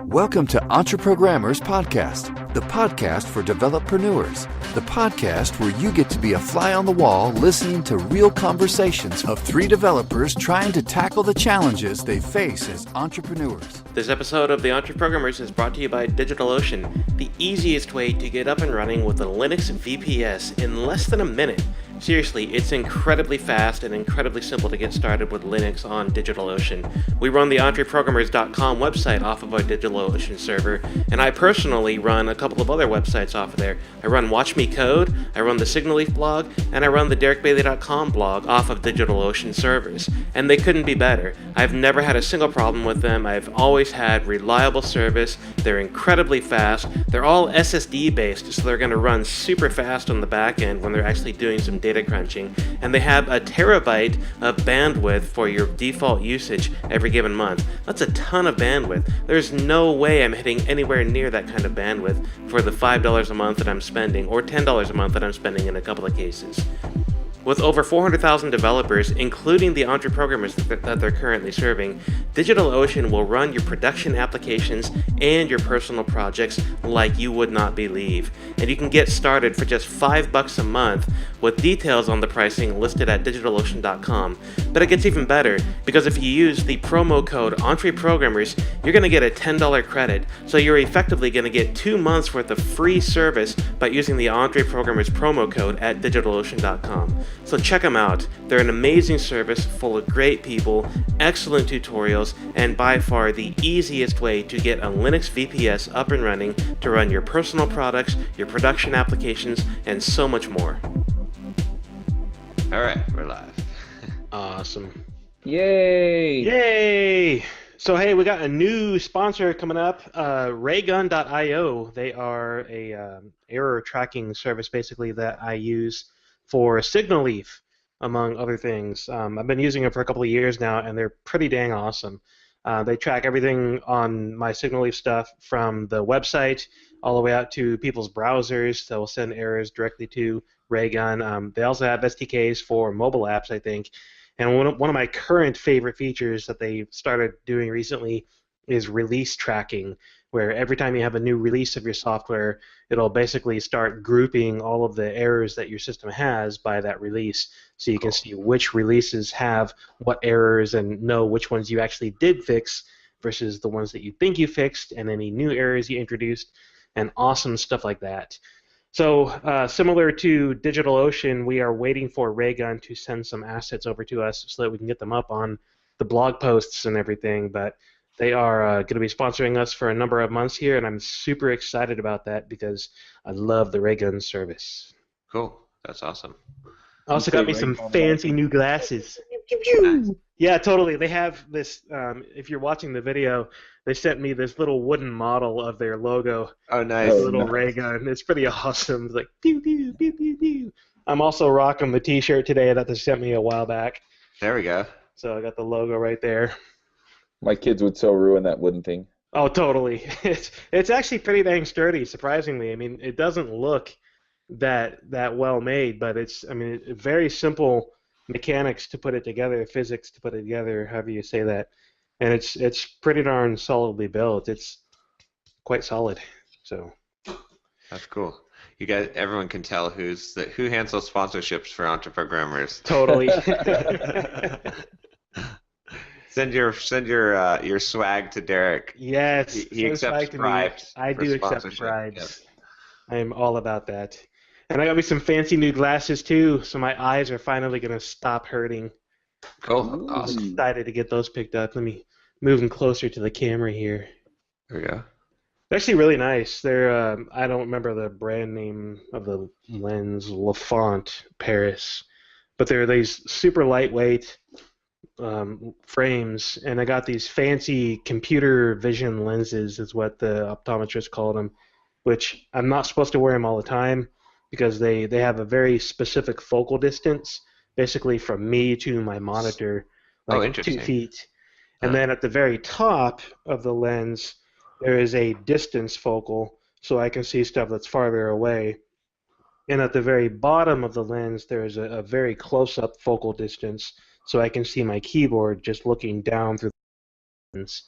Welcome to EntreProgrammers Podcast, the podcast for developreneurs, the podcast where you get to be a fly on the wall listening to real conversations of three developers trying to tackle the challenges they face as entrepreneurs. This episode of the EntreProgrammers is brought to you by DigitalOcean, the easiest way to get up and running with a Linux VPS in less than a minute. Seriously, it's incredibly fast and incredibly simple to get started with Linux on DigitalOcean. We run the EntreProgrammers.com website off of our DigitalOcean server, and I personally run a couple of other websites off of there. I run Watch Me Code, I run the Signal Leaf blog, and I run the DerickBailey.com blog off of DigitalOcean servers. And they couldn't be better. I've never had a single problem with them. I've always had reliable service. They're incredibly fast. They're all SSD based, so they're going to run super fast on the back end when they're actually doing some data crunching, and they have a terabyte of bandwidth for your default usage every given month. That's a ton of bandwidth. There's no way I'm hitting anywhere near that kind of bandwidth for the $5 a month that I'm spending, or $10 a month that I'm spending in a couple of cases. With over 400,000 developers, including the EntreProgrammers that they're currently serving, DigitalOcean will run your production applications and your personal projects like you would not believe. And you can get started for just $5 a month, with details on the pricing listed at DigitalOcean.com. But it gets even better, because if you use the promo code EntreProgrammers, you're going to get a $10 credit. So you're effectively going to get 2 months worth of free service by using the EntreProgrammers promo code at DigitalOcean.com. So check them out. They're an amazing service full of great people, excellent tutorials, and by far the easiest way to get a Linux VPS up and running to run your personal products, your production applications, and so much more. All right, we're live. Awesome. Yay! Yay! So hey, we got a new sponsor coming up, Raygun.io. They are a error tracking service basically that I use for Signal Leaf, among other things. I've been using it for a couple of years now, and they're pretty dang awesome. They track everything on my Signal Leaf stuff from the website all the way out to people's browsers that will send errors directly to Raygun. They also have SDKs for mobile apps, I think. And one of my current favorite features that they started doing recently is release tracking, where every time you have a new release of your software, it'll basically start grouping all of the errors that your system has by that release, so you can see which releases have what errors and know which ones you actually did fix versus the ones that you think you fixed and any new errors you introduced, and awesome stuff like that. So similar to DigitalOcean, we are waiting for Raygun to send some assets over to us so that we can get them up on the blog posts and everything, but they are going to be sponsoring us for a number of months here, and I'm super excited about that because I love the Raygun service. Cool. That's awesome. I also got me some fancy new glasses. Nice. Yeah, totally. They have this, if you're watching the video, they sent me this little wooden model of their logo. Oh, nice. A little Raygun. It's pretty awesome. It's like, pew, pew, pew, pew, pew. I'm also rocking the t-shirt today that they sent me a while back. There we go. So I got the logo right there. My kids would so ruin that wooden thing. Oh, totally. It's actually pretty dang sturdy, surprisingly. I mean, it doesn't look that well made, but it's very simple mechanics to put it together, physics to put it together, however you say that. And it's pretty darn solidly built. It's quite solid. So That's cool. You guys, everyone can tell who handles sponsorships for EntreProgrammers. totally. Send your swag to Derick. Yes. He accepts bribes. I do accept sponsorship. bribes. Yep. I am all about that. And I got me some fancy new glasses too, so my eyes are finally going to stop hurting. Cool. Awesome. I'm excited to get those picked up. Let me move them closer to the camera here. There we go. They're actually really nice. They're I don't remember the brand name of the lens, Lafont Paris, but they're these super lightweight frames, and I got these fancy computer vision lenses, is what the optometrist called them, which I'm not supposed to wear them all the time because they have a very specific focal distance, basically from me to my monitor, like 2 feet. And then at the very top of the lens, there is a distance focal, so I can see stuff that's farther away. And at the very bottom of the lens, there's a very close-up focal distance, so I can see my keyboard just looking down through the lens.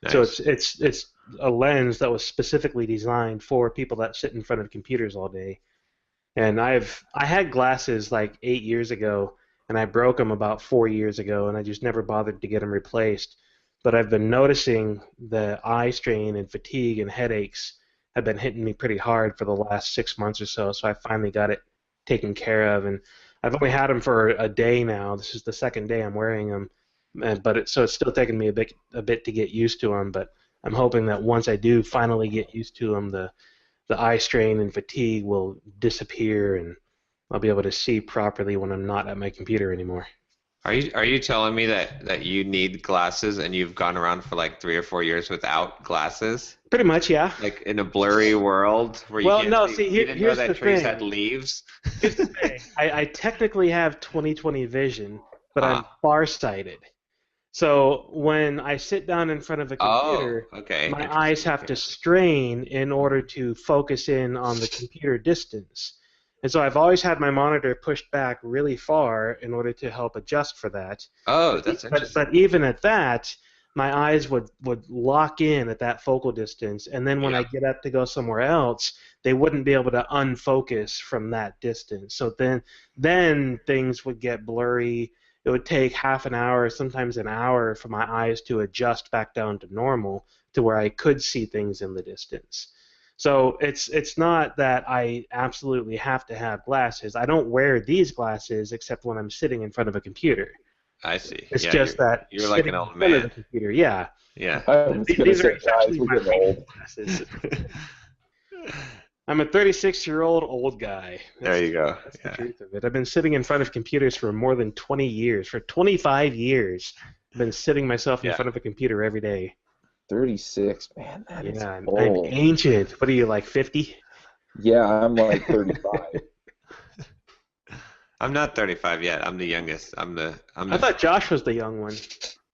So Nice. it's a lens that was specifically designed for people that sit in front of computers all day. And I had glasses like 8 years ago, and I broke them about 4 years ago, and I just never bothered to get them replaced. But I've been noticing the eye strain and fatigue and headaches have been hitting me pretty hard for the last 6 months or so. So I finally got it taken care of, and I've only had them for a day now. This is the second day I'm wearing them, so it's still taking me a bit to get used to them. But I'm hoping that once I do finally get used to them, the eye strain and fatigue will disappear, and I'll be able to see properly when I'm not at my computer anymore. Are you telling me that you need glasses and you've gone around for like 3 or 4 years without glasses? Pretty much, yeah. Like in a blurry world where you Well, can't no, see, see, you didn't know here's that the trees thing. had leaves? Here's the thing. I technically have 20/20 vision, but I'm farsighted. So when I sit down in front of a computer, okay. my eyes have to strain in order to focus in on the computer distance. And so I've always had my monitor pushed back really far in order to help adjust for that. Oh, that's interesting. But even at that, my eyes would lock in at that focal distance, and then when I get up to go somewhere else, they wouldn't be able to unfocus from that distance. So then things would get blurry. It would take half an hour, sometimes an hour, for my eyes to adjust back down to normal to where I could see things in the distance. So it's not that I absolutely have to have glasses. I don't wear these glasses except when I'm sitting in front of a computer. I see. It's just that you're like an old in front of man. the computer, yeah. Yeah. I was going to These are say, guys, actually we're my getting favorite old. glasses. I'm a 36-year-old old guy. There you go. That's the truth of it. I've been sitting in front of computers for more than 20 years. For 25 years, I've been sitting myself in front of a computer every day. 36, man, that is I'm old. ancient. What are you, like 50? Yeah, I'm like 35. I'm not 35 yet. I'm the youngest. I thought Josh was the young one.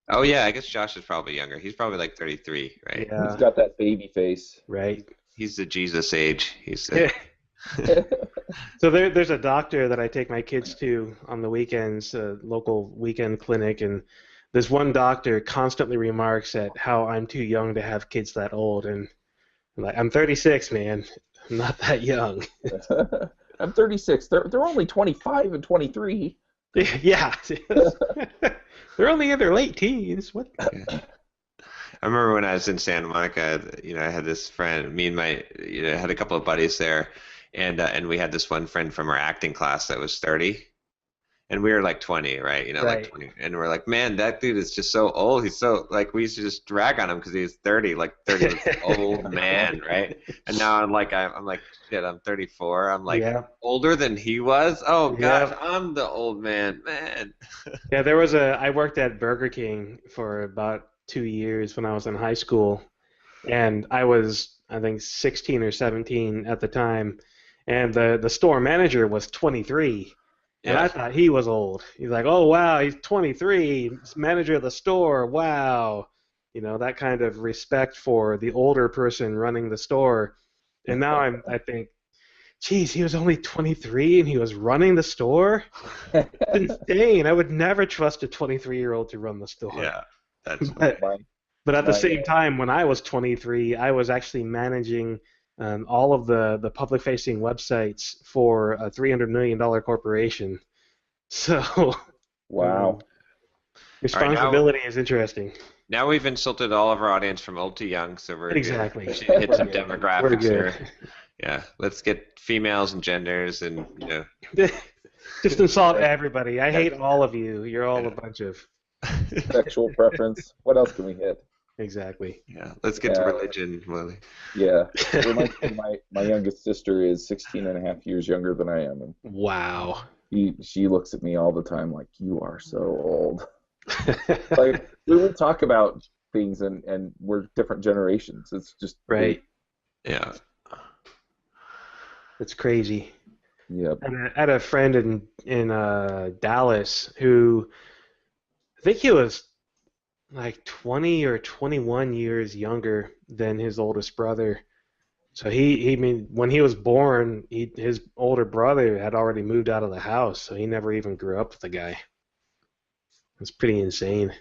Oh yeah, I guess Josh is probably younger. He's probably like 33, right? Yeah. He's got that baby face. Right. He's the Jesus age. So there's a doctor that I take my kids to on the weekends, a local weekend clinic, and this one doctor constantly remarks at how I'm too young to have kids that old, and I'm like, I'm 36, man. I'm not that young. I'm 36. They're only 25 and 23. Yeah. They're only in their late teens. What? I remember when I was in Santa Monica, I had this friend, me and my, had a couple of buddies there, and we had this one friend from our acting class that was 30, and we were like 20, right? Right. Like 20, and we're like, man, that dude is just so old. He's so, like, we used to just drag on him because he was 30, like 30 was an old man, right? And now I'm like, shit, I'm 34. I'm like older than he was. Oh gosh, I'm the old man. Yeah, I worked at Burger King for about 2 years when I was in high school, and I was, I think, 16 or 17 at the time, and the store manager was 23, and I thought he was old. He's like, oh wow, he's 23, he's manager of the store, wow, that kind of respect for the older person running the store. And now I think, geez, he was only 23 and he was running the store? It's insane. I would never trust a 23-year-old to run the store. Yeah. But at the same time, when I was 23, I was actually managing all of the public-facing websites for a $300 million corporation. So, wow. Responsibility is interesting. Now we've insulted all of our audience from old to young, so we're exactly. We should hit some demographics We're here. Yeah, let's get females and genders and Just insult everybody. I hate all of you. You're all a bunch of sexual preference. What else can we hit? Exactly. Yeah, let's get to religion, Willie. Yeah. Well, my youngest sister is 16 and a half years younger than I am. And wow. She looks at me all the time like, you are so old. Like, we will talk about things and we're different generations. It's just right. Yeah. It's crazy. Yep. And I had a friend in Dallas who, I think he was like 20 or 21 years younger than his oldest brother. So when he was born, his older brother had already moved out of the house, so he never even grew up with the guy. It's pretty insane.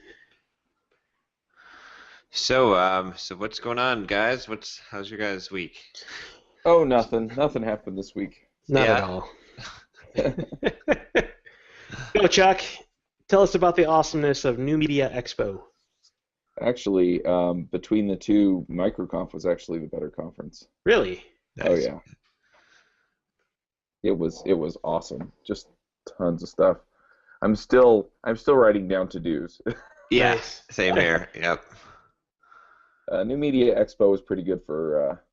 So what's going on, guys? How's your guys' week? Oh, nothing. Nothing happened this week. Not at all. Go, Chuck. Tell us about the awesomeness of New Media Expo. Actually, between the two, MicroComp was actually the better conference. Really? Oh yeah. It was awesome. Just tons of stuff. I'm still writing down to-dos. Yeah, Nice. same here. Yep. New Media Expo was pretty good for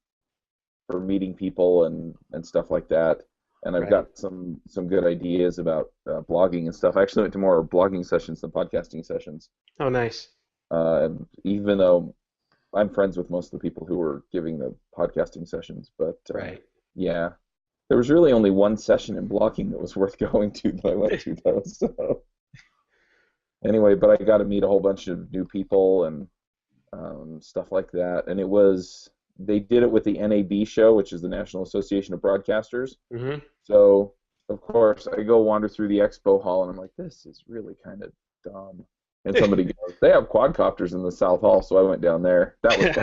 meeting people and stuff like that. And I've got some good ideas about blogging and stuff. I actually went to more blogging sessions than podcasting sessions. Oh, nice. Even though I'm friends with most of the people who were giving the podcasting sessions, but yeah, there was really only one session in blogging that was worth going to that I went to though. So anyway, but I got to meet a whole bunch of new people and stuff like that, and they did it with the NAB show, which is the National Association of Broadcasters. Mm-hmm. So of course I go wander through the expo hall and I'm like, this is really kind of dumb. And somebody goes, they have quad-copters in the South Hall, so I went down there. That was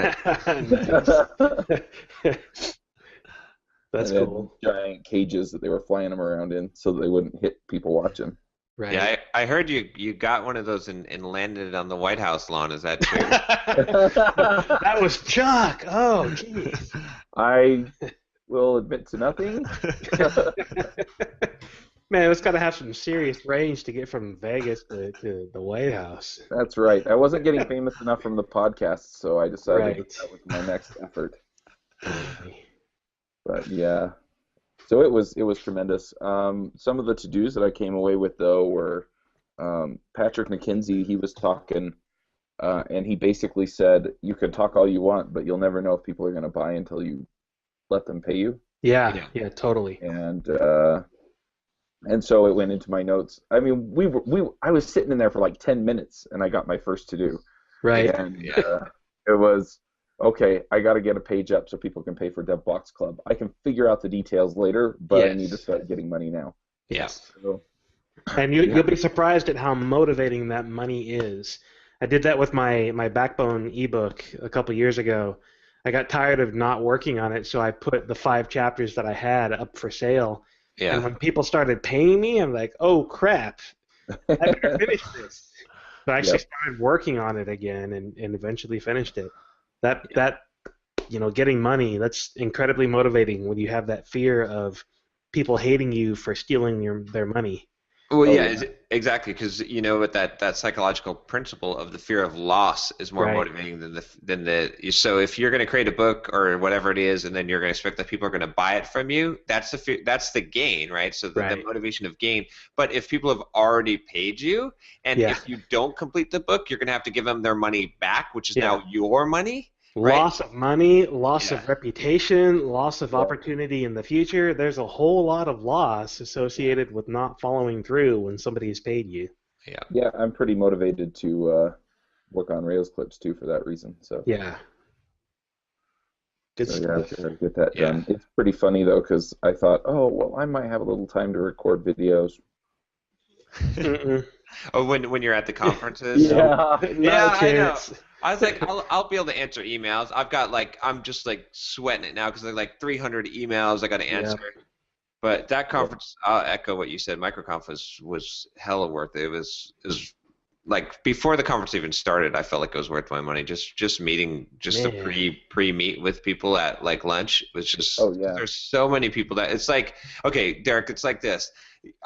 fun. That's and cool. Giant cages that they were flying them around in so that they wouldn't hit people watching. Right. Yeah, I heard you got one of those and landed it on the White House lawn. Is that true? That was Chuck. Oh, jeez. I will admit to nothing. Man, it's got to have some serious range to get from Vegas to the White House. That's right. I wasn't getting famous enough from the podcast, so I decided that was my next effort. But yeah, so it was tremendous. Some of the to-dos that I came away with though were Patrick McKenzie. He was talking, and he basically said, "You can talk all you want, but you'll never know if people are going to buy until you let them pay you." Yeah, totally. And so it went into my notes. I mean, I was sitting in there for like 10 minutes, and I got my first to-do. Right. And it was, okay, I got to get a page up so people can pay for DevBox Club. I can figure out the details later, but I need to start getting money now. Yes. So, And you'll be surprised at how motivating that money is. I did that with my Backbone ebook a couple years ago. I got tired of not working on it, so I put the 5 chapters that I had up for sale. Yeah. And when people started paying me, I'm like, oh, crap. I better finish this. But I actually started working on it again and eventually finished it. That getting money, that's incredibly motivating when you have that fear of people hating you for stealing their money. Well, exactly, because what that psychological principle of the fear of loss is more motivating than the. So if you're going to create a book or whatever it is, and then you're going to expect that people are going to buy it from you, that's the gain, right? So the motivation of gain. But if people have already paid you, and if you don't complete the book, you're going to have to give them their money back, which is now your money. Right? Loss of money, loss of reputation, loss of opportunity in the future. There's a whole lot of loss associated with not following through when somebody has paid you. Yeah, I'm pretty motivated to work on Rails clips too for that reason. So yeah, good stuff. Yeah, gotta get that done. It's pretty funny though because I thought, oh well, I might have a little time to record videos. Oh, when you're at the conferences? I know. I was like, I'll be able to answer emails. I'm just sweating it now because there's 300 emails I got to answer. But that conference, I'll echo what you said. MicroConf was hella worth it. It was before the conference even started, I felt like it was worth my money. Just meeting, to pre-meet with people at lunch was just. Oh yeah. There's so many people that it's like, okay, Derick, it's like this.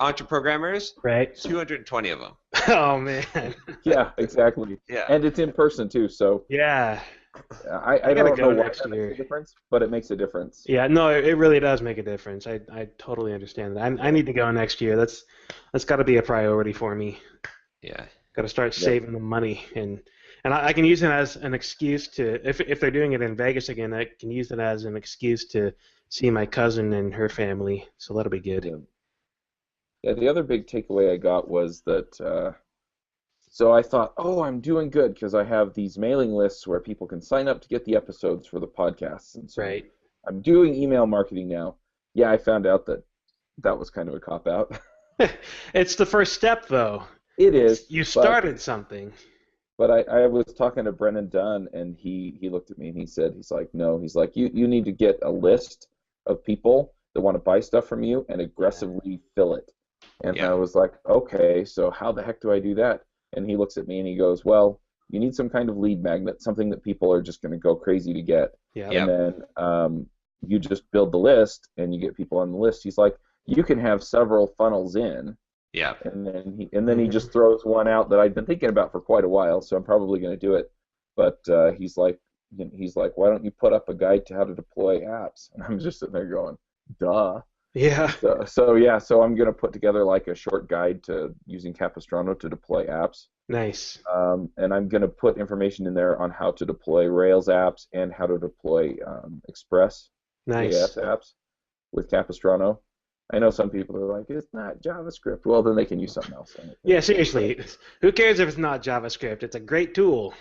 EntreProgrammers, 220 of them. Oh man. Yeah, exactly. Yeah. And it's in person too, so. Yeah. I don't know why that makes a difference, but it makes a difference. Yeah, no, it really does make a difference. I totally understand that. I need to go next year. That's got to be a priority for me. Yeah. Got to start saving the money, and I can use it as an excuse to if they're doing it in Vegas again, I can use it as an excuse to see my cousin and her family. So that'll be good. Yeah, the other big takeaway I got was that. So I thought, oh, I'm doing good because I have these mailing lists where people can sign up to get the episodes for the podcasts, and so I'm doing email marketing now. Yeah, I found out that was kind of a cop out. It's the first step, though. It is. You started something. But I was talking to Brennan Dunn, and he looked at me and he said, he's like, no, he's like, you need to get a list of people that want to buy stuff from you and aggressively fill it. And I was like, okay, so how the heck do I do that? And he looks at me and he goes, well, you need some kind of lead magnet, something that people are just going to go crazy to get. Yeah. And then you just build the list and you get people on the list. He's like, you can have several funnels in. Yeah. And then he just throws one out that I'd been thinking about for quite a while, so I'm probably going to do it. But he's like, why don't you put up a guide to how to deploy apps? And I'm just sitting there going, duh. Yeah. So I'm going to put together like a short guide to using Capistrano to deploy apps. Nice. And I'm going to put information in there on how to deploy Rails apps and how to deploy Express JS apps with Capistrano. I know some people are like, it's not JavaScript. Well, then they can use something else. Yeah, seriously. Who cares if it's not JavaScript? It's a great tool.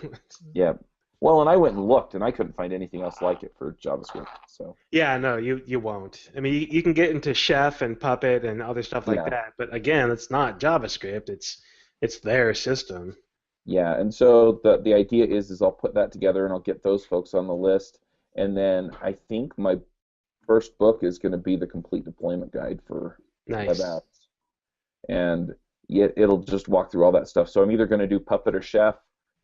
Yeah. Well, and I went and looked, and I couldn't find anything else like it for JavaScript. So. Yeah, no, you won't. I mean, you can get into Chef and Puppet and other stuff like that, but again, it's not JavaScript. It's their system. Yeah, and so the idea is I'll put that together, and I'll get those folks on the list, and then I think my first book is going to be the complete deployment guide for web apps, and it'll just walk through all that stuff. So I'm either going to do Puppet or Chef,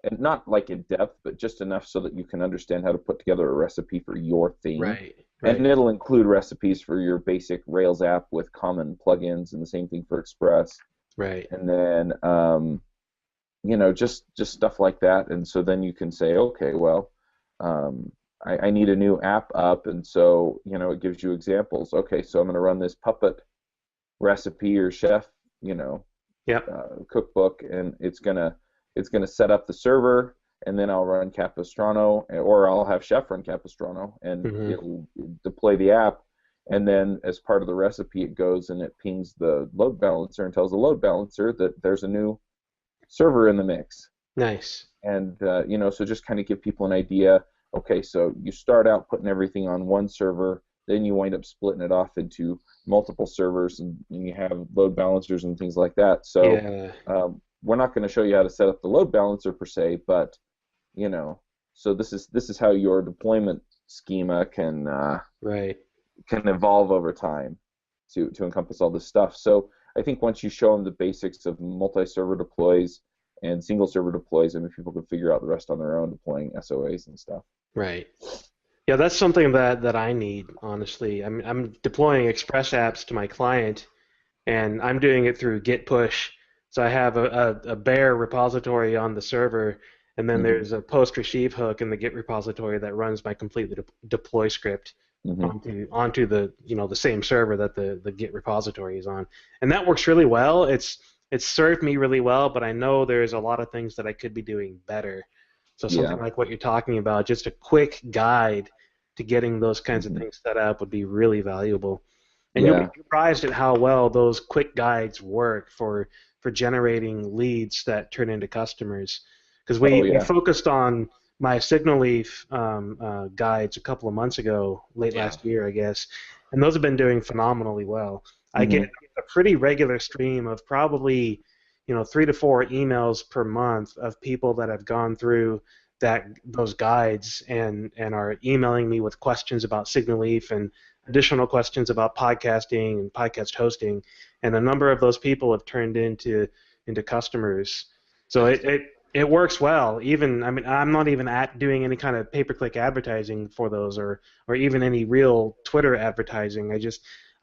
and not like in depth, but just enough so that you can understand how to put together a recipe for your theme. Right. And it'll include recipes for your basic Rails app with common plugins, and the same thing for Express. Right. And then just stuff like that. And so then you can say, okay, well, I need a new app up, and so it gives you examples. Okay, so I'm going to run this Puppet recipe or Chef, cookbook, and it's gonna set up the server, and then I'll run Capistrano, or I'll have Chef run Capistrano, and it'll deploy the app. And then as part of the recipe, it goes and it pings the load balancer and tells the load balancer that there's a new server in the mix. Nice. And so just kind of give people an idea. Okay, so you start out putting everything on one server, then you wind up splitting it off into multiple servers, and you have load balancers and things like that. So we're not going to show you how to set up the load balancer per se, but so this is how your deployment schema can evolve over time to encompass all this stuff. So I think once you show them the basics of multi-server deploys and single server deploys, I mean, people can figure out the rest on their own, deploying SOAs and stuff. Right. Yeah, that's something that I need, honestly. I'm deploying Express apps to my client, and I'm doing it through Git push. So I have a bare repository on the server, and then there's a post receive hook in the Git repository that runs my complete deploy script onto the the same server that the Git repository is on, and that works really well. It's served me really well, but I know there's a lot of things that I could be doing better. So something like what you're talking about, just a quick guide to getting those kinds of things set up would be really valuable. And you'll be surprised at how well those quick guides work for generating leads that turn into customers. Because we focused on my Signal Leaf guides a couple of months ago, late last year, I guess, and those have been doing phenomenally well. I get a pretty regular stream of probably 3 to 4 emails per month of people that have gone through those guides and are emailing me with questions about Signal Leaf and additional questions about podcasting and podcast hosting, and a number of those people have turned into customers. So it works well. Even I'm not even doing any kind of pay-per-click advertising for those, or even any real Twitter advertising.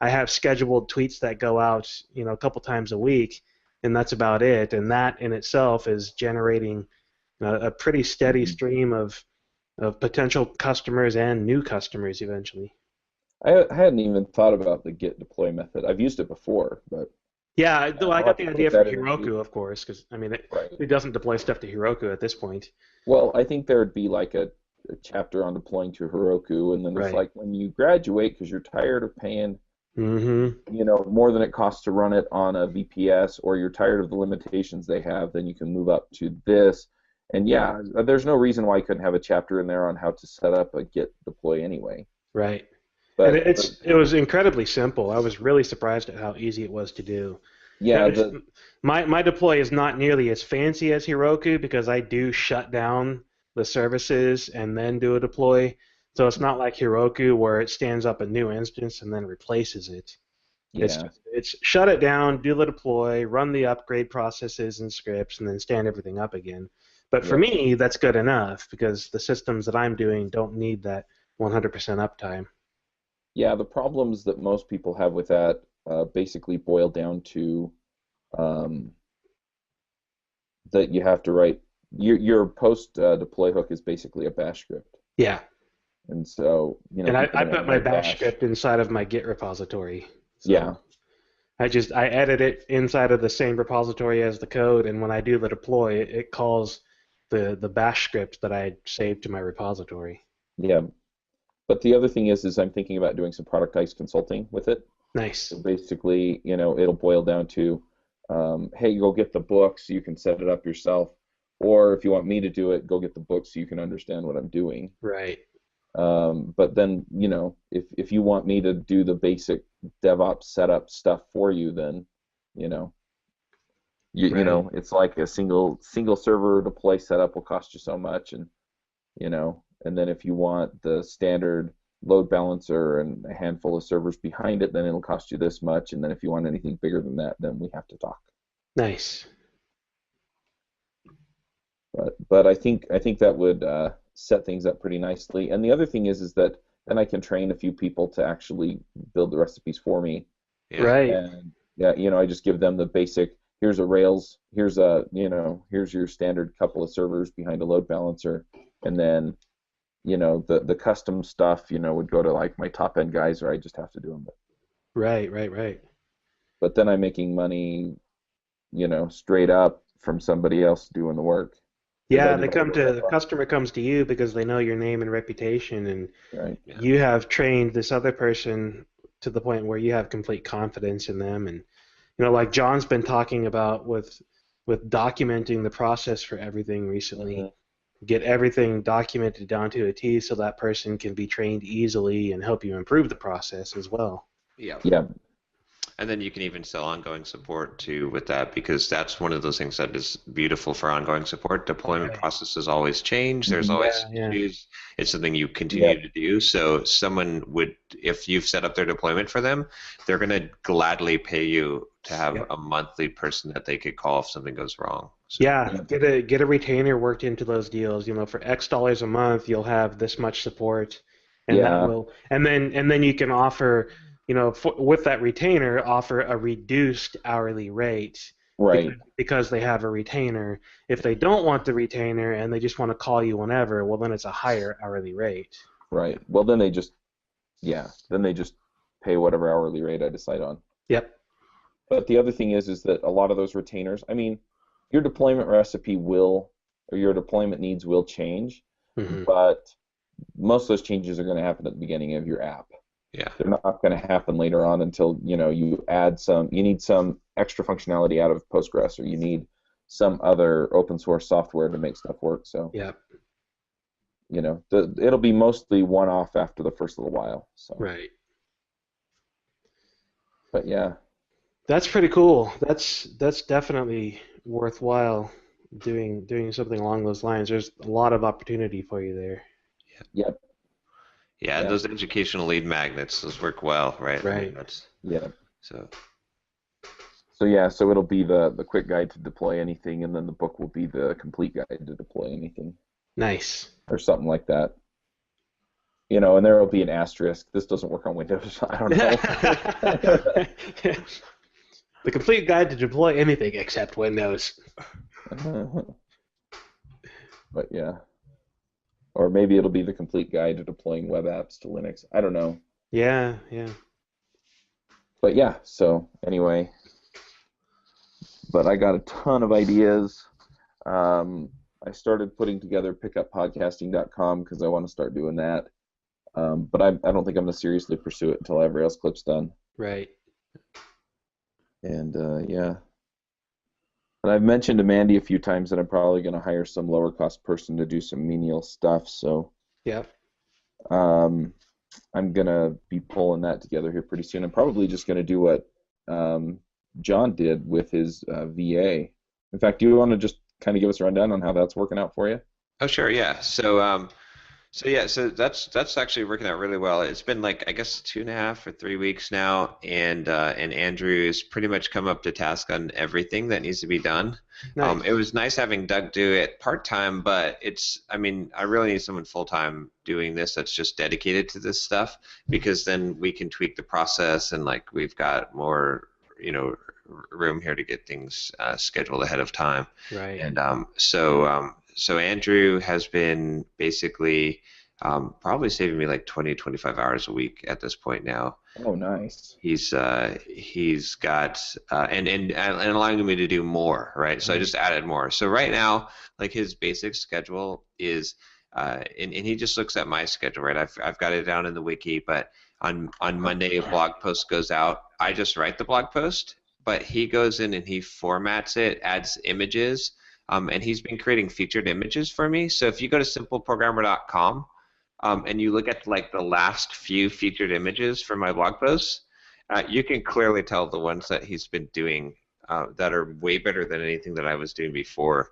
I have scheduled tweets that go out a couple times a week, and that's about it. And that in itself is generating a pretty steady stream of potential customers and new customers eventually. I hadn't even thought about the Git deploy method. I've used it before, but yeah, I got the idea from Heroku, of course, because it doesn't deploy stuff to Heroku at this point. Well, I think there would be like a chapter on deploying to Heroku, and then it's like when you graduate because you're tired of paying more than it costs to run it on a VPS, or you're tired of the limitations they have, then you can move up to this. And there's no reason why you couldn't have a chapter in there on how to set up a Git deploy anyway. Right. But it was incredibly simple. I was really surprised at how easy it was to do. Yeah, my deploy is not nearly as fancy as Heroku because I do shut down the services and then do a deploy. So it's not like Heroku where it stands up a new instance and then replaces it. yeah, It's shut it down, do the deploy, run the upgrade processes and scripts, and then stand everything up again. But for me, that's good enough because the systems that I'm doing don't need that 100% uptime. yeah. The problems that most people have with that basically boil down to that you have to write your post deploy hook is basically a bash script. Yeah. And so, And I put my bash script inside of my Git repository. So yeah. I edit it inside of the same repository as the code, and when I do the deploy, it calls the bash script that I saved to my repository. Yeah. But the other thing is I'm thinking about doing some productized consulting with it. Nice. So basically, it'll boil down to, hey, go get the book so you can set it up yourself. Or if you want me to do it, go get the book so you can understand what I'm doing. Right. But then, if you want me to do the basic DevOps setup stuff for you, then, it's like a single server deploy setup will cost you so much, and then if you want the standard load balancer and a handful of servers behind it, then it'll cost you this much, and then if you want anything bigger than that, then we have to talk. Nice. But I think that would set things up pretty nicely. And the other thing is that then I can train a few people to actually build the recipes for me. Yeah. Right. And I just give them the basic. Here's a Rails. Here's your standard couple of servers behind a load balancer, and then the custom stuff would go to like my top end guys, or I just have to do them. Right. But then I'm making money, straight up from somebody else doing the work. Yeah, the customer comes to you because they know your name and reputation, and you have trained this other person to the point where you have complete confidence in them. And like John's been talking about with documenting the process for everything recently. Mm-hmm. Get everything documented down to a T so that person can be trained easily and help you improve the process as well. Yeah. And then you can even sell ongoing support too with that, because that's one of those things that is beautiful for ongoing support. Deployment processes always change. There's always issues. It's something you continue to do. So someone would, if you've set up their deployment for them, they're going to gladly pay you to have a monthly person that they could call if something goes wrong. So, get a retainer worked into those deals. For X dollars a month, you'll have this much support, and that will, and then you can offer. With that retainer, offer a reduced hourly rate, right? Because they have a retainer. If they don't want the retainer and they just want to call you whenever, well, then it's a higher hourly rate. Right. Well, then they just pay whatever hourly rate I decide on. Yep. But the other thing is that a lot of those retainers, your deployment recipe or your deployment needs will change, but most of those changes are going to happen at the beginning of your app. Yeah. They're not going to happen later on until you need some extra functionality out of Postgres, or you need some other open source software to make stuff work. So it'll be mostly one off after the first little while. So. Right. But yeah. That's pretty cool. That's definitely worthwhile doing something along those lines. There's a lot of opportunity for you there. Yep. Yeah, and those educational lead magnets, those work well, right? Right. So it'll be the quick guide to deploy anything, and then the book will be the complete guide to deploy anything. Nice. Or something like that. And there will be an asterisk. This doesn't work on Windows. I don't know. The complete guide to deploy anything except Windows. But yeah. Or maybe it'll be the complete guide to deploying web apps to Linux. I don't know. Yeah. But yeah, so anyway. But I got a ton of ideas. I started putting together pickuppodcasting.com because I want to start doing that. But I don't think I'm going to seriously pursue it until I have Rails clips done. Right. And But I've mentioned to Mandy a few times that I'm probably going to hire some lower cost person to do some menial stuff. So I'm going to be pulling that together here pretty soon. I'm probably just going to do what John did with his VA. In fact, do you want to just kind of give us a rundown on how that's working out for you? Oh, sure, yeah. So that's actually working out really well. It's been like I guess 2.5 or 3 weeks now, and Andrew's pretty much come up to task on everything that needs to be done. Nice. It was nice having Doug do it part-time, but I really need someone full-time doing this that's just dedicated to this stuff, because then we can tweak the process, and like we've got more, room here to get things scheduled ahead of time. Right. And so Andrew has been basically probably saving me like 20, 25 hours a week at this point now. Oh, nice. He's got and allowing me to do more, right? So I just added more. So right now, like his basic schedule is, and he just looks at my schedule, right? I've got it down in the wiki, but on Monday a blog post goes out. I just write the blog post, but he goes in and he formats it, adds images. And he's been creating featured images for me. So if you go to simpleprogrammer.com and you look at like the last few featured images for my blog posts, you can clearly tell the ones that he's been doing that are way better than anything that I was doing before.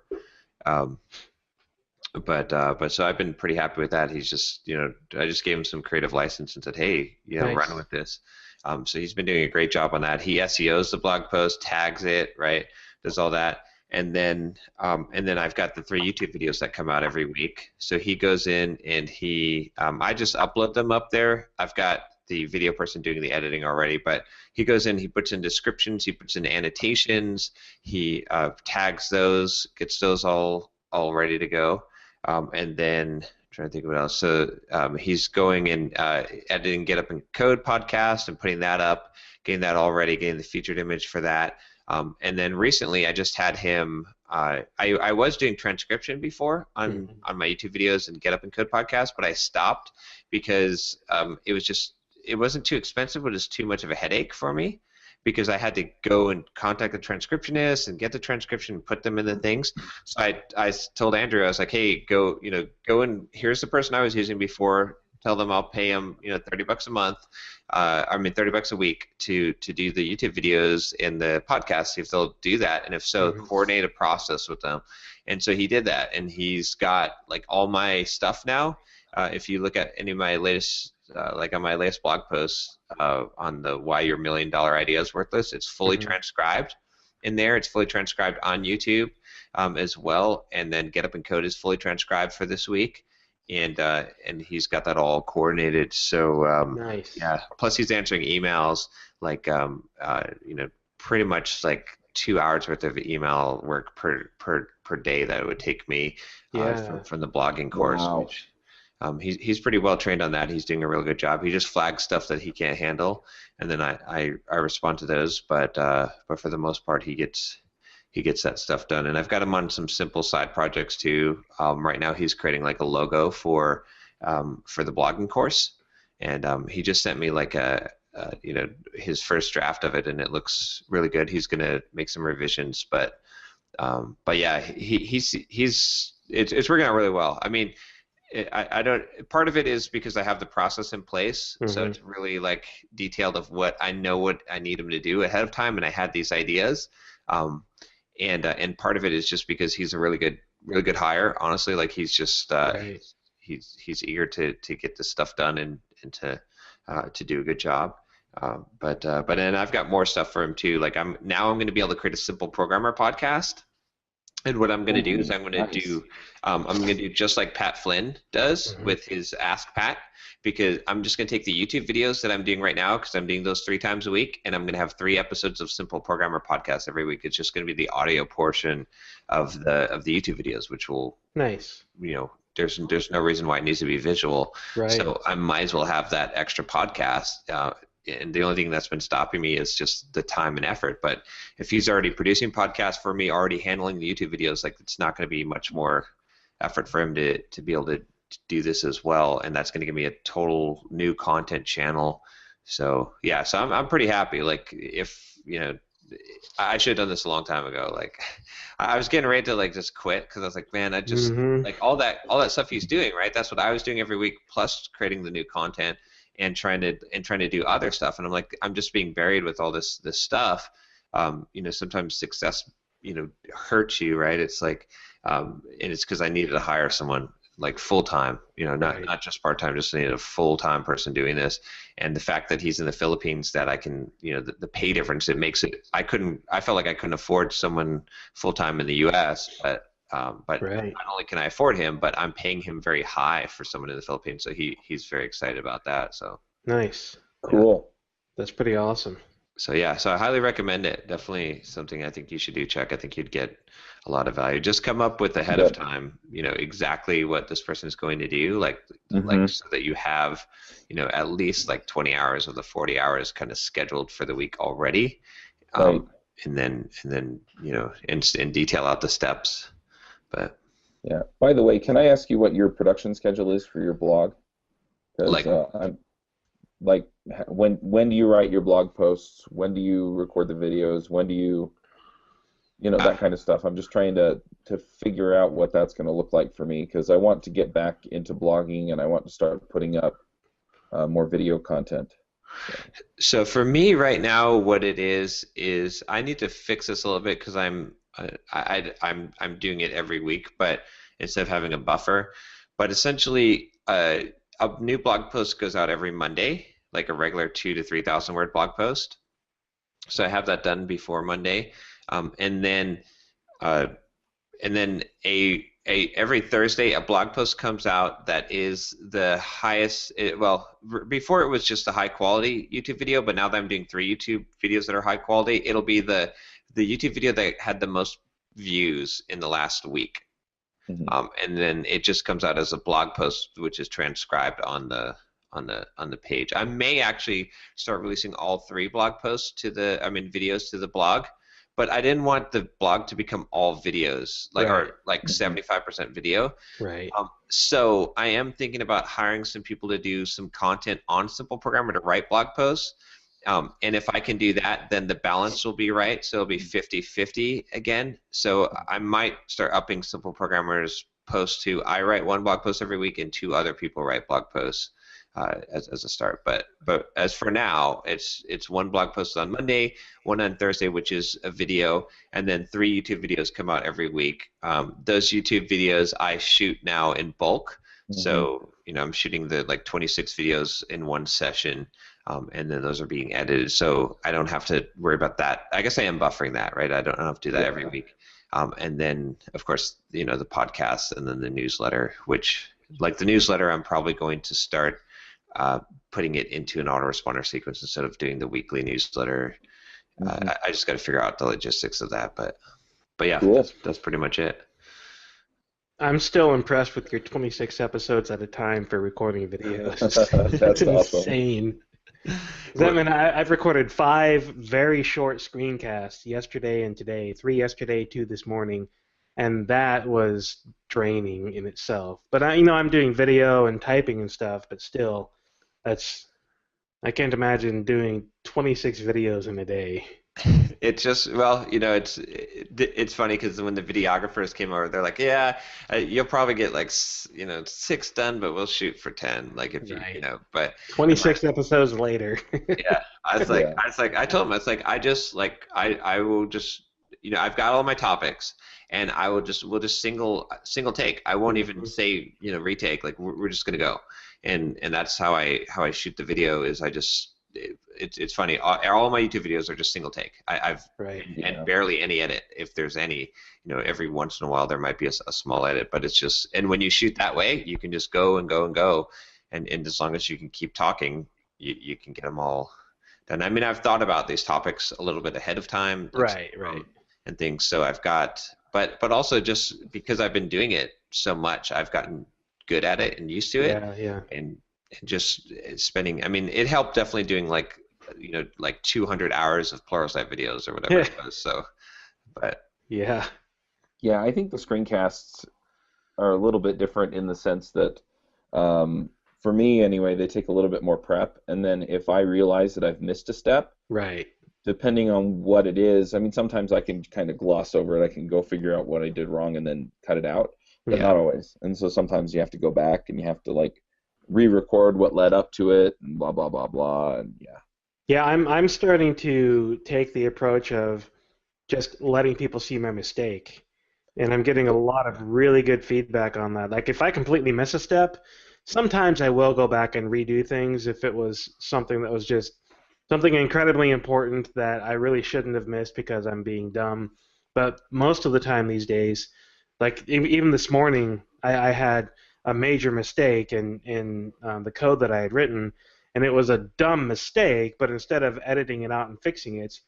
But so I've been pretty happy with that. He's just, I just gave him some creative license and said, hey, Nice. run with this. So he's been doing a great job on that. He SEOs the blog post, tags it, right, does all that. And then I've got the 3 YouTube videos that come out every week. So he goes in and I just upload them up there. I've got the video person doing the editing already, but he goes in, he puts in descriptions, he puts in annotations, he tags those, gets those all ready to go. And then I'm trying to think of what else. So he's going and editing Get Up and Code podcast and putting that up, getting that all ready, getting the featured image for that. And then recently, I just had him. I was doing transcription before on my YouTube videos and Get Up and Code podcast, but I stopped because it wasn't too expensive, but it was too much of a headache for me, because I had to go and contact the transcriptionist and get the transcription and put them in the things. So I told Andrew, I was like, hey, go and here's the person I was using before. Tell them I'll pay them, $30 a month. $30 a week to do the YouTube videos and the podcast, see if they'll do that, and if so, coordinate a process with them. And so he did that, and he's got like all my stuff now. If you look at any of my latest, like on my latest blog posts on the Why Your $1 Million Idea is Worthless, it's fully transcribed in there. It's fully transcribed on YouTube as well, and then Get Up and Code is fully transcribed for this week. And he's got that all coordinated. So nice. Yeah. Plus he's answering emails like pretty much like 2 hours worth of email work per day that it would take me from the blogging course. Wow. Which, he's pretty well trained on that. He's doing a really good job. He just flags stuff that he can't handle, and then I respond to those. But for the most part, he gets that stuff done, and I've got him on some simple side projects too. Right now, he's creating like a logo for the blogging course, and he just sent me like his first draft of it, and it looks really good. He's gonna make some revisions, but yeah, it's working out really well. I mean, I don't. Part of it is because I have the process in place, so it's really like detailed of what I need him to do ahead of time, and I had these ideas. And part of it is just because he's a really good hire. Honestly, like he's just he's eager to get this stuff done and to do a good job. But then I've got more stuff for him too. Like I'm going to be able to create a simple programmer podcast. And what I'm going to do is I'm going to do just like Pat Flynn does with his Ask Pat, because I'm just going to take the YouTube videos that I'm doing right now, because I'm doing those 3 times a week, and I'm going to have 3 episodes of Simple Programmer Podcast every week. It's just going to be the audio portion of the YouTube videos, which will nice. There's no reason why it needs to be visual. Right. So I might as well have that extra podcast. And the only thing that's been stopping me is just the time and effort. But if he's already producing podcasts for me, already handling the YouTube videos, like it's not going to be much more effort for him to be able to do this as well. And that's going to give me a total new content channel. So yeah, so I'm pretty happy. Like if I should have done this a long time ago. Like I was getting ready to like just quit, because I was like, man, I just like all that stuff he's doing, right? That's what I was doing every week, plus creating the new content and trying to do other stuff. And I'm like, I'm just being buried with all this stuff. sometimes success, hurts you, right? It's like, and it's because I needed to hire someone like full-time, not just part-time, just needed a full-time person doing this. And the fact that he's in the Philippines, that I can, the pay difference, it makes it, I felt like I couldn't afford someone full-time in the US, but right. not only can I afford him, but I'm paying him very high for someone in the Philippines. So he's very excited about that. So nice. Cool. That's pretty awesome. So yeah, so I highly recommend it. Definitely something I think you should do, Chuck. I think you'd get a lot of value. Just come up with ahead of time, exactly what this person is going to do, like so that you have, at least like 20 hours of the 40 hours kind of scheduled for the week already, right. and then and detail out the steps. But yeah. By the way, can I ask you what your production schedule is for your blog? When do you write your blog posts? When do you record the videos? When do you, that kind of stuff? I'm just trying to figure out what that's going to look like for me, because I want to get back into blogging and I want to start putting up more video content. So for me right now, what it is I need to fix this a little bit, because I'm doing it every week, but instead of having a buffer. But essentially, a new blog post goes out every Monday, like a regular 2,000 to 3,000 word blog post. So I have that done before Monday, and then every Thursday a blog post comes out that is the highest. Before it was just a high quality YouTube video, but now that I'm doing 3 YouTube videos that are high quality, it'll be the YouTube video that had the most views in the last week. And then it just comes out as a blog post, which is transcribed on the page. I may actually start releasing all 3 blog posts videos to the blog, but I didn't want the blog to become all videos, or 75% video. Right. So I am thinking about hiring some people to do some content on Simple Programmer to write blog posts. And if I can do that, then the balance will be right. So it'll be 50-50 again. So I might start upping Simple Programmers posts to I write 1 blog post every week and 2 other people write blog posts as a start. But as for now, it's 1 blog post on Monday, 1 on Thursday, which is a video, and then 3 YouTube videos come out every week. Those YouTube videos I shoot now in bulk. So I'm shooting the 26 videos in one session. And then those are being edited, so I don't have to worry about that. I guess I am buffering that, right? I don't have to do that every week. And then, of course, the podcast, and then the newsletter, which, the newsletter, I'm probably going to start putting it into an autoresponder sequence instead of doing the weekly newsletter. I just got to figure out the logistics of that, but yeah, cool. That's pretty much it. I'm still impressed with your 26 episodes at a time for recording videos. That's insane. I've recorded 5 very short screencasts yesterday and today, 3 yesterday, 2 this morning, and that was draining in itself. But I'm doing video and typing and stuff, but still, I can't imagine doing 26 videos in a day. It's just, it's funny because when the videographers came over, they're like, yeah, you'll probably get 6 done, but we'll shoot for 10. But 26 episodes later. Yeah, I told him, I will just, I've got all my topics, and we'll just single take. I won't even say, retake. We're just gonna go, and that's how I shoot the video. Is I just. It's funny. All my YouTube videos are just single take. And barely any edit, if there's any. Every once in a while there might be a small edit, but it's just. And when you shoot that way, you can just go and go and go, and as long as you can keep talking, you can get them all done. I mean, I've thought about these topics a little bit ahead of time. Right. And things. So I've got, but also just because I've been doing it so much, I've gotten good at it and used to it. Yeah. And just spending, it helped definitely doing 200 hours of Pluralsight videos or whatever it was. So, but yeah, I think the screencasts are a little bit different in the sense that, for me anyway, they take a little bit more prep, and then if I realize that I've missed a step, right, depending on what it is, sometimes I can kind of gloss over it. I can go figure out what I did wrong and then cut it out, but not always. And so sometimes you have to go back and you have to re-record what led up to it and blah blah blah blah, and Yeah, I'm starting to take the approach of just letting people see my mistake. And I'm getting a lot of really good feedback on that. Like if I completely miss a step, sometimes I will go back and redo things if it was something that was just something incredibly important that I really shouldn't have missed because I'm being dumb. But most of the time these days, like even this morning, I had a major mistake in the code that I had written, and it was a dumb mistake, but instead of editing it out and fixing it,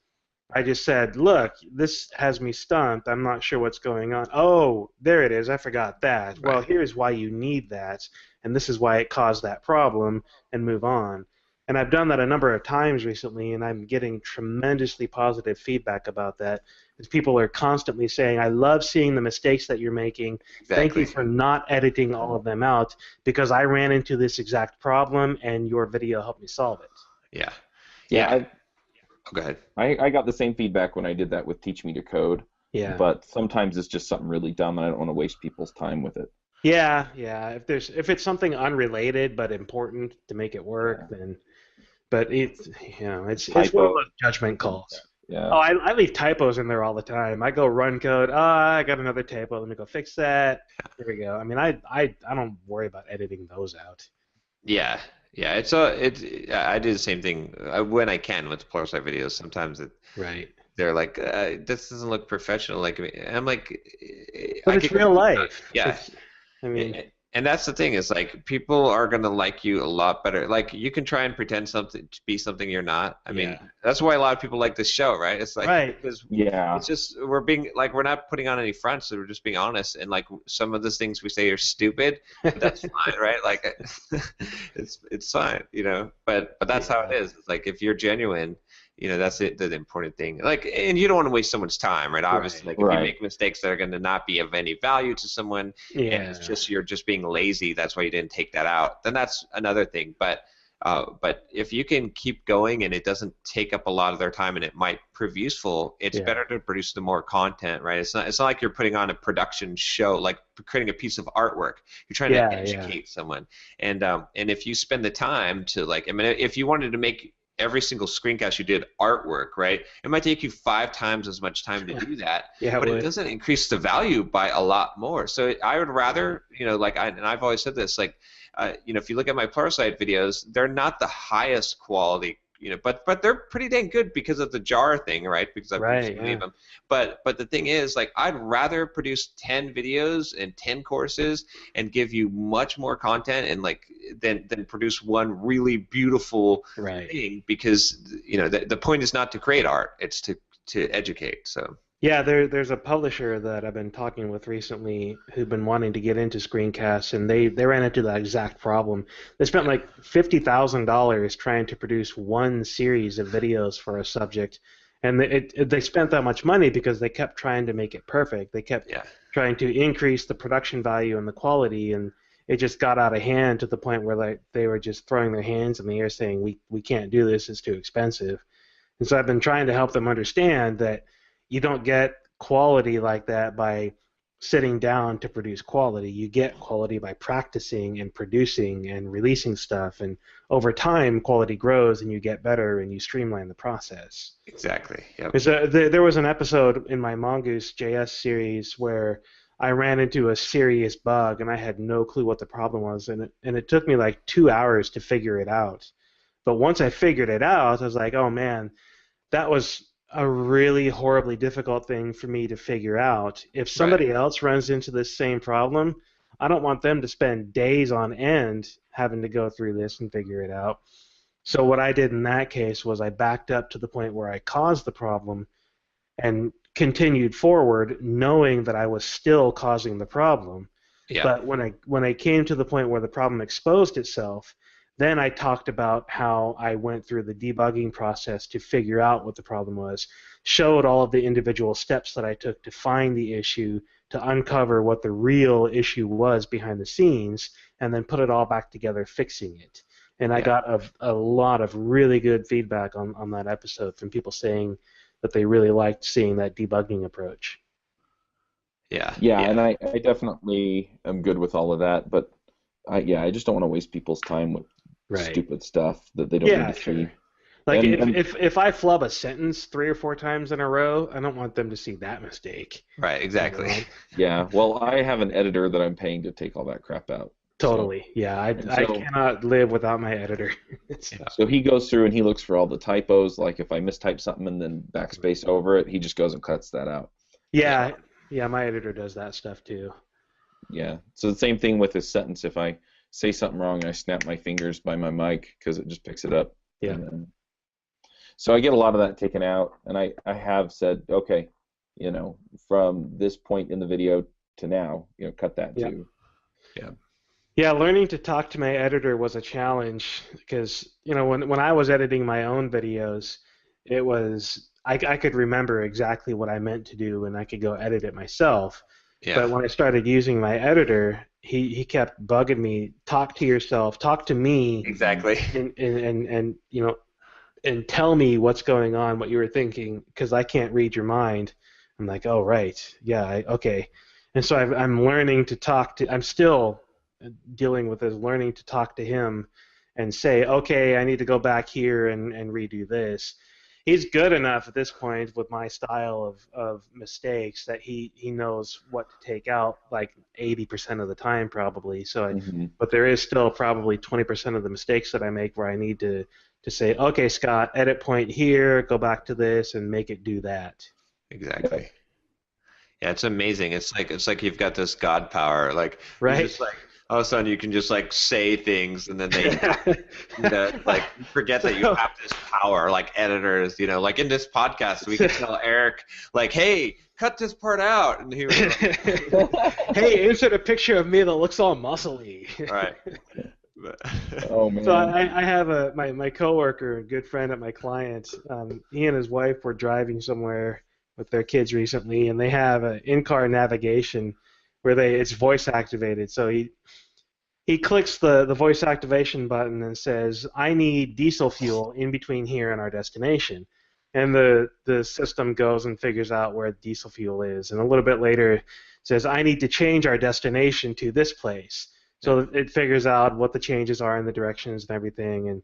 I just said, look, this has me stumped. I'm not sure what's going on. Oh, there it is. I forgot that. Right. Well, here's why you need that, and this is why it caused that problem, and move on. And I've done that a number of times recently, and I'm getting tremendously positive feedback about that. As people are constantly saying, I love seeing the mistakes that you're making. Exactly. Thank you for not editing all of them out, because I ran into this exact problem, and your video helped me solve it. Yeah. Yeah. Go ahead. I got the same feedback when I did that with Teach Me to Code. Yeah. But sometimes it's just something really dumb, and I don't want to waste people's time with it. Yeah. If it's something unrelated but important to make it work, then. But it's one of those judgment calls. Yeah. Oh, I leave typos in there all the time. I go run code. Oh, I got another typo. Let me go fix that. There we go. I mean, I don't worry about editing those out. Yeah. Yeah, I do the same thing when I can with Pluralsight videos. Sometimes they're like, this doesn't look professional. Like, I'm like, but it's real life. Yeah, and that's the thing is like people are gonna like you a lot better. Like you can try and pretend something to be something you're not. I mean, that's why a lot of people like this show, right? It's like because it's just we're not putting on any fronts, so we're just being honest. And like some of the things we say are stupid, but that's fine, right? Like it's fine, you know. But that's how it is. It's like if you're genuine, you know, that's it, the important thing. Like, and you don't want to waste someone's time, right? Obviously, like if you make mistakes that are going to not be of any value to someone, and it's just you're just being lazy, that's why you didn't take that out. Then that's another thing. But if you can keep going and it doesn't take up a lot of their time and it might prove useful, it's better to produce the more content, right? It's not like you're putting on a production show, like creating a piece of artwork. You're trying to educate someone, and if you spend the time to like, I mean, if you wanted to make every single screencast you did artwork, right? It might take you 5 times as much time to do that, but it doesn't increase the value by a lot more. So I would rather, you know, like and I've always said this, like, you know, if you look at my Pluralsight videos, they're not the highest quality, you know, but they're pretty dang good because of the jar thing, right? Because I've produced many of them. But the thing is, like, I'd rather produce 10 videos and 10 courses and give you much more content and like than produce one really beautiful thing, because you know the point is not to create art, it's to educate. So. Yeah, there's a publisher that I've been talking with recently who've been wanting to get into screencasts, and they ran into that exact problem. They spent like $50,000 trying to produce one series of videos for a subject, and they spent that much money because they kept trying to make it perfect. They kept trying to increase the production value and the quality, and it just got out of hand to the point where they were just throwing their hands in the air saying, we can't do this, it's too expensive. And so I've been trying to help them understand that you don't get quality like that by sitting down to produce quality. You get quality by practicing and producing and releasing stuff, and over time quality grows and you get better and you streamline the process. Exactly. Yep. There was an episode in my Mongoose JS series where I ran into a serious bug and I had no clue what the problem was, and it took me like 2 hours to figure it out. But once I figured it out, I was like, oh man, that was a really horribly difficult thing for me to figure out. If somebody else runs into this same problem, I don't want them to spend days on end having to go through this and figure it out. So what I did in that case was I backed up to the point where I caused the problem and continued forward knowing that I was still causing the problem. But when I came to the point where the problem exposed itself, then I talked about how I went through the debugging process to figure out what the problem was, showed all of the individual steps that I took to find the issue, to uncover what the real issue was behind the scenes, and then put it all back together fixing it. And I got a lot of really good feedback on that episode from people saying that they really liked seeing that debugging approach. Yeah, and I definitely am good with all of that, but I just don't want to waste people's time with stupid stuff that they don't need to see. Like if I flub a sentence 3 or 4 times in a row, I don't want them to see that mistake. Right, exactly. You know? Yeah, well, I have an editor that I'm paying to take all that crap out. Totally. Yeah, I cannot live without my editor. So he goes through and he looks for all the typos. Like if I mistype something and then backspace over it, he just goes and cuts that out. Yeah, my editor does that stuff too. Yeah. So the same thing with this sentence. If I say something wrong, I snap my fingers by my mic because it just picks it up. Yeah. So I get a lot of that taken out, and I have said, okay, from this point in the video to now, cut that too. Yeah. Yeah, learning to talk to my editor was a challenge because, when I was editing my own videos, it was I could remember exactly what I meant to do and I could go edit it myself. Yeah. But when I started using my editor, he kept bugging me, talk to yourself, talk to me. Exactly. And tell me what's going on, what you were thinking, because I can't read your mind. I'm like, oh, right. Yeah, okay. And so I'm learning to talk to, I'm still dealing with this, learning to talk to him and say, okay, I need to go back here and redo this. He's good enough at this point with my style of mistakes that he knows what to take out like 80% of the time probably. So, but there is still probably 20% of the mistakes that I make where I need to say, okay, Scott, edit point here, go back to this, and make it do that. Exactly. Yeah, it's amazing. It's like you've got this God power, like right. Just like all of a sudden you can just like say things, and then they like forget that you have this power. Like editors, like in this podcast, we can tell Eric, like, hey, cut this part out, and he was like, hey, insert a picture of me that looks all muscly. Right. Oh man! So I have my coworker, a good friend at my client. He and his wife were driving somewhere with their kids recently, and they have an in-car navigation where it's voice activated. So he clicks the voice activation button and says, "I need diesel fuel in between here and our destination," and the system goes and figures out where diesel fuel is, and a little bit later it says, "I need to change our destination to this place." So it figures out what the changes are in the directions and everything. And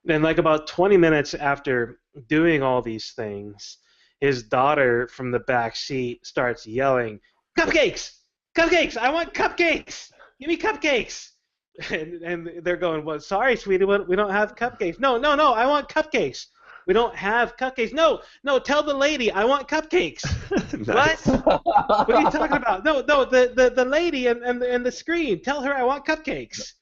then like about 20 minutes after doing all these things, his daughter from the back seat starts yelling, "Cupcakes! Cupcakes! I want cupcakes! Give me cupcakes!" And they're going, "Well, sorry, sweetie, we don't have cupcakes." No, I want cupcakes. We don't have cupcakes. No, tell the lady I want cupcakes. Nice. What are you talking about? No, the lady and the screen. Tell her I want cupcakes.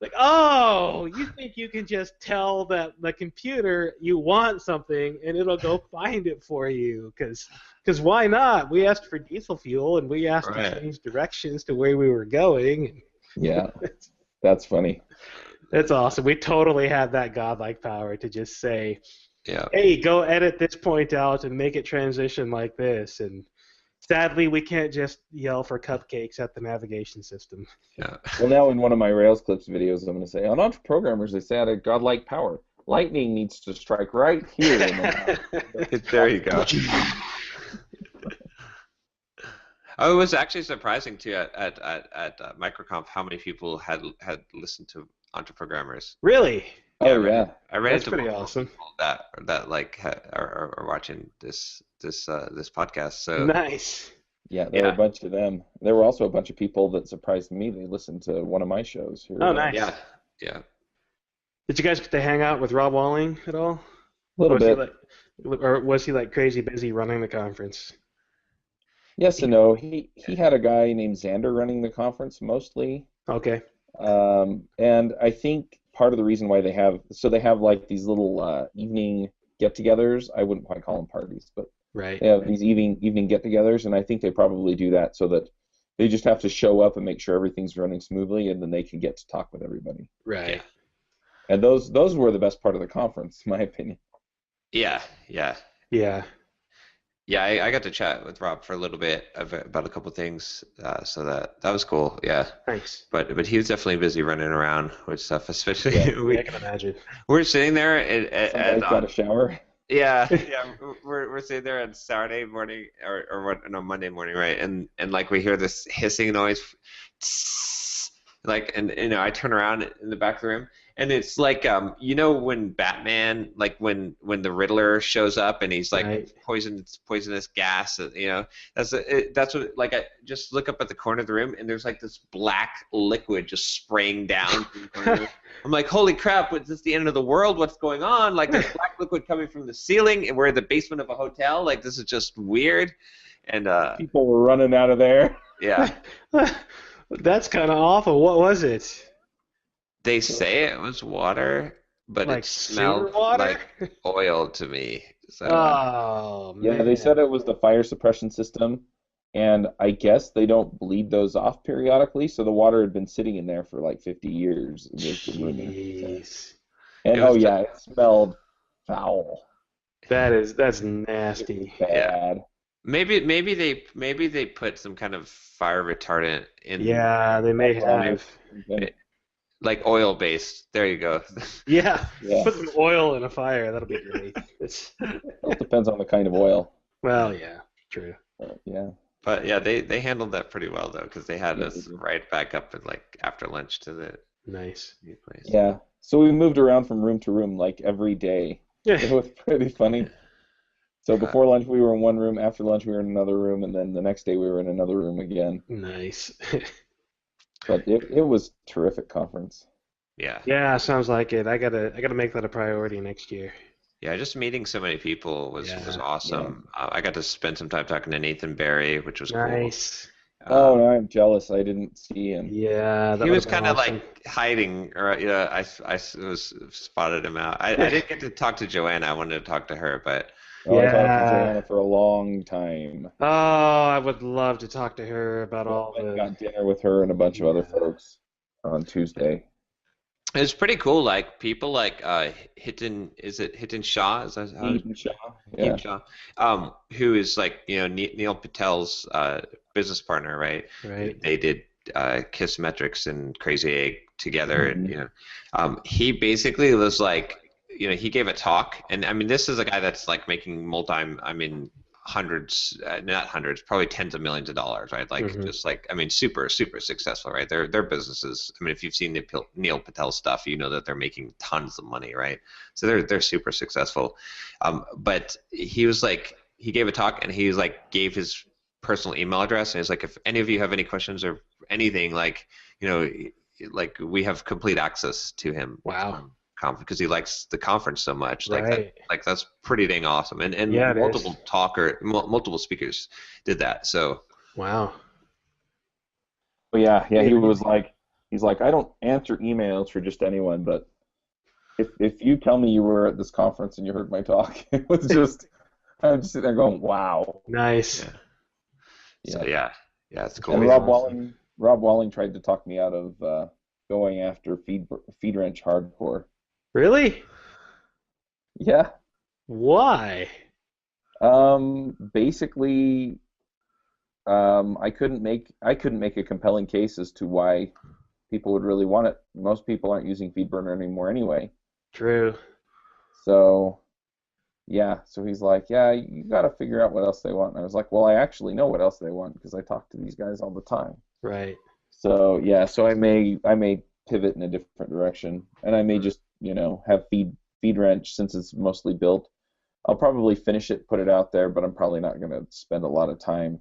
Like, oh, you think you can just tell the computer you want something and it'll go find it for you? Because why not? We asked for diesel fuel and we asked to change directions to where we were going. Yeah, that's funny. That's awesome. We totally have that godlike power to just say, yeah. Hey, go edit this point out and make it transition like this. And sadly, we can't just yell for cupcakes at the navigation system. Yeah. Well, now in one of my Rails Clips videos, I'm going to say, on EntreProgrammers, they say I had godlike power. Lightning needs to strike right here. There you go. Oh, it was actually surprising too at MicroComp how many people had listened to EntreProgrammers. Really? Oh yeah, I ran That's into pretty awesome. People that like are watching this podcast. So nice. Yeah, there were a bunch of them. There were also a bunch of people that surprised me. They listened to one of my shows. Oh, nice. Yeah. Did you guys get to hang out with Rob Walling at all? A little bit. Or was he like crazy busy running the conference? Yes and no. He had a guy named Xander running the conference mostly. Okay. And I think part of the reason why they have like these little evening get-togethers. I wouldn't quite call them parties, but right. They have these evening get-togethers, and I think they probably do that so that they just have to show up and make sure everything's running smoothly, and then they can get to talk with everybody. Right. Yeah. And those were the best part of the conference, in my opinion. Yeah. Yeah, I got to chat with Rob for a little bit about a couple things, so that was cool. Yeah. Thanks. But he was definitely busy running around with stuff, especially. Yeah, I can imagine. We're sitting there Somebody's got a shower. Yeah. We're sitting there on Saturday morning Monday morning, right? And like we hear this hissing noise, like, and I turn around in the back of the room, And it's like you know when Batman, like when the Riddler shows up and he's like poisonous gas, you know, that's what, like, I just look up at the corner of the room and there's like this black liquid just spraying down from the corner of the room. I'm like, holy crap, is this the end of the world? What's going on? Like, there's black liquid coming from the ceiling and we're in the basement of a hotel. Like, this is just weird. And people were running out of there. Yeah. That's kind of awful. What was it? They say it was water, but like it smelled like oil to me. So. Oh, man. Yeah, they said it was the fire suppression system, and I guess they don't bleed those off periodically, so the water had been sitting in there for like 50 years. Jeez. And it smelled foul. That's nasty. Bad. Maybe they put some kind of fire retardant in. Yeah, they may have. Like oil-based. There you go. Yeah. Put some oil in a fire. That'll be great. It depends on the kind of oil. Well, yeah, true. Yeah. But yeah, they handled that pretty well though, because they had us right back up at like after lunch to the new place. Yeah. So we moved around from room to room like every day. It was pretty funny. So before lunch we were in one room, after lunch we were in another room, and then the next day we were in another room again. Nice. But it was a terrific conference. Yeah. Yeah, sounds like it. I gotta make that a priority next year. Yeah, just meeting so many people was awesome. Yeah. I got to spend some time talking to Nathan Barry, which was nice. Cool. I'm jealous. I didn't see him. Yeah, he was kind of like hiding, or I spotted him out. I didn't get to talk to Joanna. I wanted to talk to her, but. I talked to Joanna for a long time. Oh, I would love to talk to her about all the... I got dinner with her and a bunch of other folks on Tuesday. It's pretty cool. Like people like Hitan Shah? Is that how Hitan Shah? Yeah. Shah, who is like Neil Patel's business partner, right? Right. They did Kissmetrics and Crazy Egg together, and he basically was like. He gave a talk, and I mean, this is a guy that's like making hundreds, not hundreds, probably tens of millions of dollars, right? Like, just like, I mean, super, super successful, right? Their businesses. I mean, if you've seen Neil Patel stuff, you know that they're making tons of money, right? So they're super successful. But he was like, he gave a talk, and he was like, gave his personal email address, and he's like, if any of you have any questions or anything, like, like we have complete access to him. Wow. Because he likes the conference so much, right. That's pretty dang awesome, and multiple speakers did that. So wow. Well, he was like, he's like, I don't answer emails for just anyone, but if you tell me you were at this conference and you heard my talk, it was just I'm just sitting there going, wow. Nice. Yeah. So it's cool. And Rob Walling tried to talk me out of going after feed wrench hardcore. Really? Yeah. Why? Basically, I couldn't make a compelling case as to why people would really want it. Most people aren't using FeedBurner anymore anyway. True. So, so he's like, you got to figure out what else they want. And I was like, well, I actually know what else they want because I talk to these guys all the time. Right. So so I may pivot in a different direction, and I may just have feed wrench since it's mostly built. I'll probably finish it, put it out there, but I'm probably not going to spend a lot of time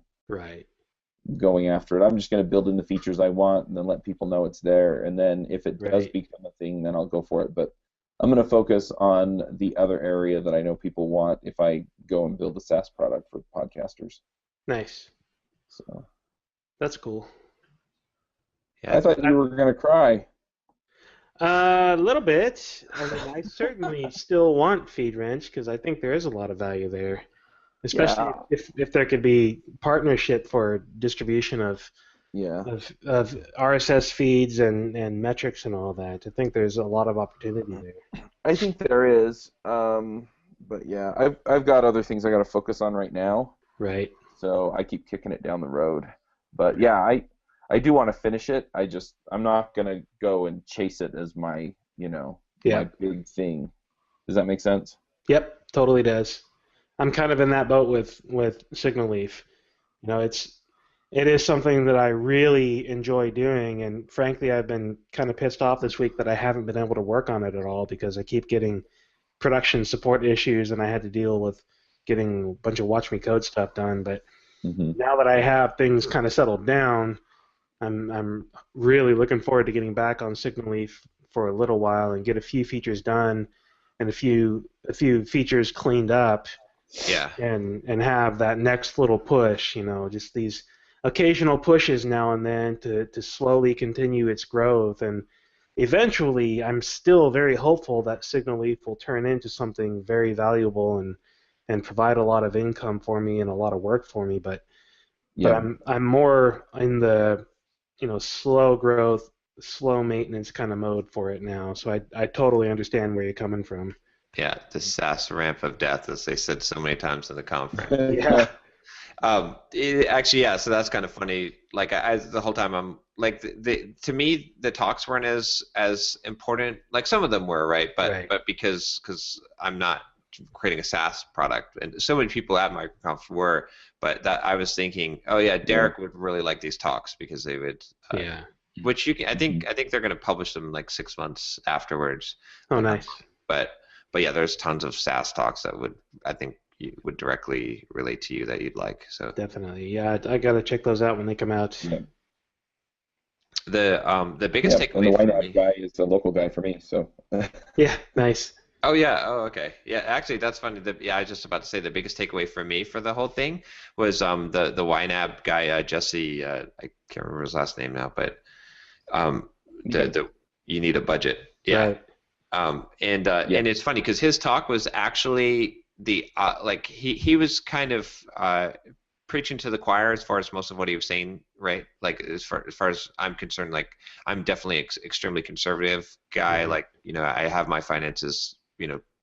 going after it. I'm just going to build in the features I want and then let people know it's there, and then if it does become a thing, then I'll go for it. But I'm going to focus on the other area that I know people want if I go and build a SaaS product for podcasters. Nice. So that's cool. Yeah, I thought you were going to cry. A little bit. I mean, I certainly still want FeedWrench because I think there is a lot of value there, especially if there could be partnership for distribution of RSS feeds and metrics and all that. I think there's a lot of opportunity there. I think there is, but I've got other things I got to focus on right now. Right. So I keep kicking it down the road, but I do want to finish it. I'm not gonna go and chase it as my my big thing. Does that make sense? Yep, totally does. I'm kind of in that boat with Signal Leaf. It is something that I really enjoy doing, and frankly, I've been kind of pissed off this week that I haven't been able to work on it at all because I keep getting production support issues, and I had to deal with getting a bunch of Watch Me Code stuff done. But now that I have things kind of settled down, I'm really looking forward to getting back on Signal for a little while and get a few features done and a few features cleaned up. Yeah. And have that next little push, just these occasional pushes now and then to slowly continue its growth. And eventually, I'm still very hopeful that Signal Leaf will turn into something very valuable and provide a lot of income for me and a lot of work for me. But I'm more in the slow growth, slow maintenance kind of mode for it now. So I totally understand where you're coming from. Yeah, the SaaS ramp of death, as they said so many times in the conference. Yeah. Actually, yeah. So that's kind of funny. Like, the whole time I'm like, to me, the talks weren't as important. Like, some of them were, right? But because I'm not creating a SaaS product, and so many people at MicroComp were. But that I was thinking, oh yeah, Derick would really like these talks because they would. Which you can, I think they're going to publish them like 6 months afterwards. Oh, nice. But yeah, there's tons of SaaS talks that I think would directly relate to you that you'd like. So definitely, yeah, I gotta check those out when they come out. Yeah. The biggest takeaway. And the YNAB guy is a local guy for me, so. Yeah, nice. Oh yeah. Oh okay. Yeah, actually, that's funny. I was just about to say the biggest takeaway for me for the whole thing was the YNAB guy, Jesse. I can't remember his last name now, but the you need a budget. Yeah. Right. And it's funny because his talk was actually like he was kind of preaching to the choir as far as most of what he was saying, right? Like as far as I'm concerned, like I'm definitely extremely conservative guy. Like I have my finances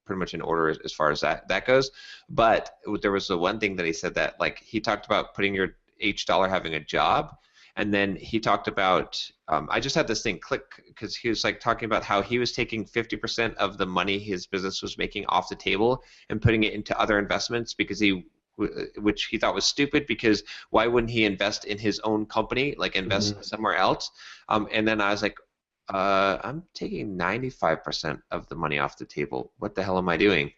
pretty much in order as far as that goes. But there was the one thing that he said that like he talked about putting your each dollar having a job. And then he talked about, I just had this thing click because he was like talking about how he was taking 50% of the money his business was making off the table and putting it into other investments because which he thought was stupid because why wouldn't he invest in his own company, like invest somewhere else? And then I was like, I'm taking 95% of the money off the table. What the hell am I doing?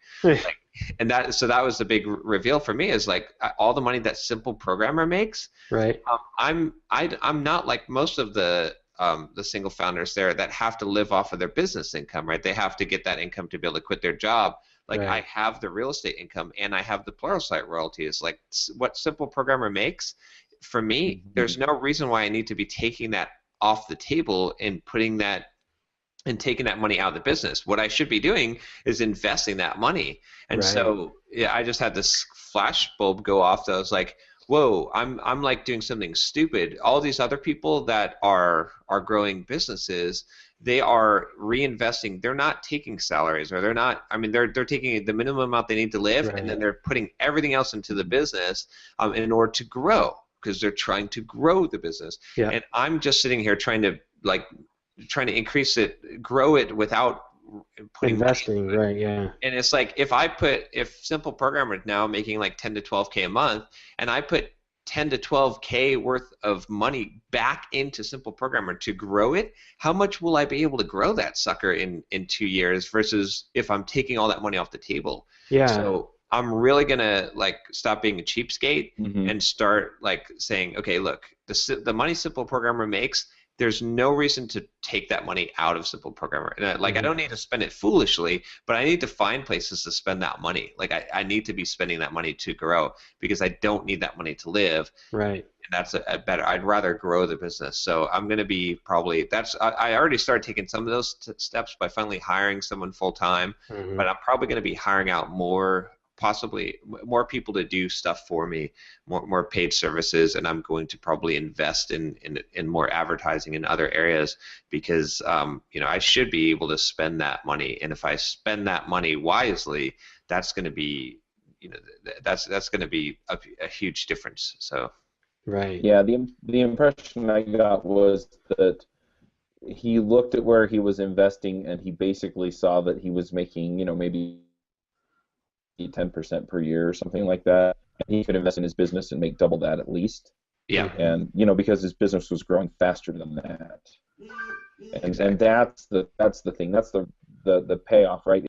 And that was the big reveal for me is like all the money that Simple Programmer makes. Right. I'm not like most of the single founders there that have to live off of their business income, right? They have to get that income to be able to quit their job. Like I have the real estate income and I have the Pluralsight royalties. Like what Simple Programmer makes for me, there's no reason why I need to be taking that off the table and putting that and taking that money out of the business. What I should be doing is investing that money. And so yeah, I just had this flash bulb go off that I was like, whoa, I'm like doing something stupid. All these other people that are growing businesses, they are reinvesting. They're not taking salaries, or they're not. I mean, they're taking the minimum amount they need to live, and then they're putting everything else into the business in order to grow because they're trying to grow the business. Yeah. And I'm just sitting here trying to increase it, grow it without putting investing, right? Yeah. And it's like if Simple Programmer is now making like 10 to 12K a month, and I put 10 to 12K worth of money back into Simple Programmer to grow it, how much will I be able to grow that sucker in 2 years versus if I'm taking all that money off the table? Yeah. So I'm really gonna like stop being a cheapskate and start like saying, okay, look, the money Simple Programmer makes, there's no reason to take that money out of Simple Programmer. And I don't need to spend it foolishly, but I need to find places to spend that money. Like I need to be spending that money to grow because I don't need that money to live. Right. And that's a better. I'd rather grow the business. So I'm going to be probably. I already started taking some of those steps by finally hiring someone full time, but I'm probably going to be hiring out possibly more people to do stuff for me, more paid services, and I'm going to probably invest in more advertising in other areas because I should be able to spend that money, and if I spend that money wisely, that's going to be that's going to be a huge difference. So right. Yeah, the impression I got was that he looked at where he was investing and he basically saw that he was making maybe 10% per year or something like that. And he could invest in his business and make double that at least. Yeah. And because his business was growing faster than that. And that's the thing. That's the payoff, right?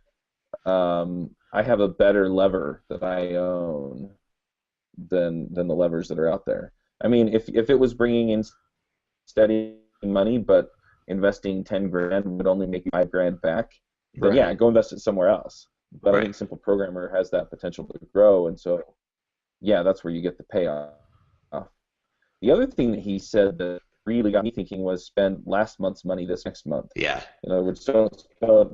I have a better lever that I own than the levers that are out there. I mean, if it was bringing in steady money, but investing 10 grand would only make you 5 grand back, then yeah, go invest it somewhere else. But I think Simple Programmer has that potential to grow, and so yeah, that's where you get the payoff. The other thing that he said that really got me thinking was spend last month's money this next month. Yeah. In other words, don't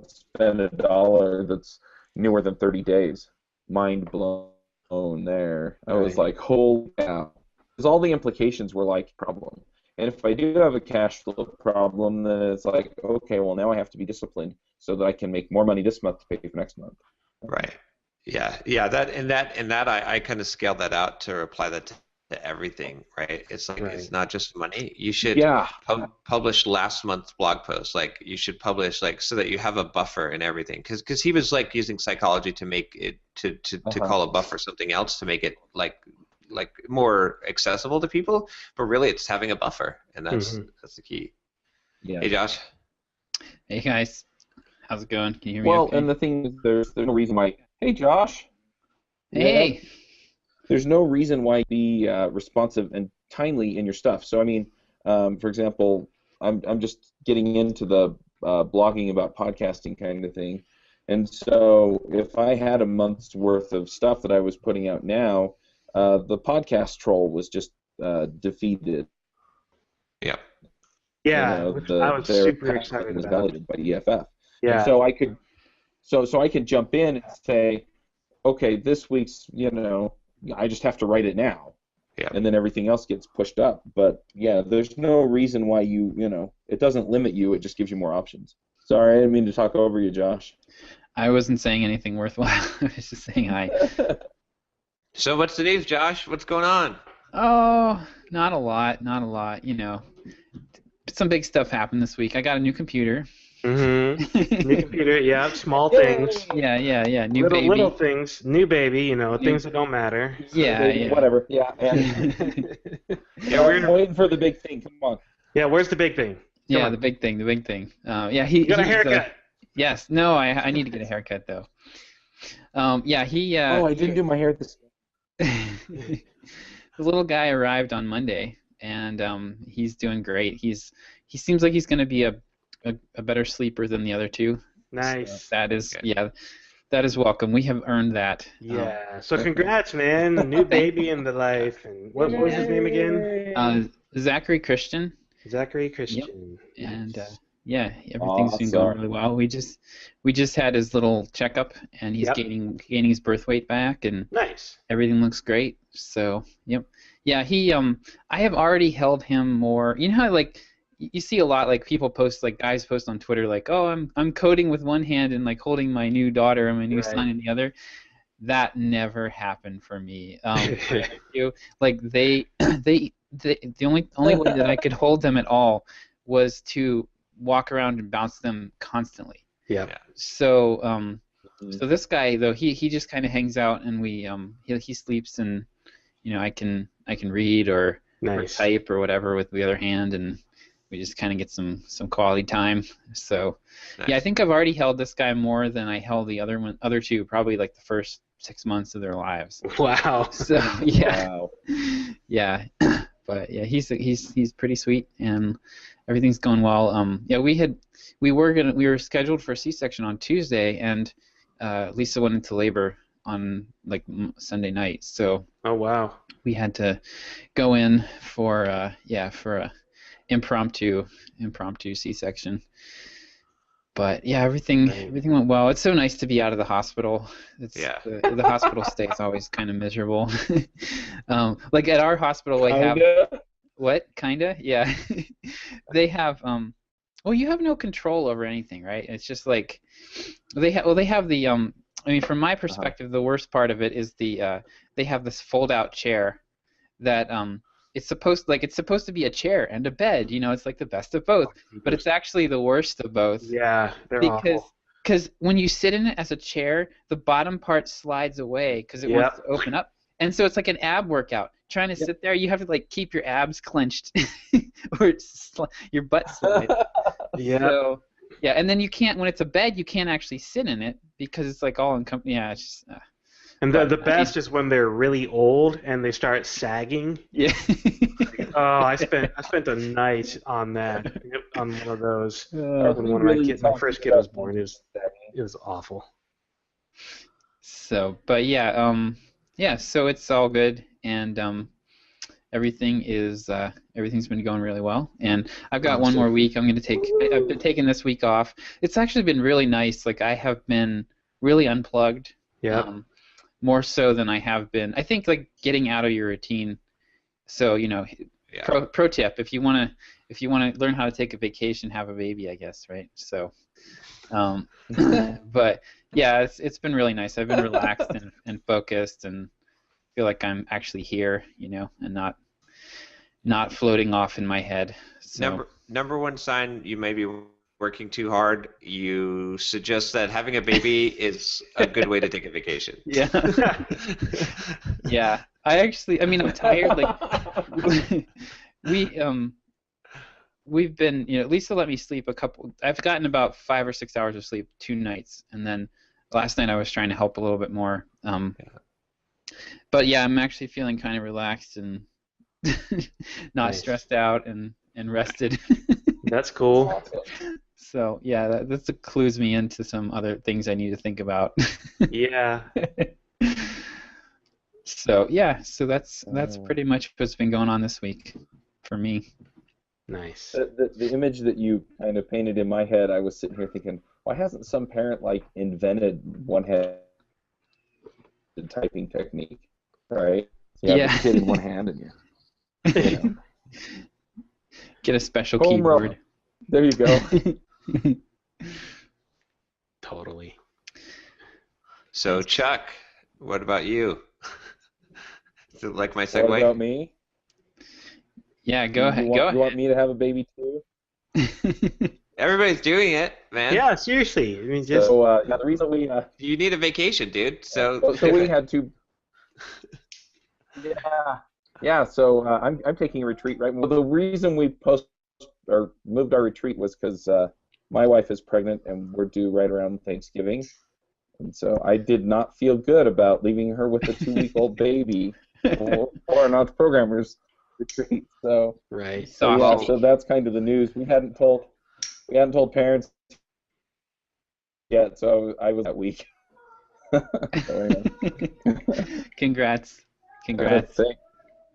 spend $1 that's newer than 30 days. Mind blown there. I was like, holy cow. Because all the implications were like problem. And if I do have a cash flow problem, then it's like, okay, well now I have to be disciplined so that I can make more money this month to pay for next month. Right. Yeah. That I kind of scaled that out to apply that to everything, right? It's like it's not just money. You should publish last month's blog post. Like you should publish so that you have a buffer and everything. Because he was like using psychology to make it to call a buffer something else to make it like more accessible to people. But really, it's having a buffer, and that's the key. Yeah. Hey, Josh. Hey guys, how's it going? Can you hear me? Well, okay? And the thing is, there's no reason why. Hey, Josh. Hey. Yeah. There's no reason why you be responsive and timely in your stuff. So I mean, for example, I'm just getting into the blogging about podcasting kind of thing, and so if I had a month's worth of stuff that I was putting out now, the podcast troll was just defeated. Yeah. Yeah. I was super excited was about validated by EFF. Yeah. And so I could, so I could jump in and say, okay, this week's, I just have to write it now. Yeah. And then everything else gets pushed up. But yeah, there's no reason why it doesn't limit you. It just gives you more options. Sorry, I didn't mean to talk over you, Josh. I wasn't saying anything worthwhile. I was just saying hi. So what's the news, Josh? What's going on? Oh, not a lot. Some big stuff happened this week. I got a new computer. Mm-hmm. New computer, yeah. Small things. Yeah. New baby. Little things. New baby. Things that don't matter. Yeah. Whatever. Yeah. We're waiting for the big thing. Come on. Yeah. Where's the big thing? The big thing. You got a haircut. Yes. No, I need to get a haircut though. I didn't do my hair this. The little guy arrived on Monday, and he's doing great. He seems like he's going to be a better sleeper than the other two. Nice. So that is that is welcome. We have earned that. Yeah. So congrats, man. New baby in the life. And what was his name again? Zachary Christian. Zachary Christian. Yep. And everything's been going really well. We just had his little checkup, and he's gaining his birth weight back, and nice. Everything looks great. So I have already held him more. You know how you see a lot people post guys post on Twitter oh I'm coding with one hand and holding my new daughter and my new son in the other. That never happened for me. The only way that I could hold them at all was to walk around and bounce them constantly. Yeah. So so this guy though he just kind of hangs out, and he sleeps, and I can read or type or whatever with the other hand, and we just kind of get some quality time. So nice. Yeah, I think I've already held this guy more than I held the other two, probably the first 6 months of their lives. Wow. So yeah, but yeah, he's pretty sweet, and everything's going well. We were scheduled for a C-section on Tuesday, and Lisa went into labor on Sunday night. So oh wow, we had to go in for a impromptu C-section. But yeah, everything went well. It's so nice to be out of the hospital. The hospital stay is always kind of miserable. At our hospital, we have what kinda? Yeah, they have you have no control over anything, right? It's just they have the I mean, from my perspective, the worst part of it is they have this fold-out chair that it's supposed to be a chair and a bed. It's the best of both, but it's actually the worst of both. Yeah, they're awful. Because when you sit in it as a chair, the bottom part slides away because it wants to open up, and so it's like an ab workout. trying to sit there, you have to like keep your abs clenched or your butt slide. Yeah. So, yeah, and then you can't, when it's a bed, you can't actually sit in it because it's like all encompassing. Yeah, it's just. And the best is when they're really old and they start sagging. Yeah. Oh, I spent a night on that, on one of those. When my first kid was born, it was awful. So, but yeah, so it's all good, and everything's been going really well. And I've got one more week. I've been taking this week off. It's actually been really nice. Like I have been really unplugged. Yeah. More so than I have been. I think like getting out of your routine. So pro tip: if you wanna learn how to take a vacation, have a baby, I guess, right? So, but yeah, it's been really nice. I've been relaxed and focused, and feel like I'm actually here, and not floating off in my head. So. Number one sign you may be working too hard, you suggest that having a baby is a good way to take a vacation. Yeah. Yeah. I'm tired. Like we've been, Lisa let me sleep I've gotten about 5 or 6 hours of sleep 2 nights, and then last night I was trying to help a little bit more. But yeah, I'm actually feeling kind of relaxed and not stressed out and rested. That's cool. So yeah, that clues me into some other things I need to think about. Yeah. So yeah, that's pretty much what's been going on this week for me. Nice. The image that you kind of painted in my head, I was sitting here thinking, why hasn't some parent like invented one-handed typing technique, right? So you have the kid in one hand and you get a special keyboard. There you go. Totally. So Chuck, what about you? Is it like my segue? What about me? Yeah, go ahead. You want me to have a baby too? Everybody's doing it, man. Yeah, seriously. I mean, so the reason we you need a vacation, dude. So we had to. Yeah. So I'm taking a retreat right. Well, the reason we moved our retreat was because my wife is pregnant and we're due right around Thanksgiving, and so I did not feel good about leaving her with a 2-week-old baby for an EntreProgrammers retreat. So right. So that's kind of the news. We hadn't told parents yet, so I was that week. Congrats.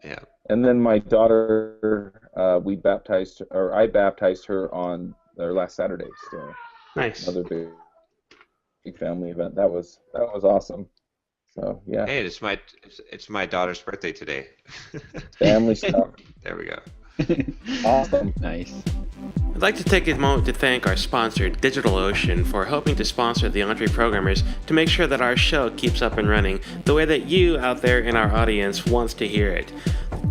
Yeah. And then my daughter, I baptized her on last Saturday. So nice. Another big family event. That was awesome. So yeah. Hey, it's my daughter's birthday today. Family stuff. There we go. Awesome. Nice. I'd like to take a moment to thank our sponsor, DigitalOcean, for helping to sponsor the EntreProgrammers to make sure that our show keeps up and running the way that you out there in our audience wants to hear it.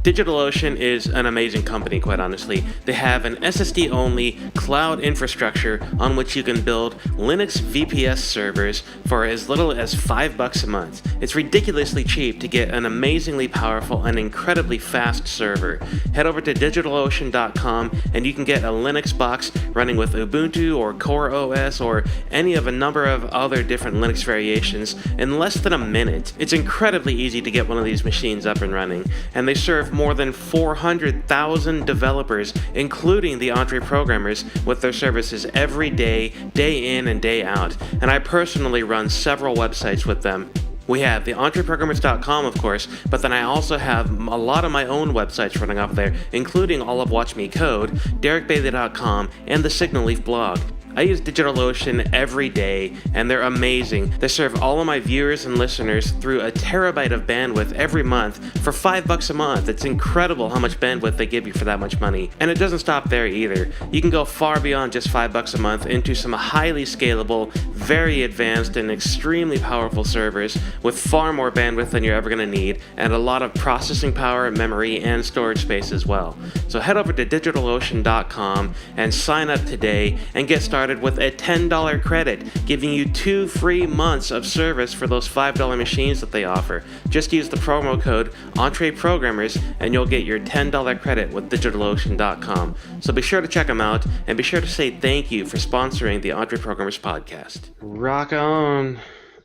DigitalOcean is an amazing company, quite honestly. They have an SSD-only cloud infrastructure on which you can build Linux VPS servers for as little as $5 a month. It's ridiculously cheap to get an amazingly powerful and incredibly fast server. Head over to DigitalOcean.com and you can get a Linux box running with Ubuntu or Core OS or any of a number of other different Linux variations in less than a minute. It's incredibly easy to get one of these machines up and running, and they serve more than 400,000 developers, including the EntreProgrammers, with their services every day, day in and day out. And I personally run several websites with them. We have the EntreProgrammers.com, of course, but then I also have a lot of my own websites running up there, including all of Watch Me Code, DerickBailey.com, and the Signal Leaf blog. I use DigitalOcean every day, and they're amazing. They serve all of my viewers and listeners through a terabyte of bandwidth every month for $5 a month. It's incredible how much bandwidth they give you for that much money. And it doesn't stop there either. You can go far beyond just $5 a month into some highly scalable, very advanced, and extremely powerful servers with far more bandwidth than you're ever going to need, and a lot of processing power, memory, and storage space as well. So head over to DigitalOcean.com and sign up today and get started started with a $10 credit, giving you 2 free months of service for those $5 machines that they offer. Just use the promo code EntreProgrammers and you'll get your $10 credit with DigitalOcean.com. So be sure to check them out, and be sure to say thank you for sponsoring the EntreProgrammers podcast. Rock on.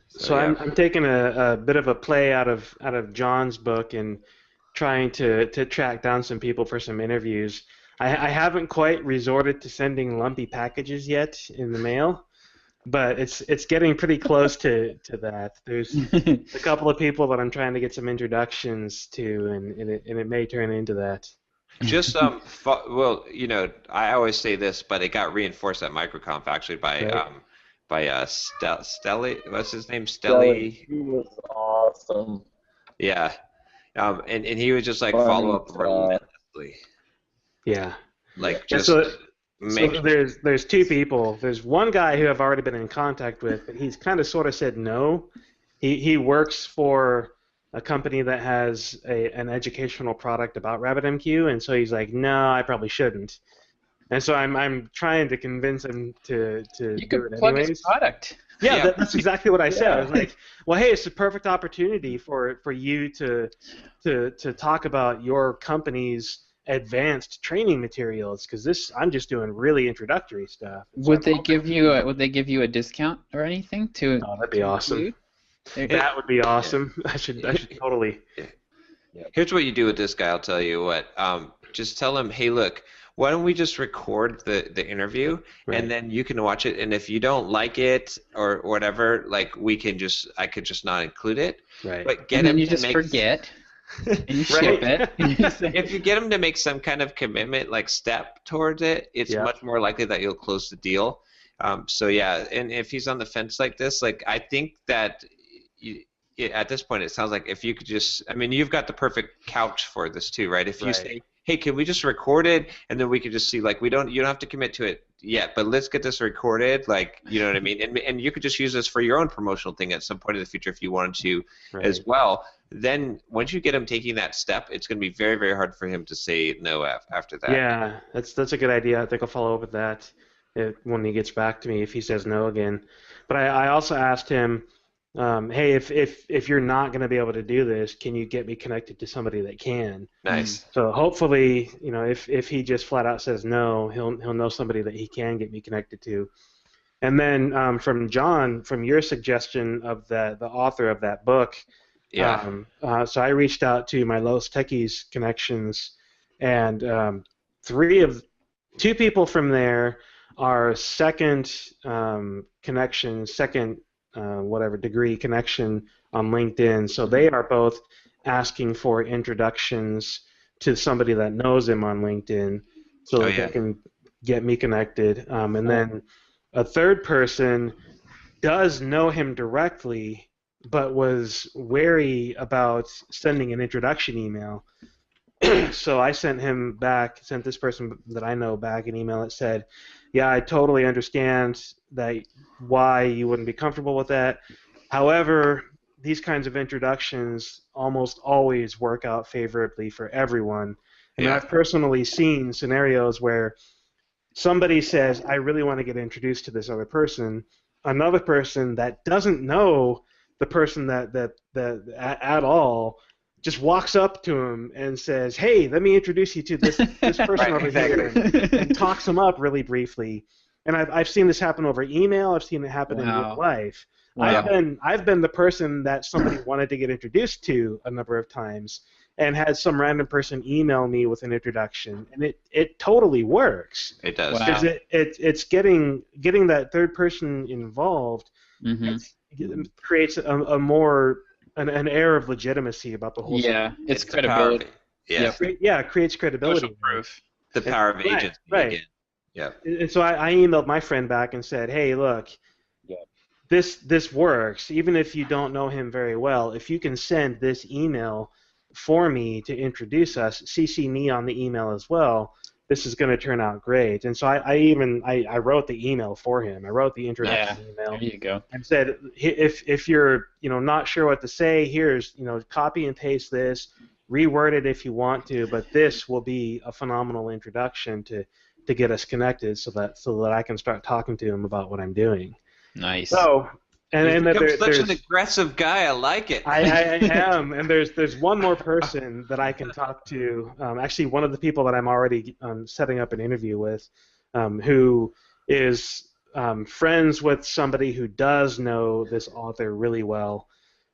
So I'm taking a bit of a play out of John's book and trying to track down some people for some interviews. I haven't quite resorted to sending lumpy packages yet in the mail, but it's getting pretty close to that. There's a couple of people that I'm trying to get some introductions to, and it may turn into that. Just well, you know, I always say this, but it got reinforced at MicroComp actually by Stelly. What's his name? Stelly. He was awesome. Yeah, and he would just like follow up relentlessly. Yeah. Like just so there's two people. There's one guy who I've already been in contact with, but he's kind of sort of said no. He works for a company that has an educational product about RabbitMQ, and so he's like, no, I probably shouldn't. And so I'm trying to convince him to You do could it plug anyways. his product. Yeah, that's exactly what I said. I was like, well, hey, it's a perfect opportunity for you to talk about your company's advanced training materials, because I'm just doing really introductory stuff. Would they give you a discount or anything to? Oh, that'd be awesome. That would be awesome. I should totally. Here's what you do with this guy. I'll tell you what. Just tell him, hey, look, why don't we just record the interview, and then you can watch it, and if you don't like it or whatever, like I could just not include it. Right. But get and then him you to just make, forget. And you ship it. If you get him to make some kind of commitment, like step towards it, it's much more likely that you'll close the deal. So yeah, and if he's on the fence like this, like I think that at this point it sounds like if you could just, I mean, you've got the perfect couch for this too, right? If you say, hey, can we just record it, and then we can just see, like, you don't have to commit to it yet, but let's get this recorded, like, you know what I mean? And you could just use this for your own promotional thing at some point in the future if you wanted to as well. Then once you get him taking that step, it's going to be very, very hard for him to say no after that. Yeah, that's a good idea. I think I'll follow up with that when he gets back to me, if he says no again. But I also asked him, hey, if you're not going to be able to do this, can you get me connected to somebody that can? Nice. So hopefully, you know, if he just flat out says no, he'll know somebody that he can get me connected to. And then from John, from your suggestion of the author of that book, so I reached out to my Los Techies connections, and two people from there are second degree connection on LinkedIn. So they are both asking for introductions to somebody that knows him on LinkedIn, so that they can get me connected. And then a third person does know him directly, but was wary about sending an introduction email. So I sent this person that I know back an email that said, yeah, I totally understand why you wouldn't be comfortable with that. However, these kinds of introductions almost always work out favorably for everyone. And I've personally seen scenarios where somebody says, I really want to get introduced to this other person. Another person that doesn't know the person that at all just walks up to him and says, hey, let me introduce you to this person over here, and talks them up really briefly. And I've seen this happen over email. I've seen it happen in real life. Wow. I've been the person that somebody wanted to get introduced to a number of times, and had some random person email me with an introduction, and it totally works. It does. Because it's getting that third person involved. It creates an air of legitimacy about the whole thing. It's credibility. It creates credibility. Social proof. The power of agency. Right. Yeah. And so I emailed my friend back and said, hey, look, this works. Even if you don't know him very well, if you can send this email for me to introduce us, CC me on the email as well, this is going to turn out great. And so I wrote the email for him. I wrote the introduction email. There you go. And said, if you're not sure what to say, here's copy and paste this, reword it if you want to, but this will be a phenomenal introduction to to get us connected so that I can start talking to him about what I'm doing. Nice. So, and You've become such an aggressive guy. I like it. I am, and there's one more person that I can talk to. Actually, one of the people that I'm already setting up an interview with, who is friends with somebody who does know this author really well.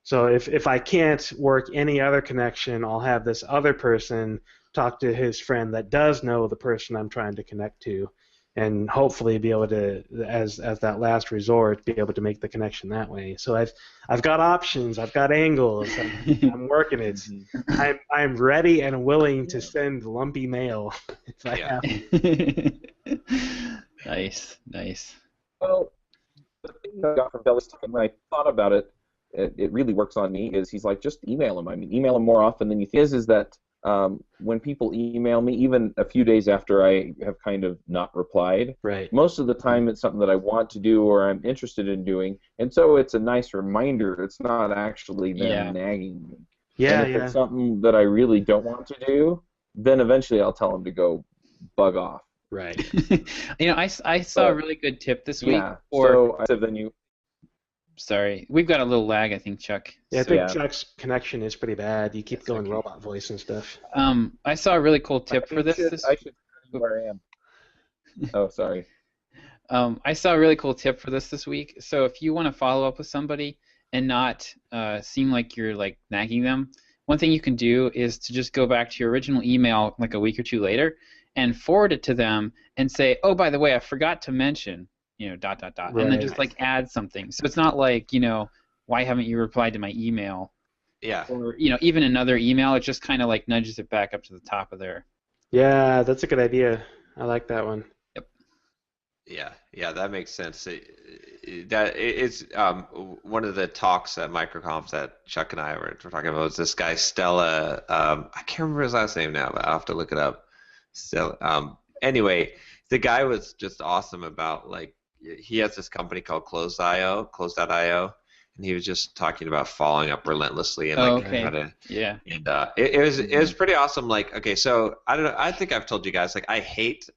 So if I can't work any other connection, I'll have this other person talk to his friend that does know the person I'm trying to connect to, and hopefully be able to, as that last resort, be able to make the connection that way. So I've got options, I've got angles, I'm working it. I'm ready and willing to send lumpy mail if I have to. Nice. Well, the thing I got from Bella's time when I thought about it, it really works on me, is he's like, just email him. I mean, email him more often than you think. Is that when people email me, even a few days after I have kind of not replied, right, most of the time it's something that I want to do or I'm interested in doing, and so it's a nice reminder. It's not actually them nagging me. Yeah, and if it's something that I really don't want to do, then eventually I'll tell them to go bug off. Right. I saw a really good tip this week. Yeah. So I said then you. Sorry, we've got a little lag, I think, Chuck. Yeah, I think Chuck's connection is pretty bad. You keep going robot voice and stuff. I saw a really cool tip for this. I should know where I am. Oh, sorry. I saw a really cool tip for this week. So if you want to follow up with somebody and not seem like you're like nagging them, one thing you can do is to just go back to your original email like a week or two later and forward it to them and say, oh, by the way, I forgot to mention, dot, right. And then just like add something. So it's not like, why haven't you replied to my email? Yeah. Or, even another email, it just kind of like nudges it back up to the top of there. Yeah, that's a good idea. I like that one. Yep. Yeah, that makes sense. It's one of the talks at MicroComp that Chuck and I were talking about was this guy, Stella. I can't remember his last name now, but I'll have to look it up. So, anyway, the guy was just awesome about, like, he has this company called Close.io, and he was just talking about following up relentlessly and how to, and it was pretty awesome. Like, okay, so I don't know, I think I've told you guys, like, I hate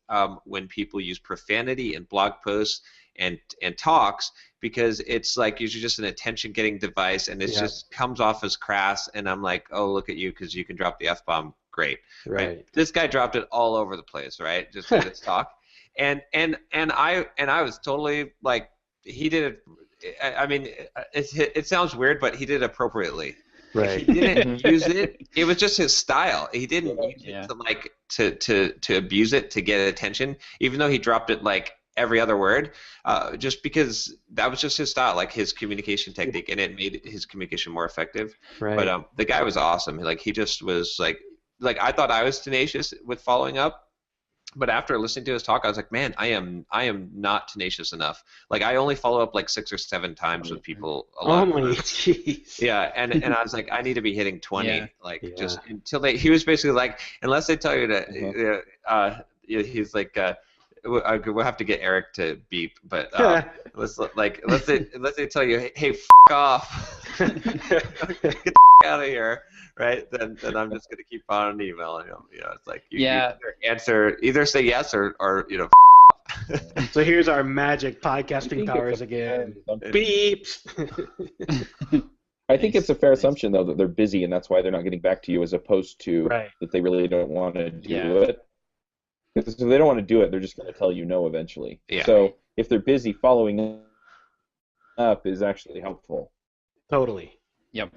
when people use profanity in blog posts and talks, because it's like usually just an attention-getting device, and it just comes off as crass, and I'm like, oh, look at you, because you can drop the F-bomb, great. Right. This guy dropped it all over the place, right? Just in his talk. And I was totally like, he did it. I mean, it sounds weird, but he did it appropriately. Right. He didn't use it. It was just his style. He didn't use it to like to abuse it to get attention, even though he dropped it like every other word, just because that was just his style, like his communication technique, and it made his communication more effective. Right. But the guy was awesome. Like, he just was like I thought I was tenacious with following up. But after listening to his talk, I was like, man, I am not tenacious enough. Like, I only follow up like 6 or 7 times with people a lot. Oh my jeez. Yeah, and I was like, I need to be hitting 20, just until they. He was basically like, unless they tell you to, he's like, we'll have to get Eric to beep, but unless they tell you, hey, f*** off, get the f*** out of here. Right, then I'm just gonna keep on emailing him. It's like you either say yes or So here's our magic podcasting powers again. Beep. I think it's a fair assumption though that they're busy and that's why they're not getting back to you, as opposed to that they really don't want to do it. Because if they don't want to do it, they're just going to tell you no eventually. Yeah. So if they're busy, following up is actually helpful. Totally. Yep.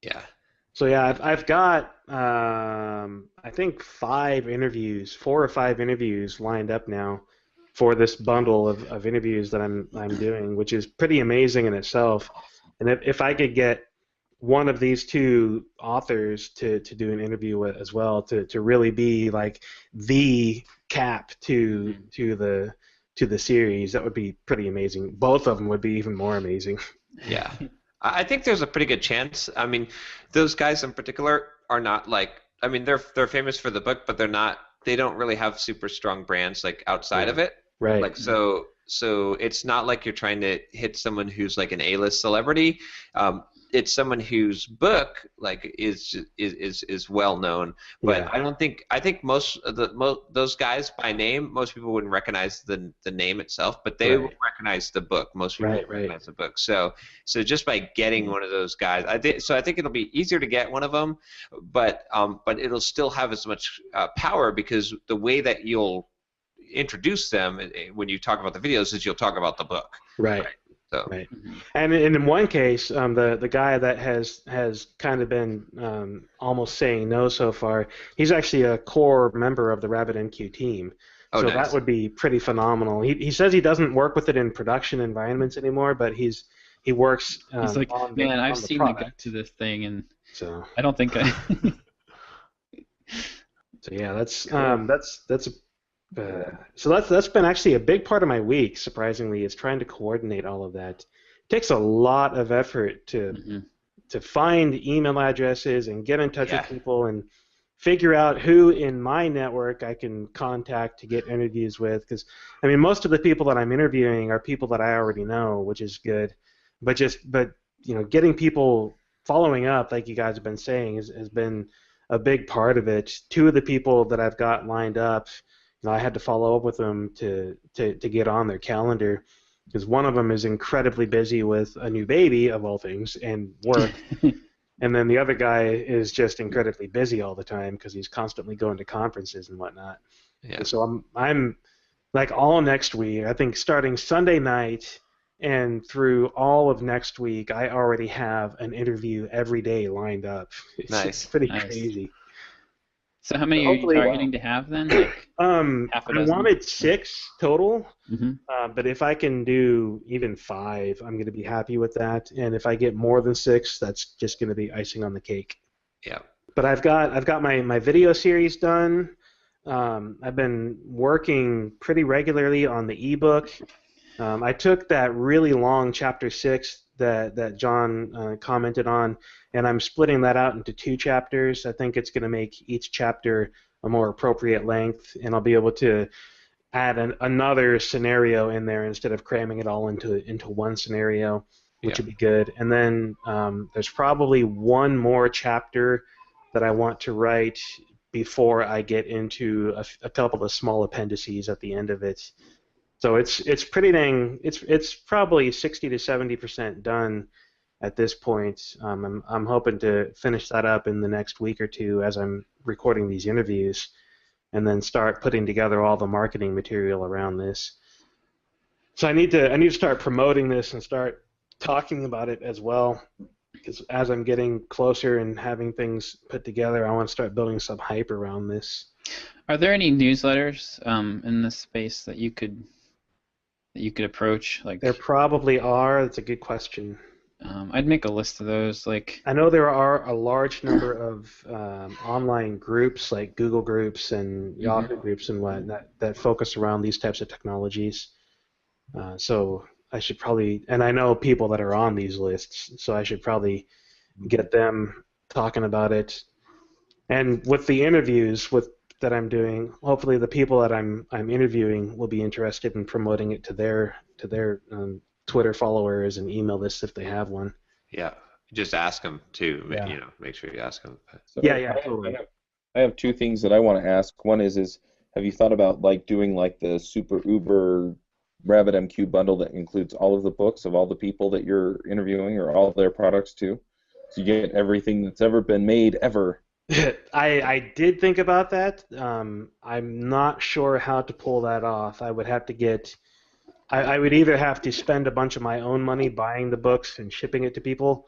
Yeah. So yeah, I've got I think 4 or 5 interviews lined up now for this bundle of interviews that I'm doing, which is pretty amazing in itself. And if I could get one of these 2 authors to do an interview with as well, to really be like the cap to the series, that would be pretty amazing. Both of them would be even more amazing. Yeah. I think there's a pretty good chance. I mean, those guys in particular are not like, I mean, they're famous for the book, but they don't really have super strong brands like outside of it. Right. Like, so it's not like you're trying to hit someone who's like an A-list celebrity. it's someone whose book like is well known, but I think most of those guys by name, most people wouldn't recognize the name itself, but they will recognize the book. Most people recognize the book. So just by getting one of those guys, I think it'll be easier to get one of them, but it'll still have as much power, because the way that you'll introduce them when you talk about the videos is you'll talk about the book. Right. So. Right. And in one case, the guy that has kind of been almost saying no so far, he's actually a core member of the rabbitmq team. Oh, so nice. That would be pretty phenomenal. He says he doesn't work with it in production environments anymore, but he works. He's like, man, I've seen the guide to this thing, and so I don't think I. So yeah, that's so that's been actually a big part of my week, surprisingly, is trying to coordinate all of that. It takes a lot of effort to find email addresses and get in touch with people and figure out who in my network I can contact to get interviews with, because I mean most of the people that I'm interviewing are people that I already know, which is good, but getting people following up, like you guys have been saying, has been a big part of it. Two of the people that I've got lined up, I had to follow up with them to get on their calendar, because one of them is incredibly busy with a new baby, of all things, and work, and then the other guy is just incredibly busy all the time because he's constantly going to conferences and whatnot. Yeah. And so I'm like all next week, I think starting Sunday night and through all of next week, I already have an interview every day lined up. It's pretty crazy. So how many are you targeting to have then? Like half a dozen? I wanted 6 total, but if I can do even 5, I'm going to be happy with that. And if I get more than 6, that's just going to be icing on the cake. Yeah. But I've got my video series done. I've been working pretty regularly on the ebook. I took that really long chapter 6 that John commented on, and I'm splitting that out into 2 chapters. I think it's going to make each chapter a more appropriate length, and I'll be able to add another scenario in there instead of cramming it all into one scenario, which would be good. And then there's probably one more chapter that I want to write before I get into a couple of small appendices at the end of it. So it's pretty dang. It's probably 60 to 70% done at this point. I'm hoping to finish that up in the next week or 2 as I'm recording these interviews, and then start putting together all the marketing material around this. So I need to start promoting this and start talking about it as well, because as I'm getting closer and having things put together, I want to start building some hype around this. Are there any newsletters in this space that you could approach? Like there probably are. That's a good question. I'd make a list of those. Like I know there are a large number of online groups, like Google groups and Yahoo groups and whatnot, that focus around these types of technologies. So I should probably, and I know people that are on these lists, so I should probably get them talking about it. And with the interviews that I'm doing, hopefully the people that I'm interviewing will be interested in promoting it to their Twitter followers and email lists if they have one. Yeah, just ask them too. Make sure you ask them. So totally. I have 2 things that I want to ask. One is have you thought about like doing like the super uber rabbitmq bundle that includes all of the books of all the people that you're interviewing, or all of their products too, so you get everything that's ever been made ever? I did think about that. I'm not sure how to pull that off. I would have to get. I would either have to spend a bunch of my own money buying the books and shipping it to people,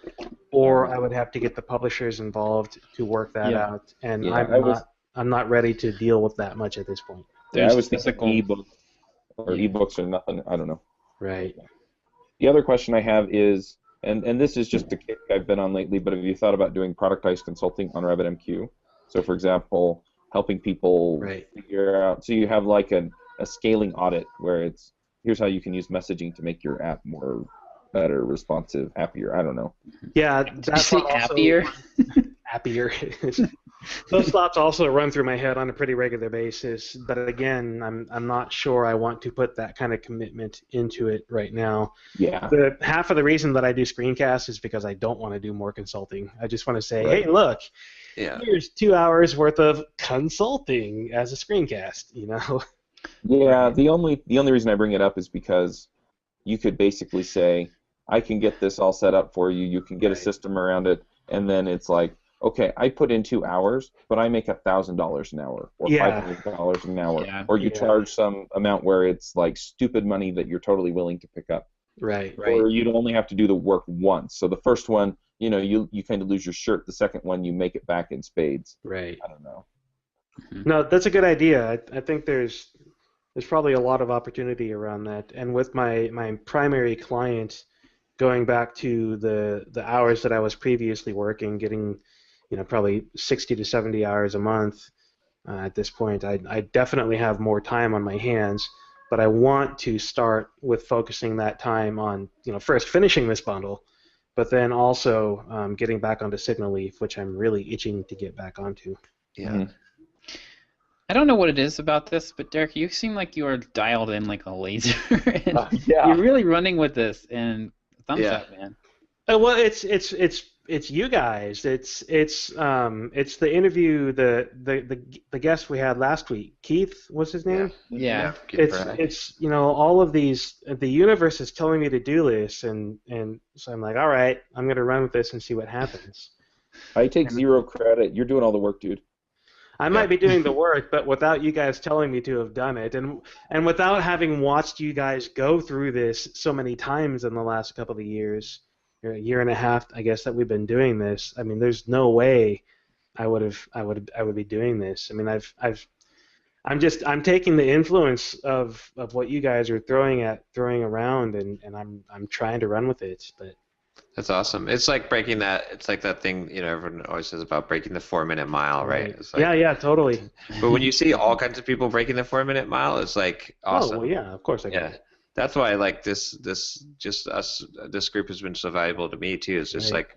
or I would have to get the publishers involved to work that out. And I'm not ready to deal with that much at this point. I was thinking ebooks or nothing. I don't know. Right. The other question I have is, and this is just a kick I've been on lately, but have you thought about doing productized consulting on rabbitmq? So, for example, helping people figure out, so you have like a scaling audit where it's, here's how you can use messaging to make your app better, responsive, happier. I don't know. Yeah, that's happier. Happier. Those thoughts also run through my head on a pretty regular basis, but again, I'm not sure I want to put that kind of commitment into it right now. Yeah. Half of the reason that I do screencasts is because I don't want to do more consulting. I just want to say, hey, look, here's 2 hours worth of consulting as a screencast, you know. Yeah, the only reason I bring it up is because you could basically say, I can get this all set up for you. You can get a system around it, and then it's like, okay, I put in 2 hours, but I make $1,000 an hour or $500 an hour, or you charge some amount where it's like stupid money that you're totally willing to pick up. Right. Or you'd only have to do the work once. So the first one, you know, you kind of lose your shirt. The second one, you make it back in spades. Right. I don't know. No, that's a good idea. I think there's probably a lot of opportunity around that. And with my primary client, going back to the hours that I was previously working, getting probably 60 to 70 hours a month at this point, I definitely have more time on my hands, but I want to start with focusing that time on, first finishing this bundle, but then also getting back onto Signal Leaf, which I'm really itching to get back onto. Yeah. Mm-hmm. I don't know what it is about this, but Derick, you seem like you are dialed in like a laser. And yeah. You're really running with this, and thumbs up, man. Well, it's you guys. It's the interview, the guest we had last week. Keith, what's his name? Yeah. It's all of these. The universe is telling me to do this, and so I'm like, all right, I'm gonna run with this and see what happens. I take 0 credit. You're doing all the work, dude. I might be doing the work, but without you guys telling me to have done it, and without having watched you guys go through this so many times in the last couple of years, or a year and a half, I guess, that we've been doing this. I mean, there's no way I would be doing this. I mean, I'm taking the influence of what you guys are throwing around, and I'm trying to run with it, but. That's awesome. It's like breaking that. It's like that thing everyone always says about breaking the 4-minute mile, right? It's like, yeah, totally. But when you see all kinds of people breaking the 4-minute mile, it's like awesome. Oh well, yeah, of course I can. Yeah, that's why like this group has been so valuable to me too. It's just like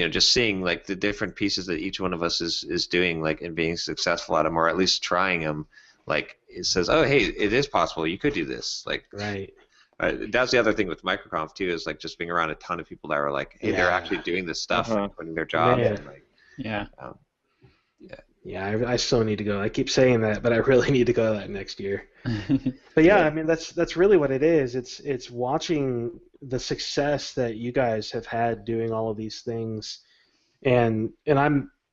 just seeing like the different pieces that each one of us is doing, like, and being successful at them, or at least trying them. Like, it says, oh hey, it is possible. You could do this. Like, right. That's the other thing with MicroComp too, is like just being around a ton of people that are like, hey, they're actually doing this stuff, and quitting their jobs. And, like, I so need to go. I keep saying that, but I really need to go that next year. But I mean, that's really what it is. It's watching the success that you guys have had doing all of these things, and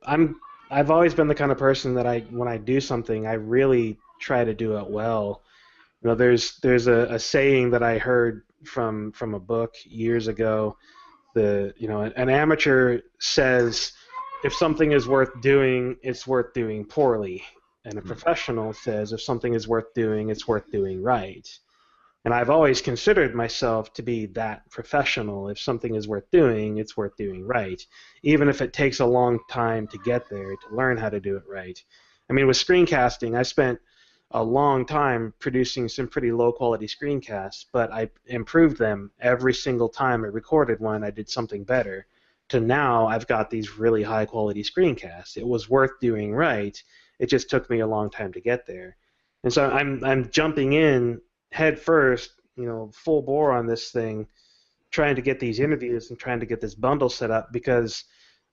I've always been the kind of person that when I do something, I really try to do it well. There's a saying that I heard from a book years ago. An amateur says, if something is worth doing, it's worth doing poorly. And a professional says, if something is worth doing, it's worth doing right. And I've always considered myself to be that professional. If something is worth doing, it's worth doing right, even if it takes a long time to get there, to learn how to do it right. I mean, with screencasting, I spent a long time producing some pretty low-quality screencasts, but I improved them every single time I recorded one. I did something better. To now, I've got these really high-quality screencasts. It was worth doing right. It just took me a long time to get there. And so I'm jumping in head first, full bore on this thing, trying to get these interviews and trying to get this bundle set up, because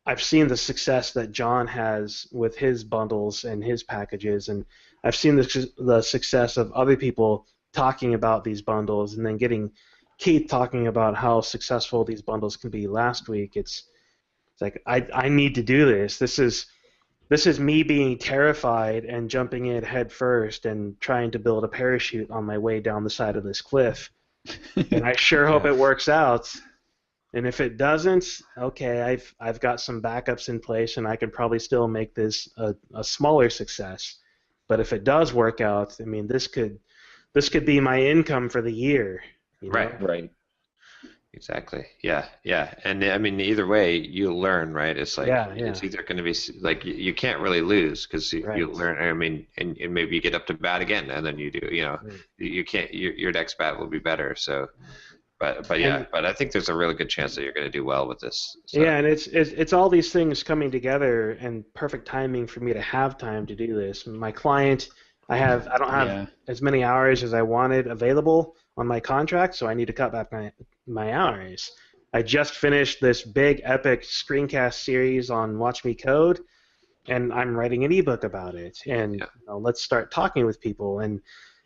I've seen the success that John has with his bundles and his packages, and I've seen the success of other people talking about these bundles, and then getting Keith talking about how successful these bundles can be last week. It's like I need to do this. This is me being terrified and jumping in head first and trying to build a parachute on my way down the side of this cliff. And I sure hope it works out. And if it doesn't, okay, I've got some backups in place, and I could probably still make this a smaller success. But if it does work out, I mean, this could be my income for the year. Right. Exactly. Yeah. And I mean, either way, you'll learn, right? It's like it's either going to be like you can't really lose, because you learn. I mean, and maybe you get up to bat again, and then you do. You can't. Your next bat will be better. So, But I think there's a really good chance that you're going to do well with this. So. Yeah, and it's all these things coming together and perfect timing for me to have time to do this. My client, I don't have as many hours as I wanted available on my contract, so I need to cut back my hours. I just finished this big epic screencast series on Watch Me Code, and I'm writing an ebook about it. And let's start talking with people. And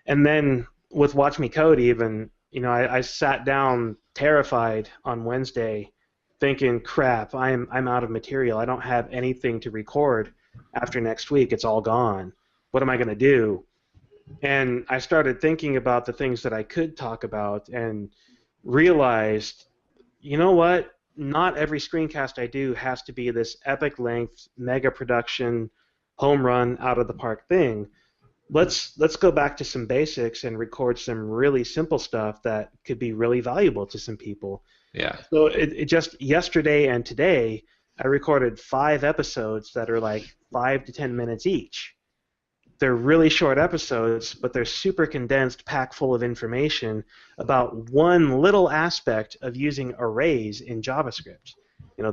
then with Watch Me Code, even I sat down terrified on Wednesday, thinking, crap, I'm out of material. I don't have anything to record after next week. It's all gone. What am I going to do? And I started thinking about the things that I could talk about and realized, you know what? Not every screencast I do has to be this epic length, mega production, home run, out of the park thing. Let's go back to some basics and record some really simple stuff that could be really valuable to some people. Yeah. So it just yesterday and today, I recorded 5 episodes that are like 5 to 10 minutes each. They're really short episodes, but they're super condensed, packed full of information about one little aspect of using arrays in JavaScript.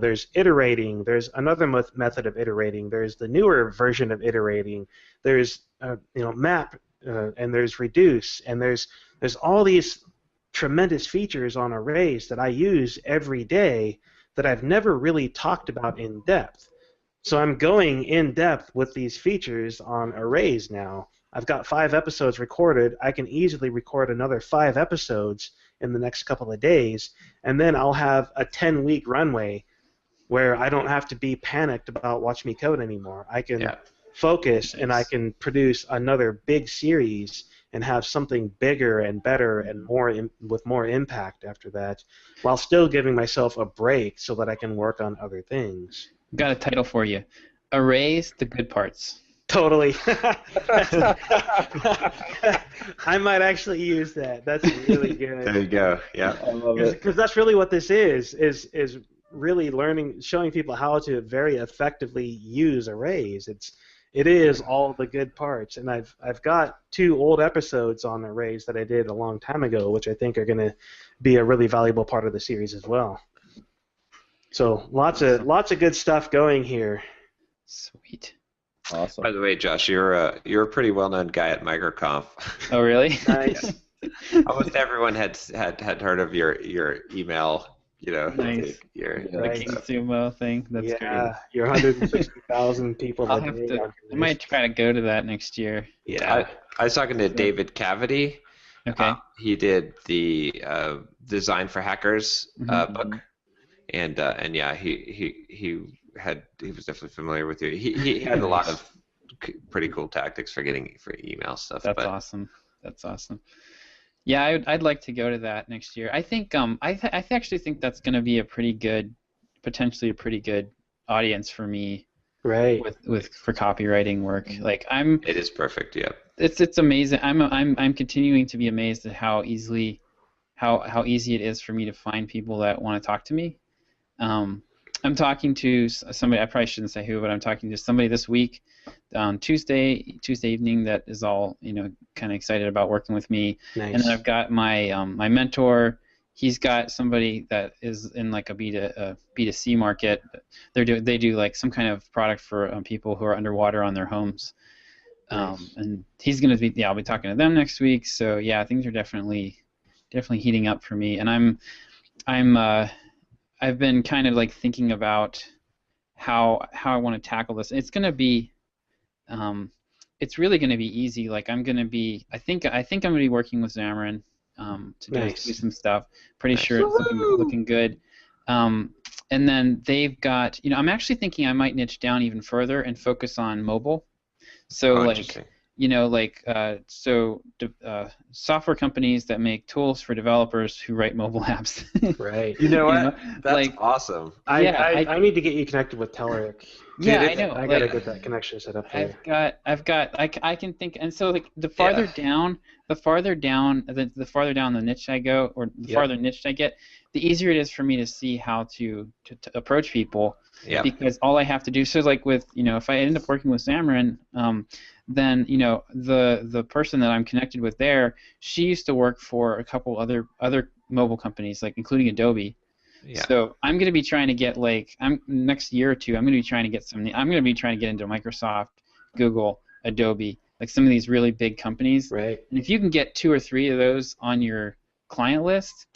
There's iterating, there's another method of iterating, there's the newer version of iterating, there's map, and there's reduce, and there's all these tremendous features on arrays that I use every day that I've never really talked about in depth. So I'm going in depth with these features on arrays now. I've got 5 episodes recorded. I can easily record another 5 episodes in the next couple of days, and then I'll have a 10-week runway where I don't have to be panicked about Watch Me Code anymore. I can focus, and I can produce another big series and have something bigger and better and with more impact after that, while still giving myself a break so that I can work on other things. Got a title for you. Arrays, the good parts. Totally. I might actually use that. That's really good. There you go. Yeah. I love it. Because that's really what this is really showing people how to very effectively use arrays. It is all the good parts, and I've got 2 old episodes on arrays that I did a long time ago, which I think are going to be a really valuable part of the series as well. So lots of good stuff going here. Sweet. Awesome. By the way, Josh, you're a pretty well-known guy at MicroComp. Oh, really? Nice. Almost everyone had heard of your email. Nice. Your Right. Sumo thing. That's great. Your 160,000 people. I might try to go to that next year. Yeah. I was talking to David Cavity. Okay. He did the Design for Hackers book, and yeah, he was definitely familiar with you. He had a lot of pretty cool tactics for email stuff. That's awesome. That's awesome. Yeah, I'd like to go to that next year. I think I actually think that's going to be potentially a pretty good audience for me. Right. For copywriting work. It is perfect. Yeah. It's amazing. I'm continuing to be amazed at how easy it is for me to find people that want to talk to me. I'm talking to somebody. I probably shouldn't say who, but I'm talking to somebody this week on Tuesday evening that is all kind of excited about working with me. Nice. And then I've got my my mentor. He's got somebody that is in like a B2C market. They do like some kind of product for people who are underwater on their homes. Nice. And he's gonna be I'll be talking to them next week. So yeah, things are definitely heating up for me. And I've been kind of like thinking about how I want to tackle this. It's gonna be it's really gonna be easy. Like I think I'm gonna be working with Xamarin to do some stuff. Pretty sure it's looking good. And then they've got I'm actually thinking I might niche down even further and focus on mobile. So software companies that make tools for developers who write mobile apps. Right. You know what? That's awesome. I need to get you connected with Derick. Yeah, I know. I gotta get that connection set up there. I can think, and so like the farther down the niche I go, or the farther niche I get, the easier it is for me to see how to approach people. Yeah. Because all I have to do, so like with if I end up working with Xamarin, then the person that I'm connected with there, she used to work for a couple other mobile companies, like including Adobe. Yeah. So I'm going to be trying to get next year or two. I'm going to be trying to get I'm going to be trying to get into Microsoft, Google, Adobe, like some of these really big companies. Right. And if you can get 2 or 3 of those on your client list,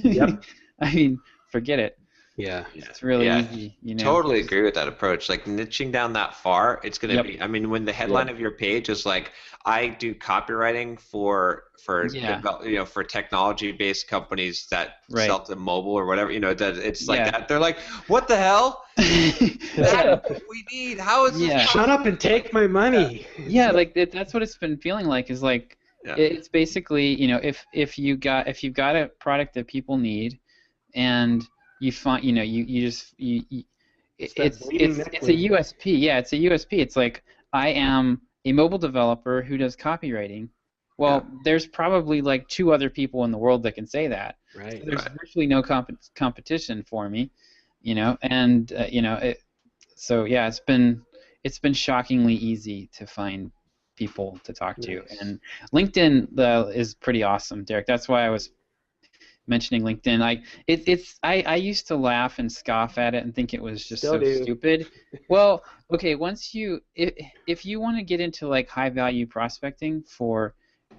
Yep. I mean, forget it. Yeah. It's really easy. You know. Totally agree with that approach. Like niching down that far, it's going to be. I mean, when the headline of your page is like, "I do copywriting for for technology-based companies that sell to mobile or whatever," that it's like that. They're like, "What the hell? That's what we need. How is this?" Shut up and take my money. Yeah, like that's what it's been feeling like. Is like it's basically if you've got a product that people need, and you find it's a USP. Yeah, it's a USP. It's like, I am a mobile developer who does copywriting. Well, there's probably like 2 other people in the world that can say that. Right. So there's virtually no competition for me, and so yeah, it's been shockingly easy to find people to talk to, and LinkedIn is pretty awesome, Derick. That's why I was mentioning LinkedIn. I used to laugh and scoff at it and think it was just stupid. Well, okay, if you want to get into like high value prospecting for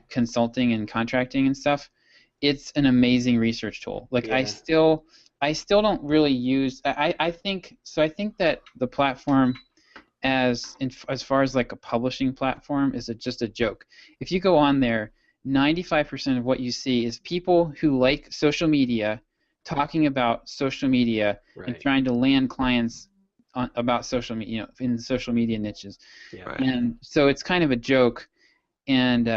consulting and contracting and stuff, it's an amazing research tool. Like I still don't really use. I think that the platform as far as like a publishing platform is just a joke. If you go on there, 95% of what you see is people who like social media talking about social media and trying to land clients about social media, in social media niches. And so it's kind of a joke, and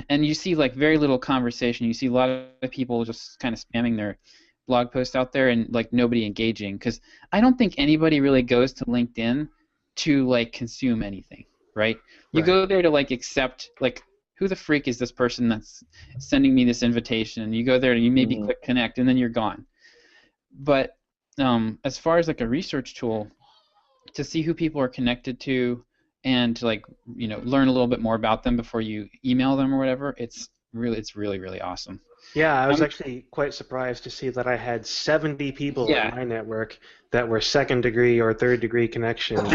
and you see like very little conversation. You see a lot of people just kind of spamming their blog posts out there and like nobody engaging, because I don't think anybody really goes to LinkedIn to like consume anything, right? You go there to like accept, like, who the freak is this person that's sending me this invitation? And you go there and you maybe click connect, and then you're gone. But as far as like a research tool to see who people are connected to and to like learn a little bit more about them before you email them or whatever, it's really, really awesome. Yeah, I was actually quite surprised to see that I had 70 people in my network that were 2nd degree or 3rd degree connections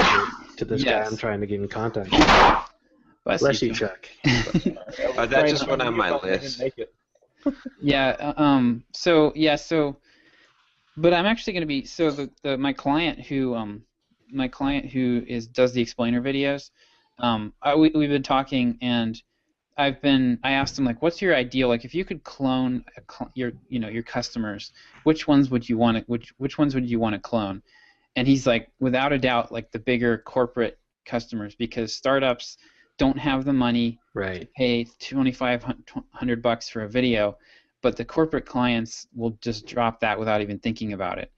to this guy I'm trying to get in contact with. Bless you, Chuck. That just went on my list. But I'm actually going to be my client who does the explainer videos. We've been talking, and I asked him, like, what's your ideal, like, if you could clone your customers, which ones would you want to clone? And he's like, without a doubt, like the bigger corporate customers, because startups don't have the money to pay $2,500 for a video, but the corporate clients will just drop that without even thinking about it.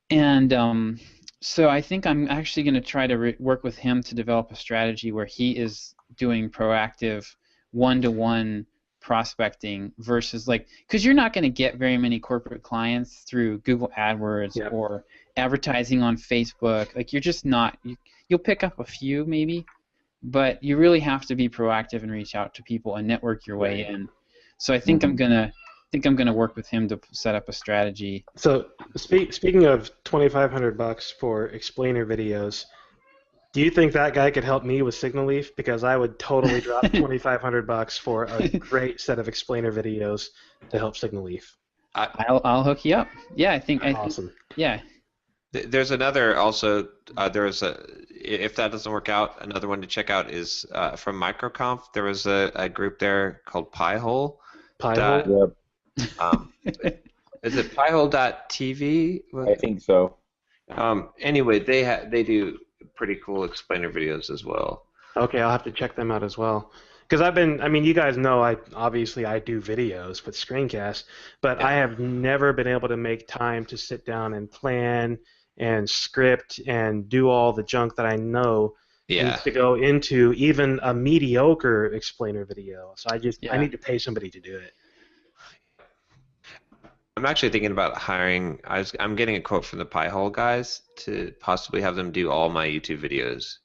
And so I think I'm actually going to try to work with him to develop a strategy where he is doing proactive one-to-one prospecting versus like, because you're not going to get very many corporate clients through Google AdWords or advertising on Facebook. Like, you're just not. You'll pick up a few maybe, but you really have to be proactive and reach out to people and network your way in. So I think I'm gonna work with him to set up a strategy. So speaking of $2,500 for explainer videos, do you think that guy could help me with Signal Leaf? Because I would totally drop $2,500 for a great set of explainer videos to help Signal Leaf. I'll hook you up. Yeah, I think awesome. Yeah. There's another also. If that doesn't work out, another one to check out is from MicroComp. There was a group there called Piehole. Piehole. Is it piehole.tv? I think so. Anyway, they do pretty cool explainer videos as well. Okay, I'll have to check them out as well. Because you guys know I do videos with screencasts, but I have never been able to make time to sit down and plan and script and do all the junk that I know needs to go into even a mediocre explainer video. So I need to pay somebody to do it. I'm actually thinking about hiring. I'm getting a quote from the Piehole guys to possibly have them do all my YouTube videos.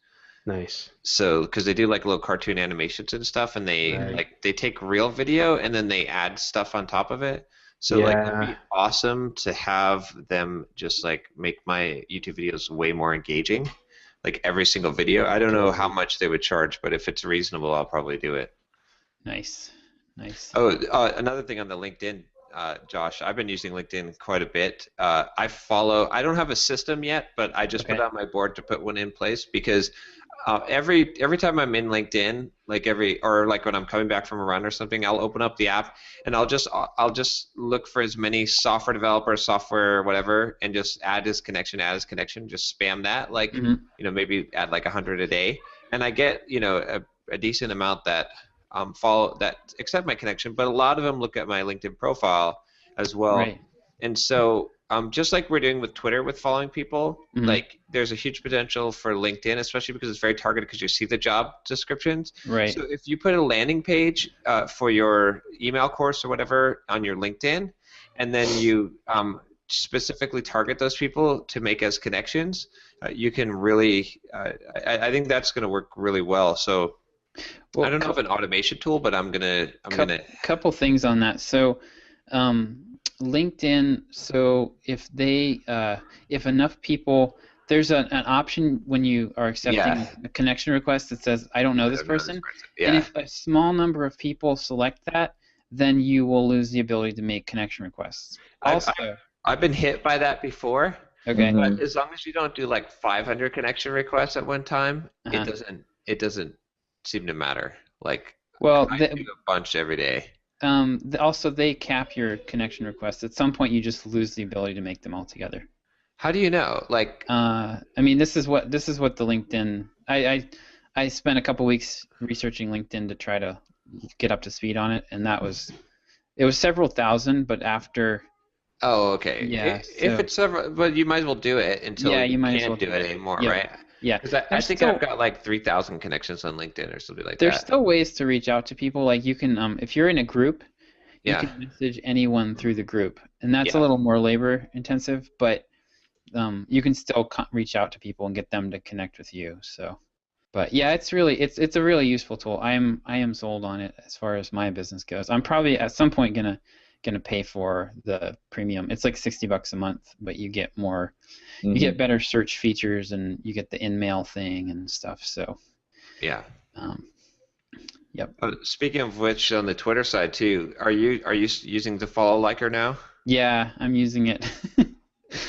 Nice. So, because they do like little cartoon animations and stuff, and they take real video and then they add stuff on top of it. So like it'd be awesome to have them just like make my YouTube videos way more engaging, like every single video. I don't know how much they would charge, but if it's reasonable, I'll probably do it. Nice. Oh, another thing on the LinkedIn, Josh, I've been using LinkedIn quite a bit. I don't have a system yet, but I just put it on my board to put one in place because every time I'm in LinkedIn, like when I'm coming back from a run or something, I'll open up the app and I'll just look for as many software developers, software whatever, and just add his connection, just spam that, like maybe add like 100 a day, and I get a decent amount that accept my connection, but a lot of them look at my LinkedIn profile as well. Right. And so just like we're doing with Twitter with following people, like there's a huge potential for LinkedIn, especially because it's very targeted because you see the job descriptions. Right. So if you put a landing page for your email course or whatever on your LinkedIn, and then you specifically target those people to make as connections, you can really I think that's going to work really well. So I don't know if an automation tool, but I'm gonna. Couple things on that. So, LinkedIn. So if enough people, there's an option when you are accepting a connection request that says I don't know this person. Yeah. And if a small number of people select that, then you will lose the ability to make connection requests. Also, I've been hit by that before. Okay. But as long as you don't do like 500 connection requests at one time, it doesn't seem to matter. Like, I do a bunch every day. Also, they cap your connection requests. At some point, you just lose the ability to make them all together. How do you know? Like, I mean, this is what the LinkedIn. I spent a couple weeks researching LinkedIn to try to get up to speed on it, and it was several thousand, but after. Oh, okay. Yeah. If it's several, but you might as well do it until you can't do it anymore, right? Yeah, because I think I've got like 3,000 connections on LinkedIn or something like that. There's still ways to reach out to people. Like you can, if you're in a group, you can message anyone through the group, and that's a little more labor intensive, but you can still reach out to people and get them to connect with you. So, but yeah, it's a really useful tool. I am sold on it as far as my business goes. I'm probably at some point gonna pay for the premium. It's like $60 a month, but you get more, you get better search features, and you get the in-mail thing and stuff. So, yeah. Yep. Speaking of which, on the Twitter side too, are you using the Followliker now? Yeah, I'm using it.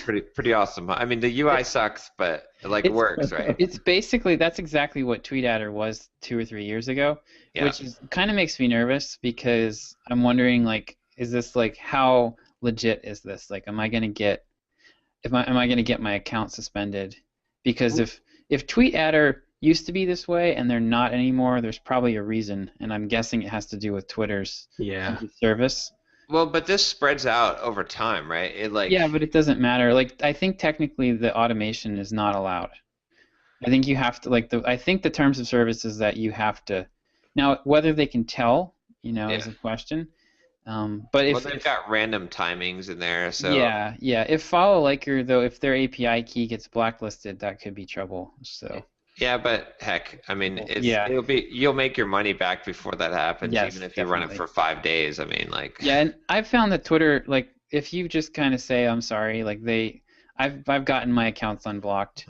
Pretty awesome. I mean, the UI sucks, but it works, right? It's basically, that's exactly what TweetAdder was 2 or 3 years ago, which kind of makes me nervous because I'm wondering, like, is this, like, how legit is this? Like, am I gonna get my account suspended? Because if TweetAdder used to be this way and they're not anymore, there's probably a reason, and I'm guessing it has to do with Twitter's service. Well, but this spreads out over time, right? Yeah, but it doesn't matter. Like, I think technically the automation is not allowed. I think you have to, I think the terms of service is that you have to. Now, whether they can tell, is a question. But if they've got random timings in there, so yeah. If Followliker, though, if their API key gets blacklisted, that could be trouble. So. Yeah, but heck, I mean, you'll make your money back before that happens, even if you run it for 5 days. I mean, like. Yeah, and I've found that Twitter, like, if you just kind of say I'm sorry, like I've gotten my accounts unblocked.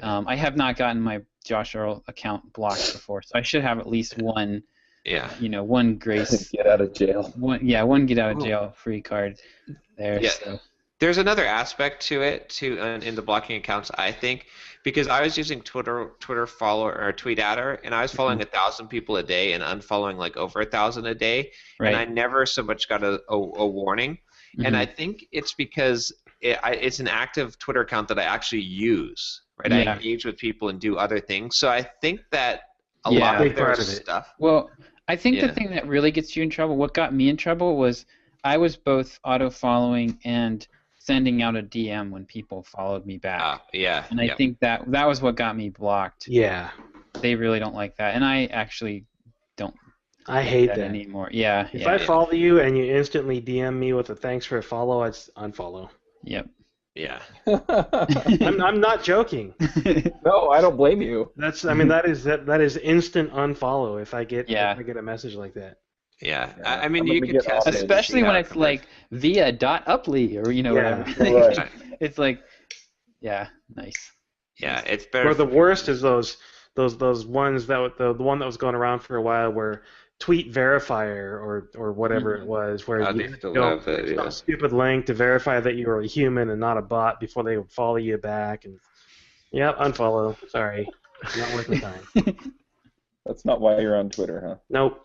I have not gotten my Josh Earl account blocked before, so I should have at least one. Yeah. One grace. Get out of jail. One get out of jail free card there. Yeah. So. There's another aspect to it in the blocking accounts, I think, because I was using Twitter follow or TweetAdder, and I was following 1,000 people a day and unfollowing like over 1,000 a day, and I never so much got a warning. And I think it's because it's an active Twitter account that I actually use, right? I engage with people and do other things, so I think that a lot of their stuff. Well, I think the thing that really gets you in trouble, what got me in trouble, was I was both auto-following and sending out a DM when people followed me back. And I think that was what got me blocked. Yeah. They really don't like that, and I actually don't. I hate that anymore. Yeah. If I follow you and you instantly DM me with a thanks for a follow, I'd unfollow. Yep. Yeah. I'm not joking. No, I don't blame you. That is instant unfollow if I get a message like that. Yeah. I mean, you can test it, especially when it's like via .uply or whatever. Right. It's like, yeah, nice. Yeah, it's better. Or the worst is those ones the one that was going around for a while where tweet verifier or whatever it was, where you go some stupid link to verify that you are a human and not a bot before they would follow you back, and unfollow. Sorry, not worth the time. That's not why you're on Twitter, huh? Nope.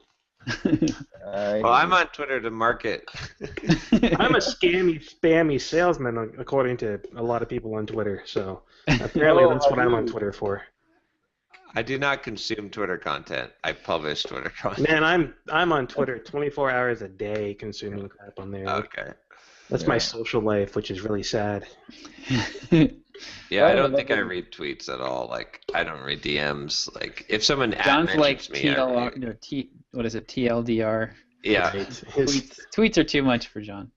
Well, I'm on Twitter to market. I'm a spammy salesman, according to a lot of people on Twitter. So apparently that's what I'm on Twitter for. I do not consume Twitter content. I publish Twitter content. Man, I'm on Twitter 24 hours a day consuming crap on there. Okay. That's my social life, which is really sad. Yeah, I don't think I read tweets at all. Like, I don't read DMs. Like, if someone John's like me, what is it, TLDR? Yeah. Tweets are too much for John.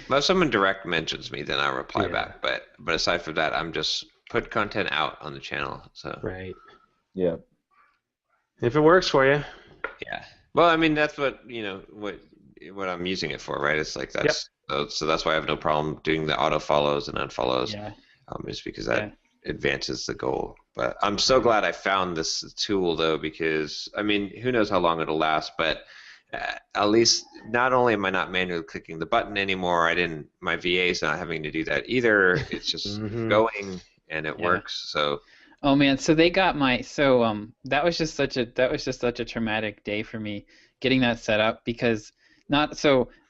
Well, if someone direct mentions me, then I'll reply back. But aside from that, I'm just put content out on the channel. So. Right. Yeah. If it works for you. Yeah. Well, I mean, that's what what I'm using it for, right? It's like that's so that's why I have no problem doing the auto follows and unfollows. Yeah. Is because that advances the goal. But I'm so glad I found this tool though, because I mean, who knows how long it'll last, but at least not only am I not manually clicking the button anymore, my VA's not having to do that either. It's just going and it works. So. Oh man, so they got that was just such a traumatic day for me getting that set up, because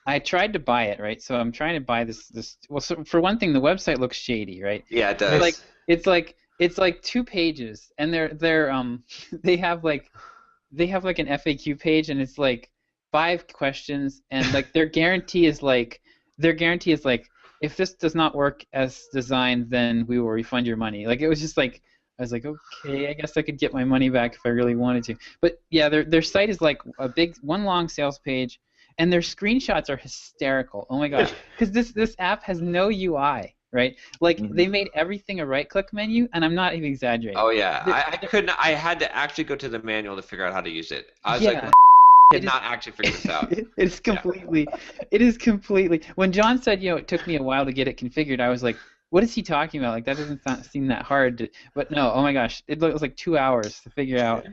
I tried to buy it, right? So I'm trying to buy this well, so for one thing, the website looks shady, right? Yeah, it does. It's like 2 pages, and they have like an FAQ page, and it's like 5 questions, and like their guarantee is like if this does not work as designed, then we will refund your money. Like, it was just like, I was like, okay, I guess I could get my money back if I really wanted to. But yeah, their site is like one long sales page, and their screenshots are hysterical. Oh my gosh, because this app has no UI, right? Like they made everything a right-click menu, and I'm not even exaggerating. Oh yeah, I couldn't. I had to actually go to the manual to figure out how to use it. I was like, did not actually figure this out. It is completely. When John said, it took me a while to get it configured, I was like, what is he talking about? Like, that doesn't seem that hard. But no, oh my gosh, it was like 2 hours to figure out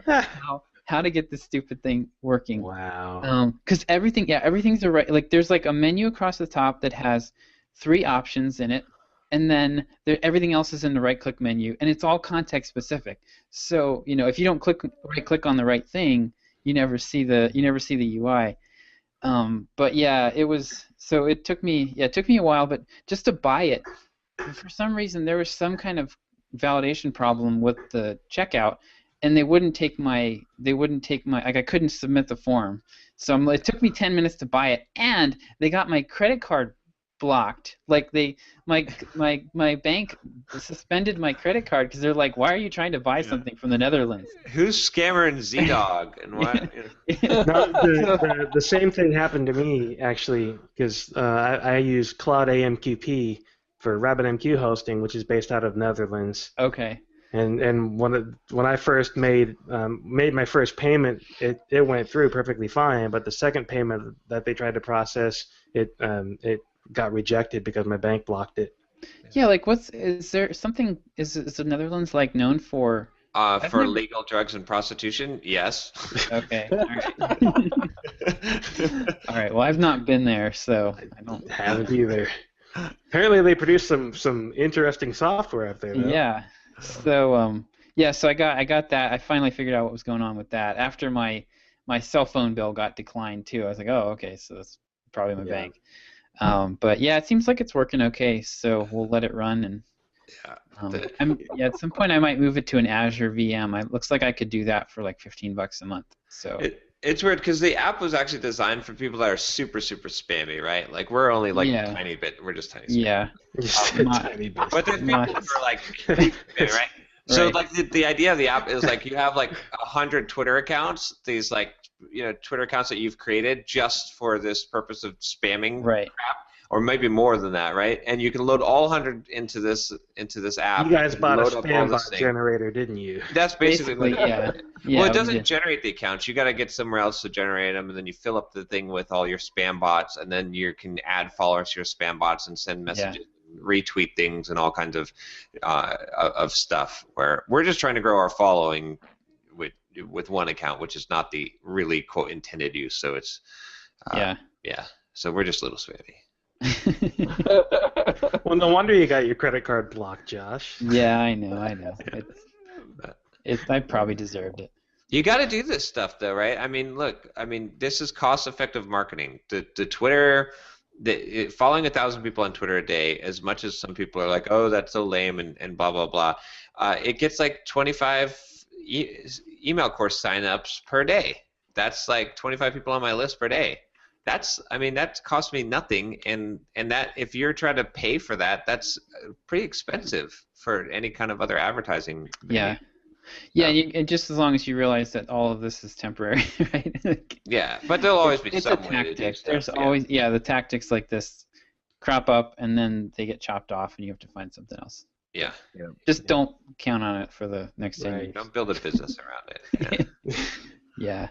how to get this stupid thing working. Wow. Because everything's the right. Like, there's like a menu across the top that has 3 options in it, and then everything else is in the right-click menu, and it's all context specific. So if you don't right-click on the right thing, you never see the UI. But yeah, it was. So it took me a while, but just to buy it. For some reason, there was some kind of validation problem with the checkout, and they wouldn't take my like, I couldn't submit the form. So it took me 10 minutes to buy it, and they got my credit card blocked. Like, my bank suspended my credit card because they're like, why are you trying to buy something from the Netherlands? Who's scammering Z-Dog and what? The same thing happened to me, actually, because I use Cloud AMQP for rabbitmq hosting, which is based out of Netherlands. Okay. And when I first made my first payment, it went through perfectly fine. But the second payment that they tried to process, it got rejected because my bank blocked it. Yeah, like is the Netherlands like known for? For illegal drugs and prostitution, yes. Okay. All right. All right. Well, I've not been there, so I don't haven't either. Apparently, they produce some interesting software out there, though. Yeah. So so I got that. I finally figured out what was going on with that after my cell phone bill got declined too. I was like, oh, okay, so that's probably my bank. But yeah, it seems like it's working okay. So we'll let it run, and at some point I might move it to an Azure VM. It looks like I could do that for like $15 a month. So. It's weird because the app was actually designed for people that are super, super spammy, right? Like, we're only like tiny bit. We're just tiny. Yeah. Tiny bit. But there's people who are like, right? So like the idea of the app is like you have like 100 Twitter accounts. These like Twitter accounts that you've created just for this purpose of spamming crap. or maybe more than that, right? And you can load all 100 into this app. You guys bought a load up all spam this bot thing. generator, didn't you? That's basically yeah. Well, it doesn't generate the accounts. You got to get somewhere else to generate them, and then you fill up the thing with all your spam bots, and then you can add followers to your spam bots and send messages, retweet things, and all kinds of stuff. Where we're just trying to grow our following with one account, which is not the really quote intended use. So it's yeah. So we're just a little swifty. Well, no wonder you got your credit card blocked, Josh. Yeah, I know. I probably deserved it. You got to do this stuff, though, right? I mean, look. I mean, this is cost-effective marketing. The Twitter, following 1,000 people on Twitter a day, as much as some people are like, oh, that's so lame and blah blah blah, it gets like 25 email course signups per day. That's like 25 people on my list per day. That costs me nothing, and that if you're trying to pay for that, that's pretty expensive for any kind of other advertising. And just as long as you realize that all of this is temporary, right? Yeah, but there'll always be some way to do stuff. There's always the tactics like this crop up, and then they get chopped off, and you have to find something else. Yeah. Just don't count on it for the next 10 years. Don't build a business around it. Yeah.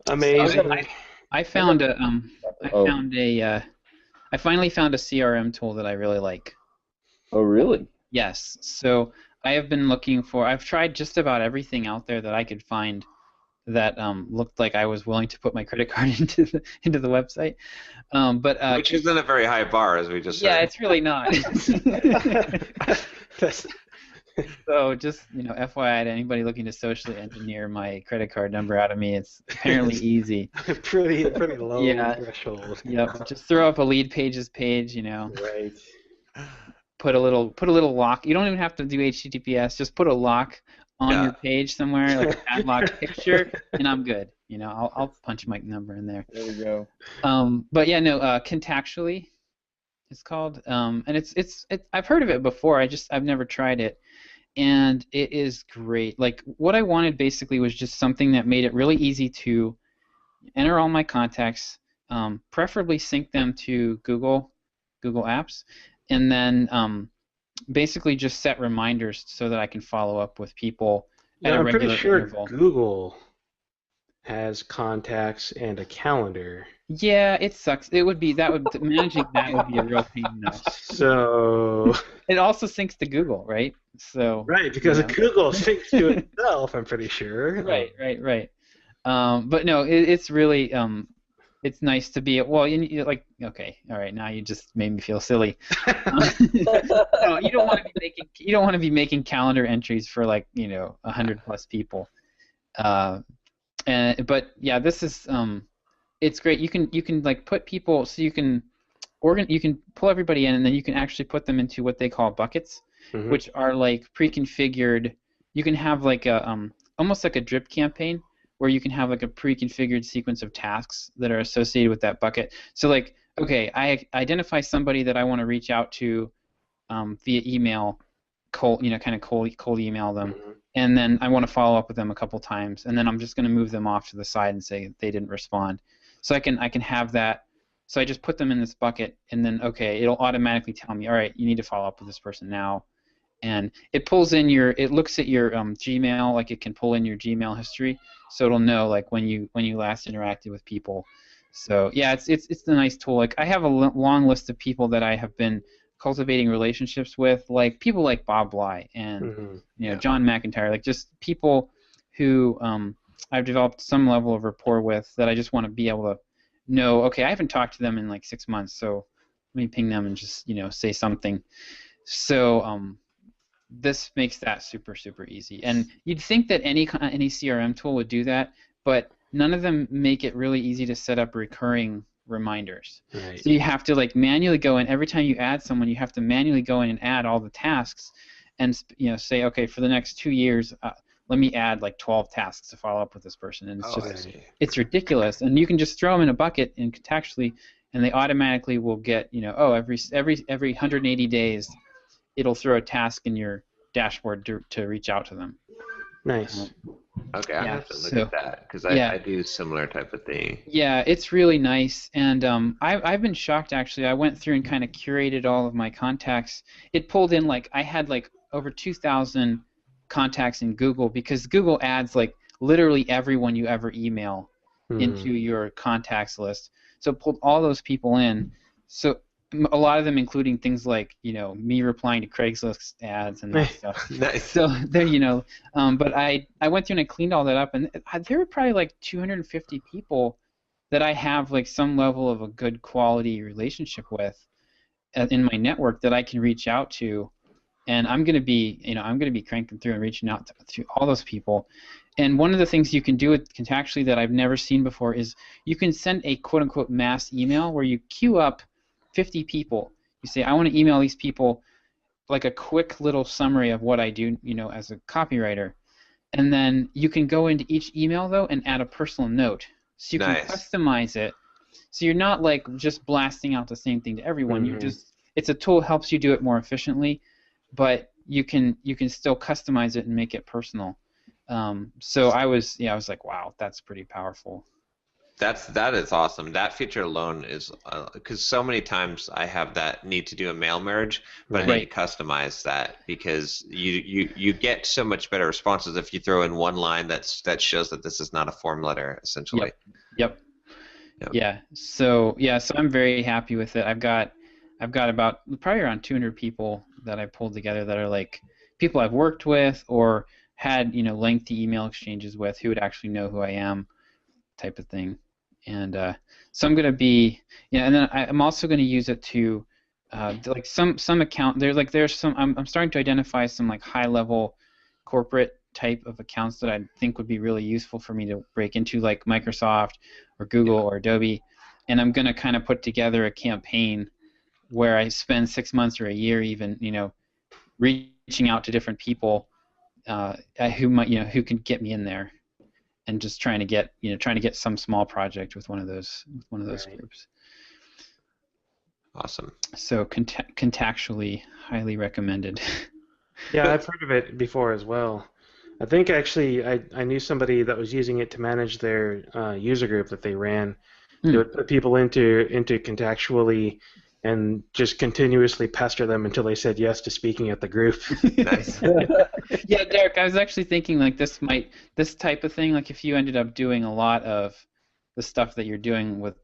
Amazing. I finally found a CRM tool that I really like. Oh, really? Yes. So I have been looking for. I've tried just about everything out there that I could find that looked like I was willing to put my credit card into the website. Which isn't a very high bar, as we just said. Yeah, it's really not. So just FYI to anybody looking to socially engineer my credit card number out of me, it's apparently easy. pretty low threshold. Yep. Just throw up a lead pages page, Right. Put a little lock. You don't even have to do HTTPS. Just put a lock on your page somewhere, like a padlock picture, and I'm good. I'll punch my number in there. There we go. Contactually, it's called, and it's I've heard of it before. I've never tried it, and it is great. Like what I wanted basically was just something that made it really easy to enter all my contacts, preferably sync them to Google Apps, and then basically just set reminders so that I can follow up with people at a regular interval. I'm pretty sure Google has contacts and a calendar. Yeah, it sucks. Managing that would be a real pain though. So it also syncs to Google, right? So right, because Google syncs to itself, I'm pretty sure. Right. But no, it's really it's nice to be okay, all right, now you just made me feel silly. No, you don't want to be making calendar entries for 100 plus people. But yeah, this is it's great. You can put people, so you can pull everybody in, and then you can actually put them into what they call buckets, which are pre-configured. You can have almost like a drip campaign, where you can have a pre-configured sequence of tasks that are associated with that bucket. So okay, I identify somebody that I want to reach out to via email, cold email them, and then I want to follow up with them a couple times, and then I'm just going to move them off to the side and say they didn't respond. So I can have that. So I just put them in this bucket, and then it'll automatically tell me, all right, you need to follow up with this person now. And it looks at your Gmail, it can pull in your Gmail history, so it'll know when you last interacted with people. So yeah, it's a nice tool. I have a long list of people that I have been cultivating relationships with, people like Bob Bly and John McIntyre, just people who I've developed some level of rapport with that I just want to be able to know. Okay, I haven't talked to them in 6 months, so let me ping them and just say something. So this makes that super, super easy. And you'd think that any CRM tool would do that, but none of them make it really easy to set up recurring reminders. Right. So you have to manually go in. Every time you add someone, you have to manually go in and add all the tasks and say, okay, for the next 2 years, let me add 12 tasks to follow up with this person. And it's it's ridiculous. And you can just throw them in a bucket in Contactually, and they automatically will get, every 180 days, it'll throw a task in your dashboard to reach out to them. Nice. Okay, I Yeah, have to look at that because I do a similar type of thing. Yeah, it's really nice, and I've been shocked actually. I went through and kind of curated all of my contacts. It pulled in I had over 2,000 contacts in Google because Google adds literally everyone you ever email into your contacts list. So it pulled all those people in. So a lot of them including things like me replying to Craigslist ads and that stuff. Nice. So there but I went through and I cleaned all that up, and there were probably 250 people that I have some level of a good quality relationship with in my network that I can reach out to, and I'm gonna be cranking through and reaching out to all those people. And one of the things you can do with Contactually that I've never seen before is you can send a quote-unquote mass email where you queue up 50 people. You say, I want to email these people a quick little summary of what I do, as a copywriter. And then you can go into each email, though, and add a personal note. So you can customize it. So you're not just blasting out the same thing to everyone. You it's a tool that helps you do it more efficiently, but you can still customize it and make it personal. So I was like, wow, that's pretty powerful. That is awesome. That feature alone is because so many times I have that need to do a mail merge, but I need to customize that because you get so much better responses if you throw in one line that shows that this is not a form letter essentially. Yep. Yeah. So I'm very happy with it. I've got about probably around 200 people that I pulled together that are people I've worked with or had lengthy email exchanges with who would actually know who I am, type of thing. And so I'm going to be, and then I'm also going to use it to, some account. There's some. I'm starting to identify some high-level corporate type of accounts that I think would be really useful for me to break into, like Microsoft or Google or Adobe. And I'm going to kind of put together a campaign where I spend 6 months or a year even, reaching out to different people who can get me in there. And just trying to get some small project with one of those groups. Awesome. So Contactually, highly recommended. Yeah, I've heard of it before as well. I think actually I knew somebody that was using it to manage their user group that they ran. They would put people into Contactually and just continuously pester them until they said yes to speaking at the group. Nice. Yeah, Derick, I was actually thinking this type of thing, if you ended up doing a lot of the stuff that you're doing with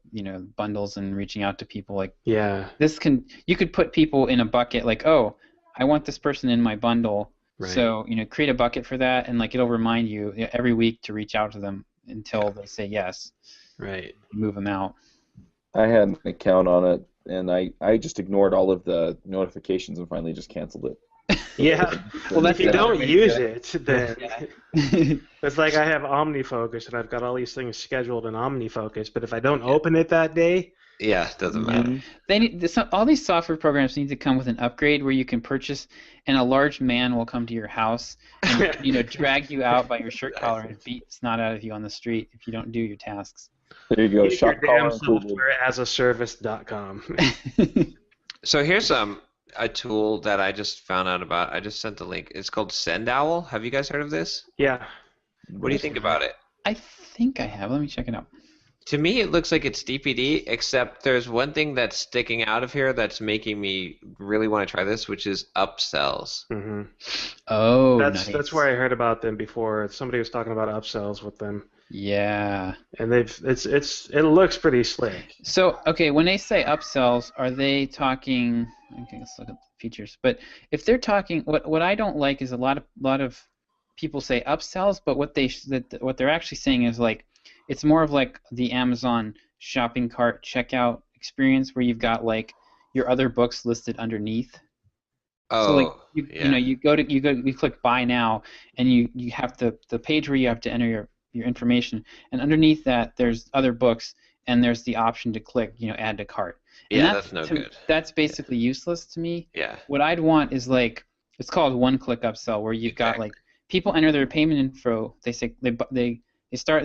bundles and reaching out to people, you could put people in a bucket oh, I want this person in my bundle, so create a bucket for that, and it'll remind you every week to reach out to them until they say yes. Right. Move them out. I had an account on it, and I just ignored all of the notifications and finally just canceled it. Yeah. Well, if you don't use it, then it's I have OmniFocus, and I've got all these things scheduled in OmniFocus, but if I don't open it that day... Yeah, it doesn't matter. They all these software programs need to come with an upgrade where you can purchase, and a large man will come to your house and drag you out by your shirt collar and beat snot out of you on the street if you don't do your tasks. There you go. Shop collar softwareasaservice.com. So here's a tool that I just found out about. I just sent the link. It's called SendOwl. Have you guys heard of this? Yeah. What do you think about it? I think I have. Let me check it out. To me, it looks like it's DPD, except there's one thing that's sticking out of here that's making me really want to try this, which is upsells. Mm-hmm. Oh, that's where I heard about them before. Somebody was talking about upsells with them. Yeah. And it looks pretty slick. So, okay, when they say upsells, are they talking? Okay, let's look at the features. But if they're talking, what I don't like is a lot of people say upsells, but what they're actually saying is it's more of the Amazon shopping cart checkout experience where you've got your other books listed underneath. Oh, so you click buy now, and you have the page where you have to enter your information, and underneath that there's other books, and there's the option to click add to cart. And that's no good. That's basically useless to me. Yeah. What I'd want is it's called one-click upsell, where you've got people enter their payment info. They say they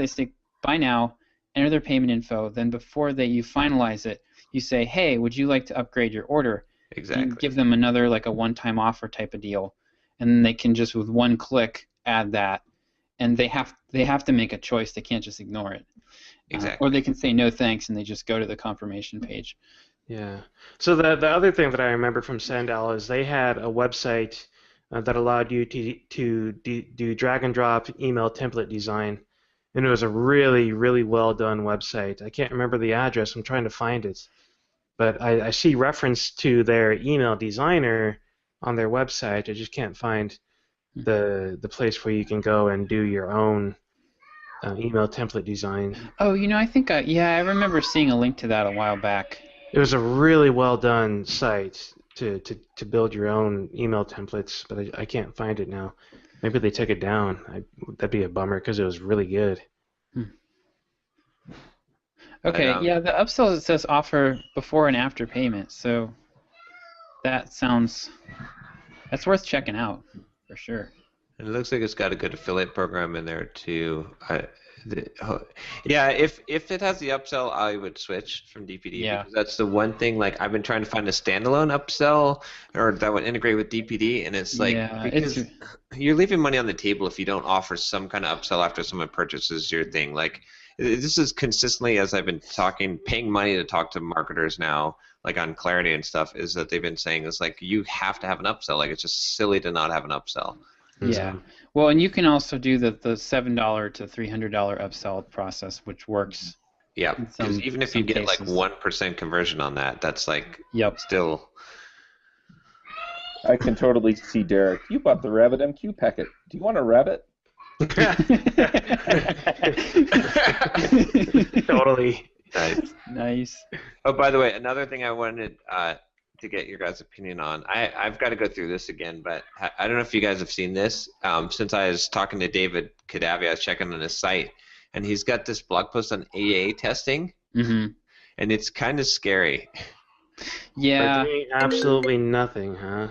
say buy now, enter their payment info. Then before you finalize it, you say, hey, would you like to upgrade your order? Exactly. You give them another a one-time offer type of deal, and then they can just with one click add that. and they have to make a choice. They can't just ignore it. Exactly. Or they can say no thanks and they just go to the confirmation page. Yeah. So the other thing that I remember from SendOwl is they had a website that allowed you to do drag and drop email template design, and it was a really, really well done website. I can't remember the address. I'm trying to find it, but I see reference to their email designer on their website. I just can't find the place where you can go and do your own email template design. Oh, I think I remember seeing a link to that a while back. It was a really well done site to build your own email templates, but I can't find it now. Maybe they took it down. That'd be a bummer because it was really good. Okay, yeah, the upsell, it says offer before and after payment, so that's worth checking out for sure. And it looks like it's got a good affiliate program in there too. Yeah, if it has the upsell, I would switch from DPD because that's the one thing. Like I've been trying to find a standalone upsell or that would integrate with DPD, and it's like because you're leaving money on the table if you don't offer some kind of upsell after someone purchases your thing. Like this is consistently, as I've been talking, paying money to talk to marketers now, like on Clarity and stuff, is that they've been saying it's like you have to have an upsell. Like it's just silly to not have an upsell. Yeah. Well, and you can also do the $7 to $300 upsell process, which works. Yeah, because even if you get like 1% conversion on that, that's like still. I can totally see Derick. You bought the rabbitmq packet. Do you want a rabbit? Totally. Nice. Oh, by the way, another thing I wanted to get your guys' opinion on. I've got to go through this again, but I don't know if you guys have seen this. Since I was talking to David Kadavi, I was checking on his site, and he's got this blog post on AA testing, and it's kind of scary. Yeah. They're doing absolutely nothing, huh?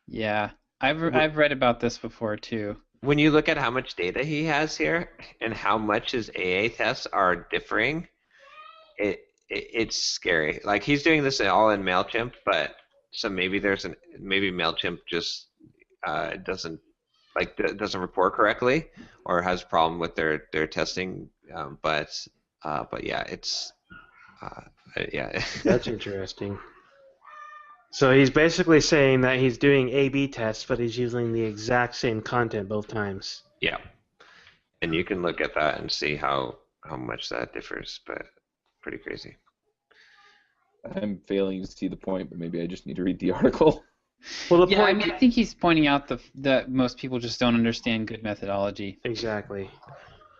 Yeah. I've read about this before, too. When you look at how much data he has here and how much his AA tests are differing, it's scary. Like he's doing this all in MailChimp, but so maybe maybe MailChimp just doesn't report correctly or has a problem with their testing. But yeah, it's yeah. That's interesting. So he's basically saying that he's doing A/B tests, but he's using the exact same content both times. Yeah, and you can look at that and see how much that differs, but pretty crazy. I'm failing to see the point, but maybe I just need to read the article. Well, I think he's pointing out that most people just don't understand good methodology. Exactly.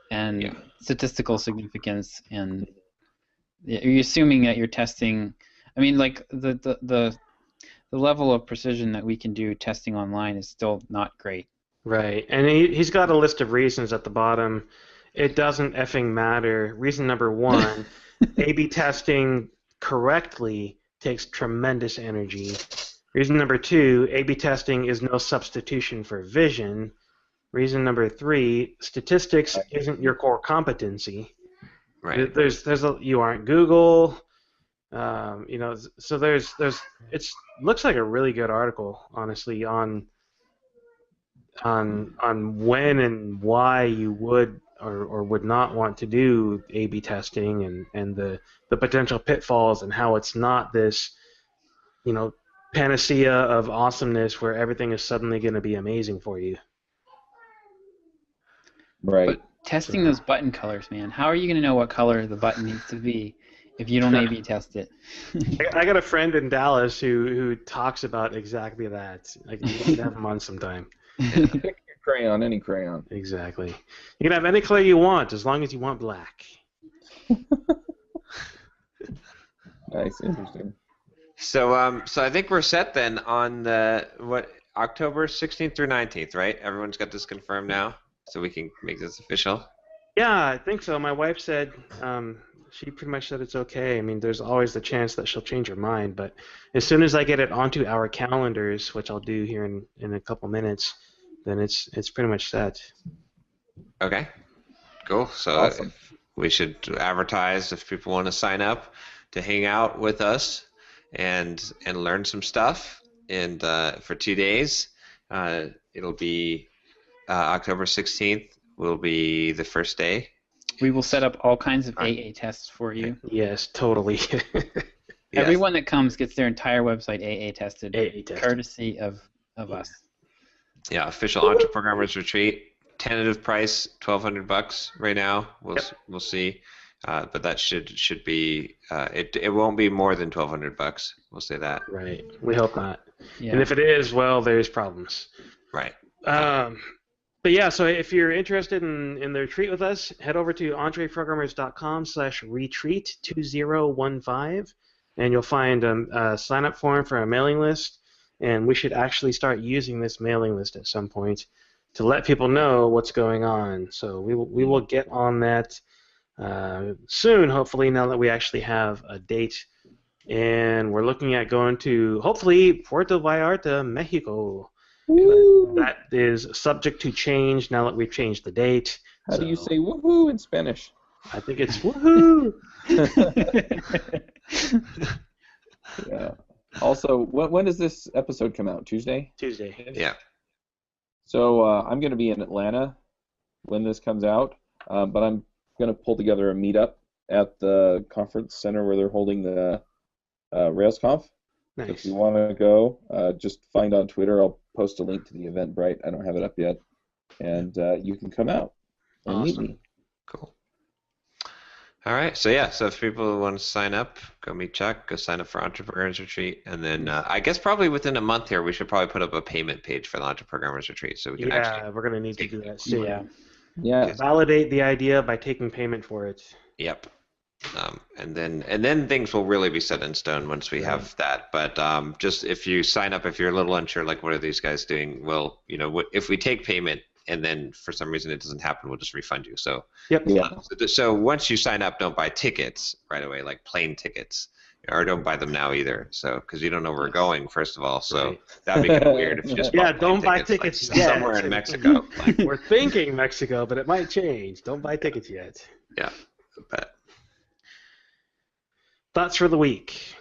And statistical significance, and you're assuming that you're testing. I mean, like the level of precision that we can do testing online is still not great. Right, and he's got a list of reasons at the bottom. It doesn't effing matter. Reason number 1, A/B testing correctly takes tremendous energy. Reason number 2, A/B testing is no substitution for vision. Reason number 3, statistics isn't your core competency. Right. You aren't Google. So there's looks like a really good article, honestly, on when and why you would or would not want to do A/B testing and the potential pitfalls and how it's not this, panacea of awesomeness where everything is suddenly going to be amazing for you. Right. But testing those button colors, man, how are you going to know what color the button needs to be if you don't A/B test it? I got a friend in Dallas who talks about exactly that. Like, you can have him on sometime. Pick your crayon, any crayon. Exactly. You can have any color you want as long as you want black. Nice, interesting. So I think we're set then on October 16th through 19th, right? Everyone's got this confirmed now, so we can make this official. Yeah, I think so. My wife said she pretty much said it's okay. I mean, there's always the chance that she'll change her mind, but as soon as I get it onto our calendars, which I'll do here in a couple minutes, then it's pretty much set. Okay, cool. So Awesome. We should advertise if people want to sign up to hang out with us and learn some stuff. And for 2 days, it'll be October 16th will be the first day. We will set up all kinds of AA tests for you. Yes, totally. Everyone that comes gets their entire website AA tested, courtesy of us. Yeah, official EntreProgrammers retreat. Tentative price $1,200 right now. We'll see, but that should be it won't be more than $1,200. We'll say that. Right. We hope not. Yeah. And if it is, well, there's problems. Right. But yeah, so if you're interested in the retreat with us, head over to EntreProgrammers.com/retreat2015, and you'll find a sign-up form for our mailing list. And we should actually start using this mailing list at some point to let people know what's going on. So we will get on that soon, hopefully, now that we actually have a date. And we're looking at going to, hopefully, Puerto Vallarta, Mexico. That is subject to change now that we've changed the date. How do you say woohoo in Spanish? I think it's woohoo! Yeah. Also, when does this episode come out? Tuesday? Tuesday. Yeah. So I'm going to be in Atlanta when this comes out, but I'm going to pull together a meetup at the conference center where they're holding the RailsConf. Nice. If you want to go, just find on Twitter. I'll post a link to the Eventbrite. I don't have it up yet. And you can come out and meet me. Cool. All right. So if people want to sign up, go meet Chuck, go sign up for EntreProgrammers Retreat. And then I guess probably within a month here, we should probably put up a payment page for the EntreProgrammers Retreat so we can actually... we're going to need to do that soon. Yeah. Validate the idea by taking payment for it. Yep. And then things will really be set in stone once we have that. But just if you sign up, if you're a little unsure, like what are these guys doing? Well, if we take payment and then for some reason it doesn't happen, we'll just refund you. So so once you sign up, don't buy tickets right away, like plane tickets, or don't buy them now either. So because you don't know where we're going, first of all. So that'd be kind of weird if you just don't buy tickets like, yet. somewhere in Mexico. Like, we're thinking Mexico, but it might change. Don't buy tickets yet. Yeah, but. Thoughts for the week.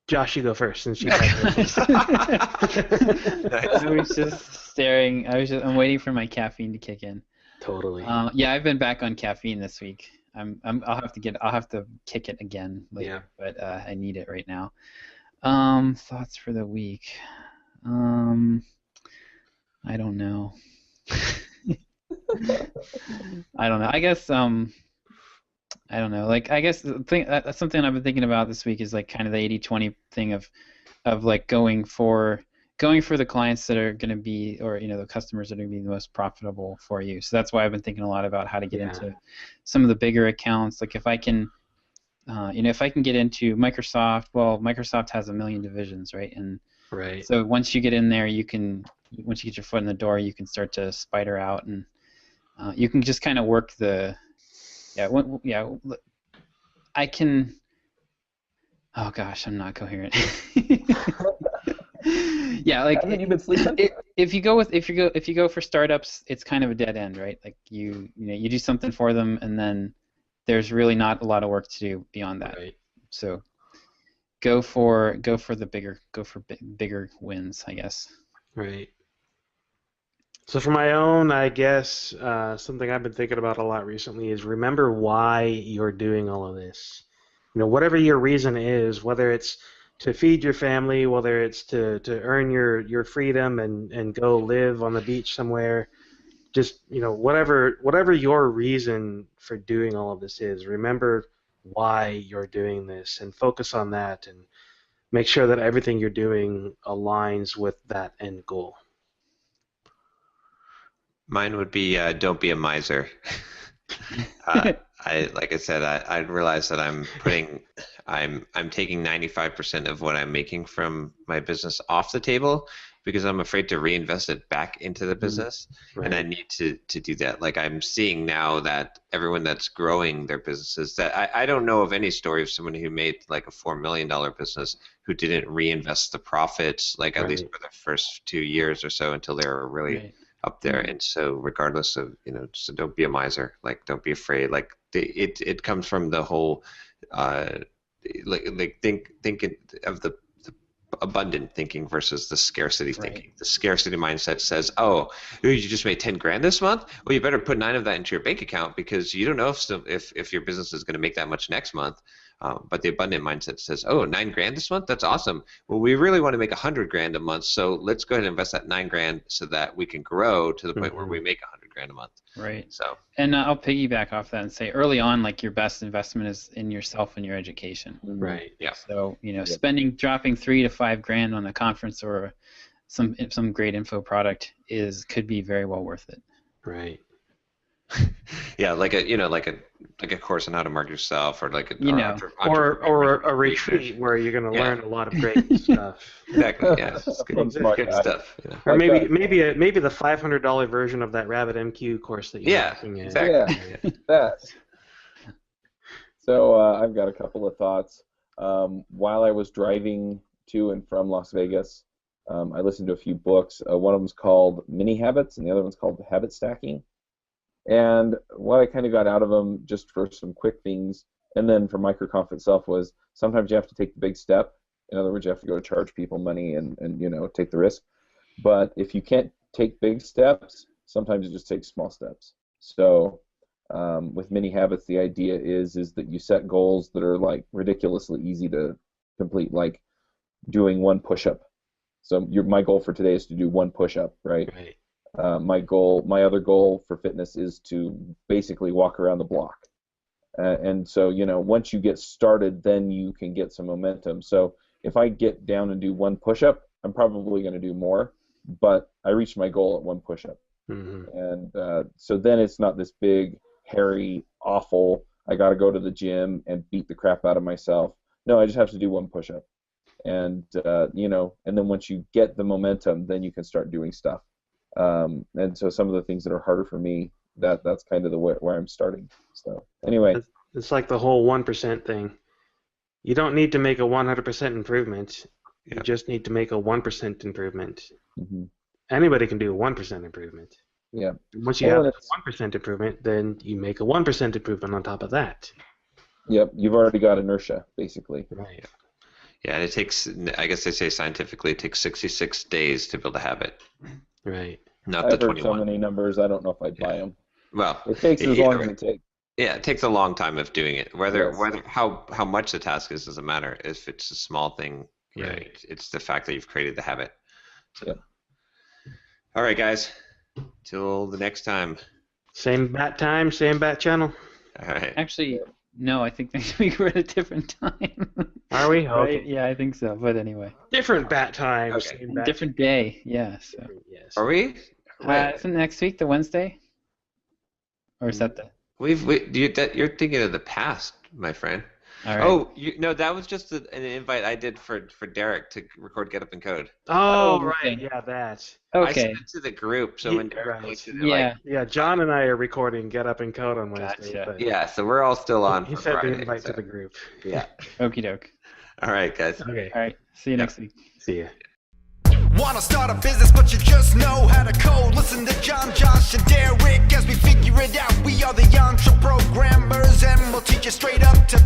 Josh, you go first since you. I was just staring. I'm waiting for my caffeine to kick in. Totally. I've been back on caffeine this week. I'll have to kick it again later, but I need it right now. Thoughts for the week. I don't know. I don't know. I guess I don't know. Like, I guess that's something I've been thinking about this week is like kind of the 80-20 thing of like going for the clients that are going to be, or the customers that are going to be the most profitable for you. So that's why I've been thinking a lot about how to get into some of the bigger accounts. Like if I can, if I can get into Microsoft. Well, Microsoft has 1 million divisions, right? And so once you get in there, once you get your foot in the door, you can start to spider out, and you can just kind of work the. I can. Oh gosh, I'm not coherent. Like haven't you been sleeping? If you go for startups, it's kind of a dead end, right? Like you do something for them, and then there's really not a lot of work to do beyond that. Right. So go for bigger wins, I guess. Right. So for my own, I guess something I've been thinking about a lot recently is remember why you're doing all of this. Whatever your reason is, whether it's to feed your family, whether it's to earn your freedom and go live on the beach somewhere, just whatever your reason for doing all of this is, remember why you're doing this and focus on that and make sure that everything you're doing aligns with that end goal. Mine would be don't be a miser. Like I said, I realized that I'm taking 95% of what I'm making from my business off the table because I'm afraid to reinvest it back into the business, and I need to do that. Like I'm seeing now that everyone that's growing their businesses, that I don't know of any story of someone who made like a $4 million business who didn't reinvest the profits, like at least for the first 2 years or so until they were really up there. And so regardless of, so don't be a miser, like don't be afraid, like it comes from the whole like think of the abundant thinking versus the scarcity thinking. The scarcity mindset says, oh, you just made 10 grand this month? Well, you better put 9 of that into your bank account because you don't know if your business is going to make that much next month. But the abundant mindset says, oh, 9 grand this month? That's awesome. Well, we really want to make 100 grand a month, so let's go ahead and invest that 9 grand so that we can grow to the point where we make 100 grand a month. Right. So. And I'll piggyback off that and say early on, like your best investment is in yourself and your education. Right. Yeah. So dropping 3 to 5 grand on a conference or some great info product could be very well worth it. Right. Yeah, like a course on how to market yourself, or like or a retreat where you're going to learn a lot of great stuff. Exactly. Yeah, it's good stuff. You know. Or maybe the $500 version of that RabbitMQ course that you're looking at. Exactly. Yeah, that. So I've got a couple of thoughts. While I was driving to and from Las Vegas, I listened to a few books. One of them's called Mini Habits, and the other one's called Habit Stacking. And what I kind of got out of them, just for some quick things, and then for MicroComp itself, was sometimes you have to take the big step. In other words, you have to go charge people money and take the risk. But if you can't take big steps, sometimes you just take small steps. So with Mini Habits, the idea is that you set goals that are like ridiculously easy to complete, like doing 1 push-up. So my goal for today is to do 1 push-up, right? Right. My other goal for fitness is to basically walk around the block. And so, once you get started, then you can get some momentum. So if I get down and do 1 push-up, I'm probably going to do more, but I reached my goal at 1 push-up. Mm-hmm. And so then it's not this big, hairy, awful, I got to go to the gym and beat the crap out of myself. No, I just have to do 1 push-up. And, and then once you get the momentum, then you can start doing stuff. And so some of the things that are harder for me, that's kind of the way where I'm starting. So anyway, it's like the whole 1% thing. You don't need to make a 100% improvement. You just need to make a 1% improvement. Mm-hmm. Anybody can do a 1% improvement. Yeah. Once you have a 1% improvement, then you make a 1% improvement on top of that. Yep. You've already got inertia, basically. Right. Yeah, and it takes, I guess they say scientifically, it takes 66 days to build a habit. Right. Not I've the heard 21. so many numbers, I don't know if I'd buy them. Well, it takes as long as it takes. Yeah, it takes a long time of doing it. Whether how much the task is doesn't matter. If it's a small thing, it's the fact that you've created the habit. So. Yeah. All right, guys. Till the next time. Same bat time, same bat channel. All right. Actually, no, I think next week we're at a different time. Are we? Okay. Right? Yeah, I think so. But anyway. Different bat time. Okay. Same bat Different day. Yeah. So. Yes. Are we? Isn't next week the Wednesday? Or is that the? You're thinking of the past, my friend. All right. Oh, that was just an invite I did for Derick to record Get Up and Code. Oh, okay. right. Yeah, that. I Okay. sent it to the group, so when Derick posted it, Yeah. Yeah, John and I are recording Get Up and Code on Wednesday. Gotcha. But yeah, so we're all still on. he for sent Friday, the invite so. to the group. Yeah. Okie doke. All right, guys. Okay. All right. See you next week. See ya. Wanna start a business but you just know how to code? Listen to John, Josh, and Derick as we figure it out. We are the EntreProgrammers and we'll teach you straight up to